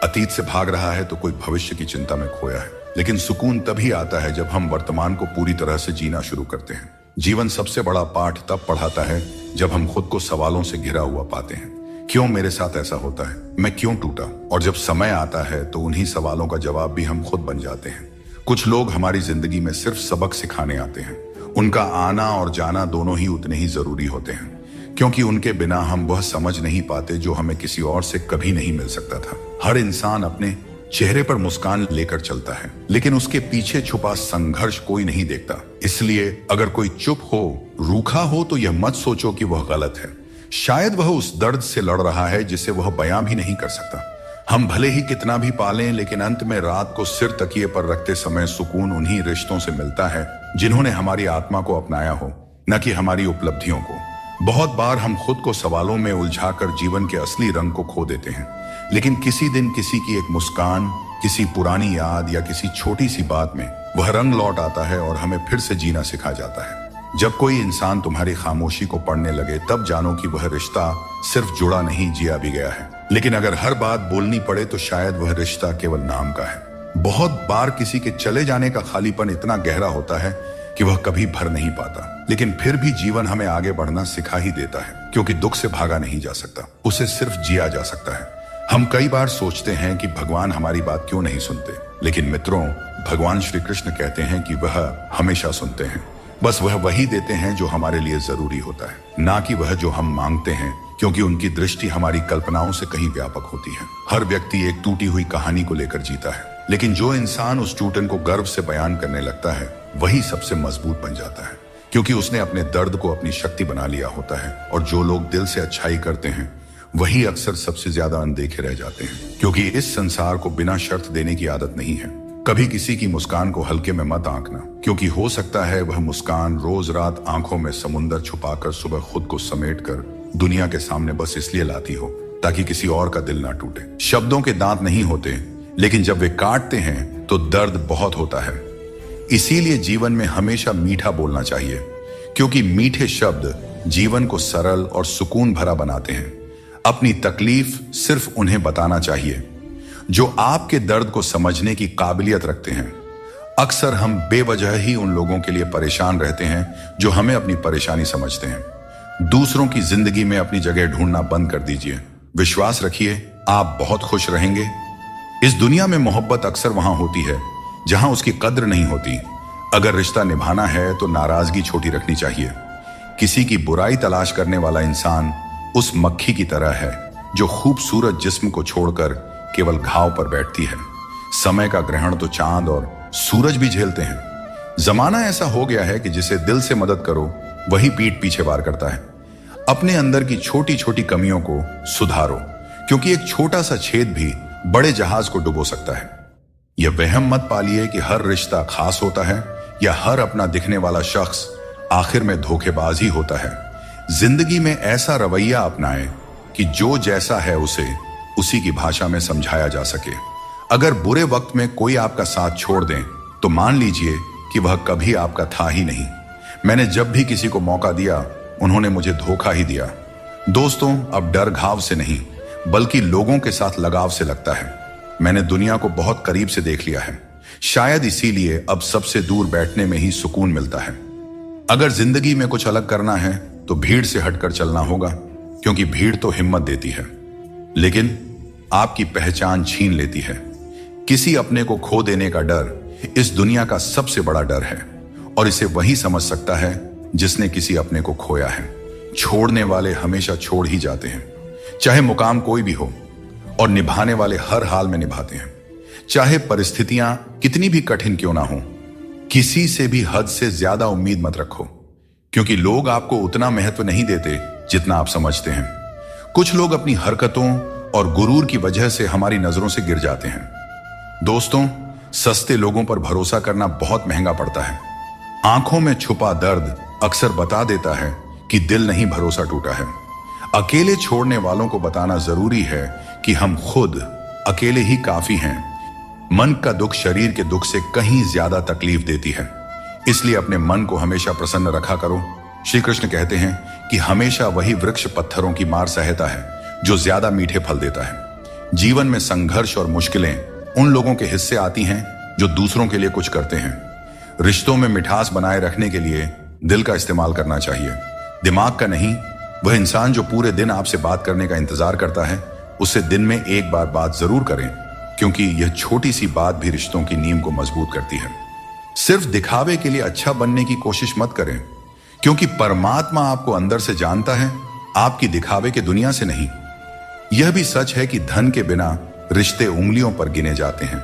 अतीत से भाग रहा है तो कोई भविष्य की चिंता में खोया है। लेकिन सुकून तभी आता है जब हम वर्तमान को पूरी तरह से जीना शुरू करते हैं। जीवन सबसे बड़ा पाठ तब पढ़ाता है जब हम खुद को सवालों से घिरा हुआ पाते हैं। क्यों मेरे साथ ऐसा होता है? मैं क्यों टूटा? और जब समय आता है तो उन्हीं सवालों का जवाब भी हम खुद बन जाते हैं। कुछ लोग हमारी जिंदगी में सिर्फ सबक सिखाने आते हैं। उनका आना और जाना दोनों ही उतने ही जरूरी होते हैं, क्योंकि उनके बिना हम वह समझ नहीं पाते जो हमें किसी और से कभी नहीं मिल सकता था। हर इंसान अपने चेहरे पर मुस्कान लेकर चलता है, लेकिन उसके पीछे छुपा संघर्ष कोई नहीं देखता। इसलिए अगर कोई चुप हो, रूखा हो, तो यह मत सोचो कि वह गलत है। शायद वह उस दर्द से लड़ रहा है जिसे वह बयां भी नहीं कर सकता। हम भले ही कितना भी पालें, लेकिन अंत में रात को सिर तकिए पर रखते समय सुकून उन्हीं रिश्तों से मिलता है जिन्होंने हमारी आत्मा को अपनाया हो, न कि हमारी उपलब्धियों को। बहुत बार हम खुद को सवालों में उलझाकर जीवन के असली रंग को खो देते हैं, लेकिन किसी दिन किसी की एक मुस्कान, किसी पुरानी याद या किसी छोटी सी बात में वह रंग लौट आता है और हमें फिर से जीना सिखा जाता है। जब कोई इंसान तुम्हारी खामोशी को पढ़ने लगे, तब जानो कि वह रिश्ता सिर्फ जुड़ा नहीं, जिया भी गया है। लेकिन अगर हर बात बोलनी पड़े तो शायद वह रिश्ता केवल नाम का है। बहुत बार किसी के चले जाने का खालीपन इतना गहरा होता है कि वह कभी भर नहीं पाता, लेकिन फिर भी जीवन हमें आगे बढ़ना सिखा ही देता है, क्योंकि दुख से भागा नहीं जा सकता, उसे सिर्फ जिया जा सकता है। हम कई बार सोचते हैं कि भगवान हमारी बात क्यों नहीं सुनते, लेकिन मित्रों, भगवान श्री कृष्ण कहते हैं कि वह हमेशा सुनते हैं। बस वह वही देते हैं जो हमारे लिए जरूरी होता है, ना कि वह जो हम मांगते हैं, क्योंकि उनकी दृष्टि हमारी कल्पनाओं से कहीं व्यापक होती है। हर व्यक्ति एक टूटी हुई कहानी को लेकर जीता है, लेकिन जो इंसान उस टूटन को गर्व से बयान करने लगता है, वही सबसे मजबूत बन जाता है, क्योंकि उसने अपने दर्द को अपनी शक्ति बना लिया होता है। और जो लोग दिल से अच्छाई करते हैं, वही अक्सर सबसे ज्यादा अनदेखे रह जाते हैं, क्योंकि इस संसार को बिना शर्त देने की आदत नहीं है। कभी किसी की मुस्कान को हल्के में मत आंकना, क्योंकि हो सकता है वह मुस्कान रोज रात आंखों में समुंदर छुपाकर सुबह खुद को समेटकर दुनिया के सामने बस इसलिए लाती हो ताकि किसी और का दिल ना टूटे। शब्दों के दांत नहीं होते, लेकिन जब वे काटते हैं तो दर्द बहुत होता है। इसीलिए जीवन में हमेशा मीठा बोलना चाहिए, क्योंकि मीठे शब्द जीवन को सरल और सुकून भरा बनाते हैं। अपनी तकलीफ सिर्फ उन्हें बताना चाहिए जो आपके दर्द को समझने की काबिलियत रखते हैं। अक्सर हम बेवजह ही उन लोगों के लिए परेशान रहते हैं जो हमें अपनी परेशानी समझते हैं। दूसरों की जिंदगी में अपनी जगह ढूंढना बंद कर दीजिए। विश्वास रखिए, आप बहुत खुश रहेंगे। इस दुनिया में मोहब्बत अक्सर वहां होती है जहां उसकी कद्र नहीं होती। अगर रिश्ता निभाना है तो नाराजगी छोटी रखनी चाहिए, किसी की बुराई तलाश करने वाला इंसान उस मक्खी की तरह है जो खूबसूरत जिस्म को छोड़कर केवल घाव पर बैठती है। समय का ग्रहण तो चांद और सूरज भी झेलते हैं। जमाना ऐसा हो गया है कि जिसे दिल से मदद करो वही पीठ पीछे वार करता है। अपने अंदर की छोटी छोटी कमियों को सुधारो, क्योंकि एक छोटा सा छेद भी बड़े जहाज को डुबो सकता है। यह वहम मत पालिए कि हर रिश्ता खास होता है या हर अपना दिखने वाला शख्स आखिर में धोखेबाज ही होता है। जिंदगी में ऐसा रवैया अपनाएं कि जो जैसा है उसे उसी की भाषा में समझाया जा सके। अगर बुरे वक्त में कोई आपका साथ छोड़ दें तो मान लीजिए कि वह कभी आपका था ही नहीं। मैंने जब भी किसी को मौका दिया उन्होंने मुझे धोखा ही दिया। दोस्तों, अब डर घाव से नहीं बल्कि लोगों के साथ लगाव से लगता है। मैंने दुनिया को बहुत करीब से देख लिया है, शायद इसीलिए अब सबसे दूर बैठने में ही सुकून मिलता है। अगर जिंदगी में कुछ अलग करना है तो भीड़ से हटकर चलना होगा, क्योंकि भीड़ तो हिम्मत देती है लेकिन आपकी पहचान छीन लेती है। किसी अपने को खो देने का डर इस दुनिया का सबसे बड़ा डर है और इसे वही समझ सकता है जिसने किसी अपने को खोया है। छोड़ने वाले हमेशा छोड़ ही जाते हैं, चाहे मुकाम कोई भी हो, और निभाने वाले हर हाल में निभाते हैं, चाहे परिस्थितियां कितनी भी कठिन क्यों ना हो। किसी से भी हद से ज्यादा उम्मीद मत रखो, क्योंकि लोग आपको उतना महत्व नहीं देते जितना आप समझते हैं। कुछ लोग अपनी हरकतों और गुरूर की वजह से हमारी नजरों से गिर जाते हैं। दोस्तों, सस्ते लोगों पर भरोसा करना बहुत महंगा पड़ता है। आंखों में छुपा दर्द अक्सर बता देता है कि दिल नहीं भरोसा टूटा है। अकेले छोड़ने वालों को बताना जरूरी है कि हम खुद अकेले ही काफी हैं। मन का दुख शरीर के दुख से कहीं ज्यादा तकलीफ देती है, इसलिए अपने मन को हमेशा प्रसन्न रखा करो। श्री कृष्ण कहते हैं कि हमेशा वही वृक्ष पत्थरों की मार सहता है जो ज्यादा मीठे फल देता है। जीवन में संघर्ष और मुश्किलें उन लोगों के हिस्से आती हैं जो दूसरों के लिए कुछ करते हैं। रिश्तों में मिठास बनाए रखने के लिए दिल का इस्तेमाल करना चाहिए, दिमाग का नहीं। वह इंसान जो पूरे दिन आपसे बात करने का इंतजार करता है उससे दिन में एक बार बात जरूर करें, क्योंकि यह छोटी सी बात भी रिश्तों की नींव को मजबूत करती है। सिर्फ दिखावे के लिए अच्छा बनने की कोशिश मत करें, क्योंकि परमात्मा आपको अंदर से जानता है, आपकी दिखावे के दुनिया से नहीं। यह भी सच है कि धन के बिना रिश्ते उंगलियों पर गिने जाते हैं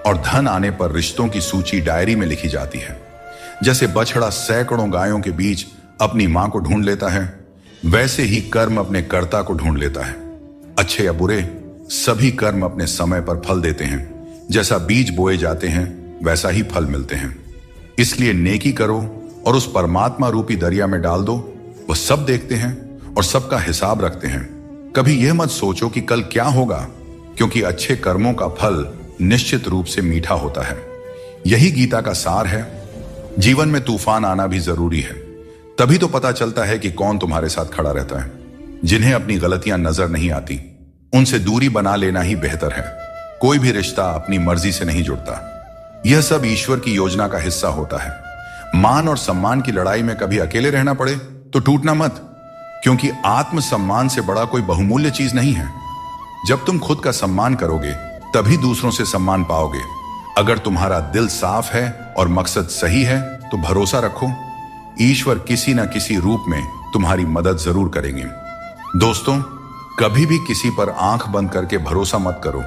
और धन आने पर रिश्तों की सूची डायरी में लिखी जाती है। जैसे बछड़ा सैकड़ों गायों के बीच अपनी मां को ढूंढ लेता है, वैसे ही कर्म अपने कर्ता को ढूंढ लेता है। अच्छे या बुरे, सभी कर्म अपने समय पर फल देते हैं। जैसा बीज बोए जाते हैं वैसा ही फल मिलते हैं। इसलिए नेकी करो और उस परमात्मा रूपी दरिया में डाल दो। वह सब देखते हैं और सबका हिसाब रखते हैं। कभी यह मत सोचो कि कल क्या होगा, क्योंकि अच्छे कर्मों का फल निश्चित रूप से मीठा होता है। यही गीता का सार है। जीवन में तूफान आना भी जरूरी है, तभी तो पता चलता है कि कौन तुम्हारे साथ खड़ा रहता है। जिन्हें अपनी गलतियां नजर नहीं आती उनसे दूरी बना लेना ही बेहतर है। कोई भी रिश्ता अपनी मर्जी से नहीं जुड़ता, यह सब ईश्वर की योजना का हिस्सा होता है। मान और सम्मान की लड़ाई में कभी अकेले रहना पड़े तो टूटना मत, क्योंकि आत्मसम्मान से बड़ा कोई बहुमूल्य चीज नहीं है। जब तुम खुद का सम्मान करोगे तभी दूसरों से सम्मान पाओगे। अगर तुम्हारा दिल साफ है और मकसद सही है तो भरोसा रखो, ईश्वर किसी न किसी रूप में तुम्हारी मदद जरूर करेंगे। दोस्तों, कभी भी किसी पर आंख बंद करके भरोसा मत करो,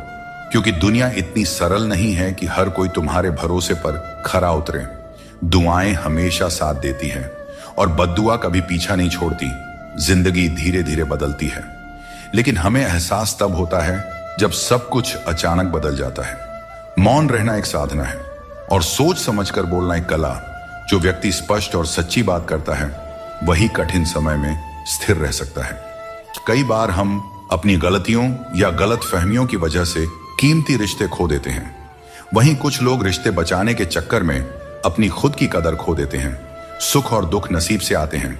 क्योंकि दुनिया इतनी सरल नहीं है कि हर कोई तुम्हारे भरोसे पर खरा उतरे। दुआएं हमेशा साथ देती हैं और बद्दुआ कभी पीछा नहीं छोड़ती। जिंदगी धीरे धीरे बदलती है, लेकिन हमें एहसास तब होता है जब सब कुछ अचानक बदल जाता है। मौन रहना एक साधना है और सोच समझकर बोलना एक कला। जो व्यक्ति स्पष्ट और सच्ची बात करता है वही कठिन समय में स्थिर रह सकता है। कई बार हम अपनी गलतियों या गलत फहमियों की वजह से कीमती रिश्ते खो देते हैं। वहीं कुछ लोग रिश्ते बचाने के चक्कर में अपनी खुद की कदर खो देते हैं। सुख और दुख नसीब से आते हैं,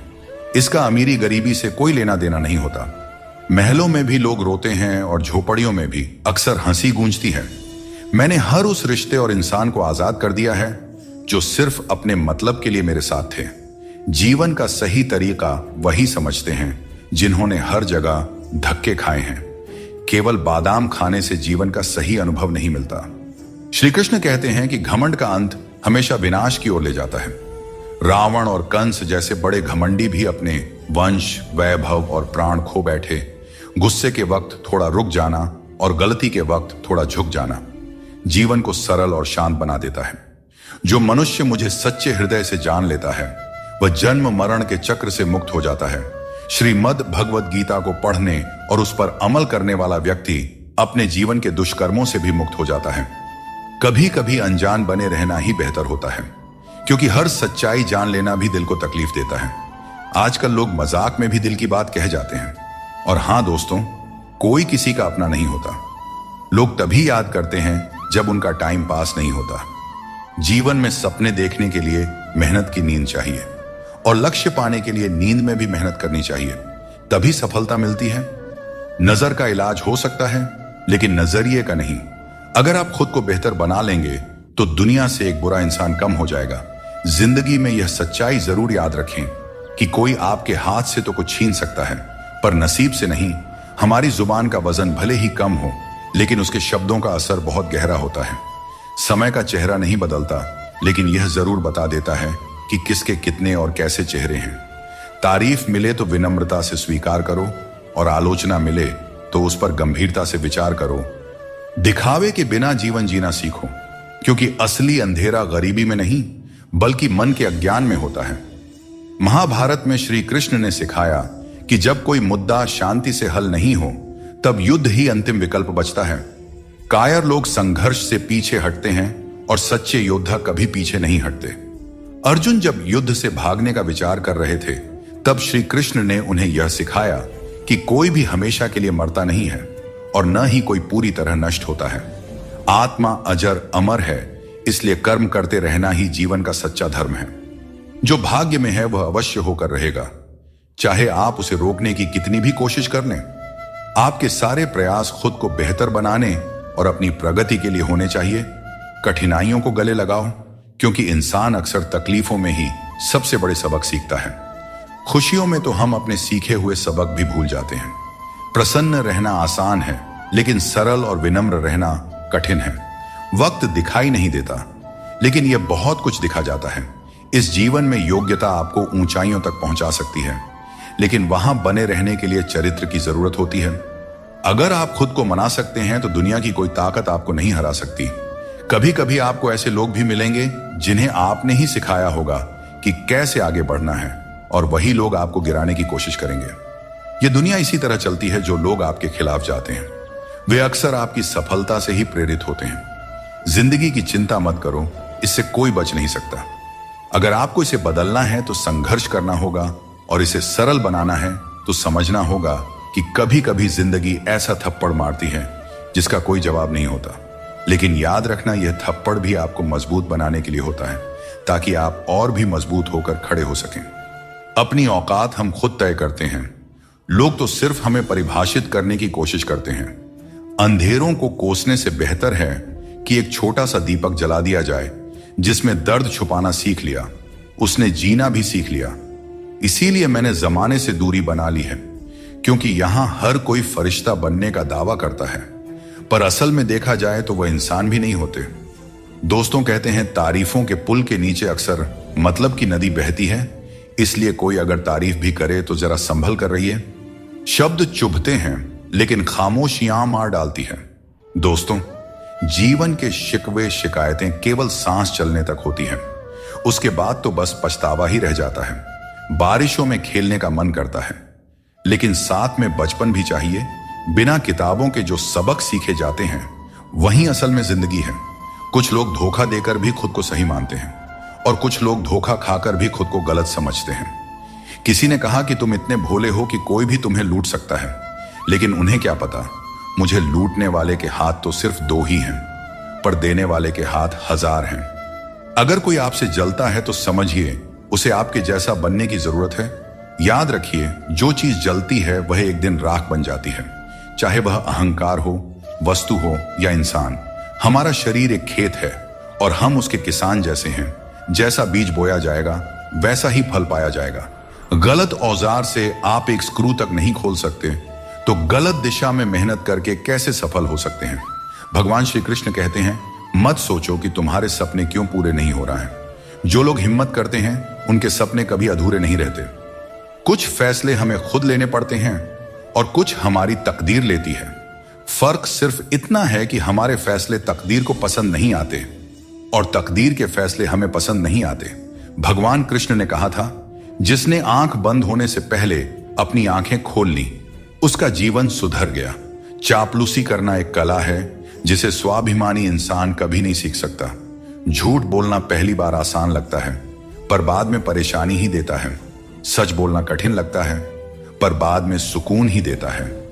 इसका अमीरी गरीबी से कोई लेना देना नहीं होता। महलों में भी लोग रोते हैं और झोपड़ियों में भी अक्सर हंसी गूंजती है। मैंने हर उस रिश्ते और इंसान को आजाद कर दिया है जो सिर्फ अपने मतलब के लिए मेरे साथ थे। जीवन का सही तरीका वही समझते हैं जिन्होंने हर जगह धक्के खाए हैं। केवल बादाम खाने से जीवन का सही अनुभव नहीं मिलता। श्री कृष्ण कहते हैं कि घमंड का अंत हमेशा विनाश की ओर ले जाता है। रावण और कंस जैसे बड़े घमंडी भी अपने वंश, वैभव और प्राण खो बैठे। गुस्से के वक्त थोड़ा रुक जाना और गलती के वक्त थोड़ा झुक जाना जीवन को सरल और शांत बना देता है। जो मनुष्य मुझे सच्चे हृदय से जान लेता है वह जन्म मरण के चक्र से मुक्त हो जाता है। श्रीमद् भगवद गीता को पढ़ने और उस पर अमल करने वाला व्यक्ति अपने जीवन के दुष्कर्मों से भी मुक्त हो जाता है। कभी कभी अनजान बने रहना ही बेहतर होता है, क्योंकि हर सच्चाई जान लेना भी दिल को तकलीफ देता है। आजकल लोग मजाक में भी दिल की बात कह जाते हैं। और हां दोस्तों, कोई किसी का अपना नहीं होता। लोग तभी याद करते हैं जब उनका टाइम पास नहीं होता। जीवन में सपने देखने के लिए मेहनत की नींद चाहिए और लक्ष्य पाने के लिए नींद में भी मेहनत करनी चाहिए, तभी सफलता मिलती है। नजर का इलाज हो सकता है, लेकिन नजरिए का नहीं। अगर आप खुद को बेहतर बना लेंगे तो दुनिया से एक बुरा इंसान कम हो जाएगा। जिंदगी में यह सच्चाई जरूर याद रखें कि कोई आपके हाथ से तो कुछ छीन सकता है, पर नसीब से नहीं। हमारी जुबान का वजन भले ही कम हो, लेकिन उसके शब्दों का असर बहुत गहरा होता है। समय का चेहरा नहीं बदलता, लेकिन यह जरूर बता देता है कि किसके कितने और कैसे चेहरे हैं। तारीफ मिले तो विनम्रता से स्वीकार करो और आलोचना मिले तो उस पर गंभीरता से विचार करो। दिखावे के बिना जीवन जीना सीखो, क्योंकि असली अंधेरा गरीबी में नहीं बल्कि मन के अज्ञान में होता है। महाभारत में श्री कृष्ण ने सिखाया कि जब कोई मुद्दा शांति से हल नहीं हो तब युद्ध ही अंतिम विकल्प बचता है। कायर लोग संघर्ष से पीछे हटते हैं और सच्चे योद्धा कभी पीछे नहीं हटते। अर्जुन जब युद्ध से भागने का विचार कर रहे थे तब श्री कृष्ण ने उन्हें यह सिखाया कि कोई भी हमेशा के लिए मरता नहीं है और न ही कोई पूरी तरह नष्ट होता है। आत्मा अजर अमर है, इसलिए कर्म करते रहना ही जीवन का सच्चा धर्म है। जो भाग्य में है वह अवश्य होकर रहेगा, चाहे आप उसे रोकने की कितनी भी कोशिश कर लें। आपके सारे प्रयास खुद को बेहतर बनाने और अपनी प्रगति के लिए होने चाहिए। कठिनाइयों को गले लगाओ, क्योंकि इंसान अक्सर तकलीफों में ही सबसे बड़े सबक सीखता है। खुशियों में तो हम अपने सीखे हुए सबक भी भूल जाते हैं। प्रसन्न रहना आसान है, लेकिन सरल और विनम्र रहना कठिन है। वक्त दिखाई नहीं देता, लेकिन यह बहुत कुछ दिखा जाता है। इस जीवन में योग्यता आपको ऊंचाइयों तक पहुंचा सकती है, लेकिन वहां बने रहने के लिए चरित्र की जरूरत होती है। अगर आप खुद को मना सकते हैं तो दुनिया की कोई ताकत आपको नहीं हरा सकती। कभी कभी आपको ऐसे लोग भी मिलेंगे जिन्हें आपने ही सिखाया होगा कि कैसे आगे बढ़ना है, और वही लोग आपको गिराने की कोशिश करेंगे। यह दुनिया इसी तरह चलती है। जो लोग आपके खिलाफ जाते हैं वे अक्सर आपकी सफलता से ही प्रेरित होते हैं। जिंदगी की चिंता मत करो, इससे कोई बच नहीं सकता। अगर आपको इसे बदलना है तो संघर्ष करना होगा, और इसे सरल बनाना है तो समझना होगा कि कभी कभी जिंदगी ऐसा थप्पड़ मारती है जिसका कोई जवाब नहीं होता। लेकिन याद रखना, यह थप्पड़ भी आपको मजबूत बनाने के लिए होता है, ताकि आप और भी मजबूत होकर खड़े हो सकें। अपनी औकात हम खुद तय करते हैं, लोग तो सिर्फ हमें परिभाषित करने की कोशिश करते हैं। अंधेरों को कोसने से बेहतर है कि एक छोटा सा दीपक जला दिया जाए। जिसमें दर्द छुपाना सीख लिया, उसने जीना भी सीख लिया। इसीलिए मैंने जमाने से दूरी बना ली है, क्योंकि यहां हर कोई फरिश्ता बनने का दावा करता है, पर असल में देखा जाए तो वह इंसान भी नहीं होते। दोस्तों कहते हैं तारीफों के पुल के नीचे अक्सर मतलब की नदी बहती है, इसलिए कोई अगर तारीफ भी करे तो जरा संभल कर रहिए। शब्द चुभते हैं, लेकिन खामोशियां मार डालती है। दोस्तों, जीवन के शिकवे शिकायतें केवल सांस चलने तक होती हैं, उसके बाद तो बस पछतावा ही रह जाता है। बारिशों में खेलने का मन करता है, लेकिन साथ में बचपन भी चाहिए। बिना किताबों के जो सबक सीखे जाते हैं वही असल में जिंदगी है। कुछ लोग धोखा देकर भी खुद को सही मानते हैं, और कुछ लोग धोखा खाकर भी खुद को गलत समझते हैं। किसी ने कहा कि तुम इतने भोले हो कि कोई भी तुम्हें लूट सकता है, लेकिन उन्हें क्या पता, मुझे लूटने वाले के हाथ तो सिर्फ 2 ही हैं, पर देने वाले के हाथ 1000 हैं। अगर कोई आपसे जलता है तो समझिए उसे आपके जैसा बनने की जरूरत है। याद रखिए, जो चीज जलती है वह एक दिन राख बन जाती है, चाहे वह अहंकार हो, वस्तु हो या इंसान। हमारा शरीर एक खेत है और हम उसके किसान जैसे हैं। जैसा बीज बोया जाएगा वैसा ही फल पाया जाएगा। गलत औजार से आप एक स्क्रू तक नहीं खोल सकते, तो गलत दिशा में मेहनत करके कैसे सफल हो सकते हैं। भगवान श्री कृष्ण कहते हैं, मत सोचो कि तुम्हारे सपने क्यों पूरे नहीं हो रहे हैं। जो लोग हिम्मत करते हैं उनके सपने कभी अधूरे नहीं रहते। कुछ फैसले हमें खुद लेने पड़ते हैं और कुछ हमारी तकदीर लेती है। फर्क सिर्फ इतना है कि हमारे फैसले तकदीर को पसंद नहीं आते और तकदीर के फैसले हमें पसंद नहीं आते। भगवान कृष्ण ने कहा था, जिसने आंख बंद होने से पहले अपनी आंखें खोल ली उसका जीवन सुधर गया। चापलूसी करना एक कला है जिसे स्वाभिमानी इंसान कभी नहीं सीख सकता। झूठ बोलना पहली बार आसान लगता है पर बाद में परेशानी ही देता है। सच बोलना कठिन लगता है पर बाद में सुकून ही देता है।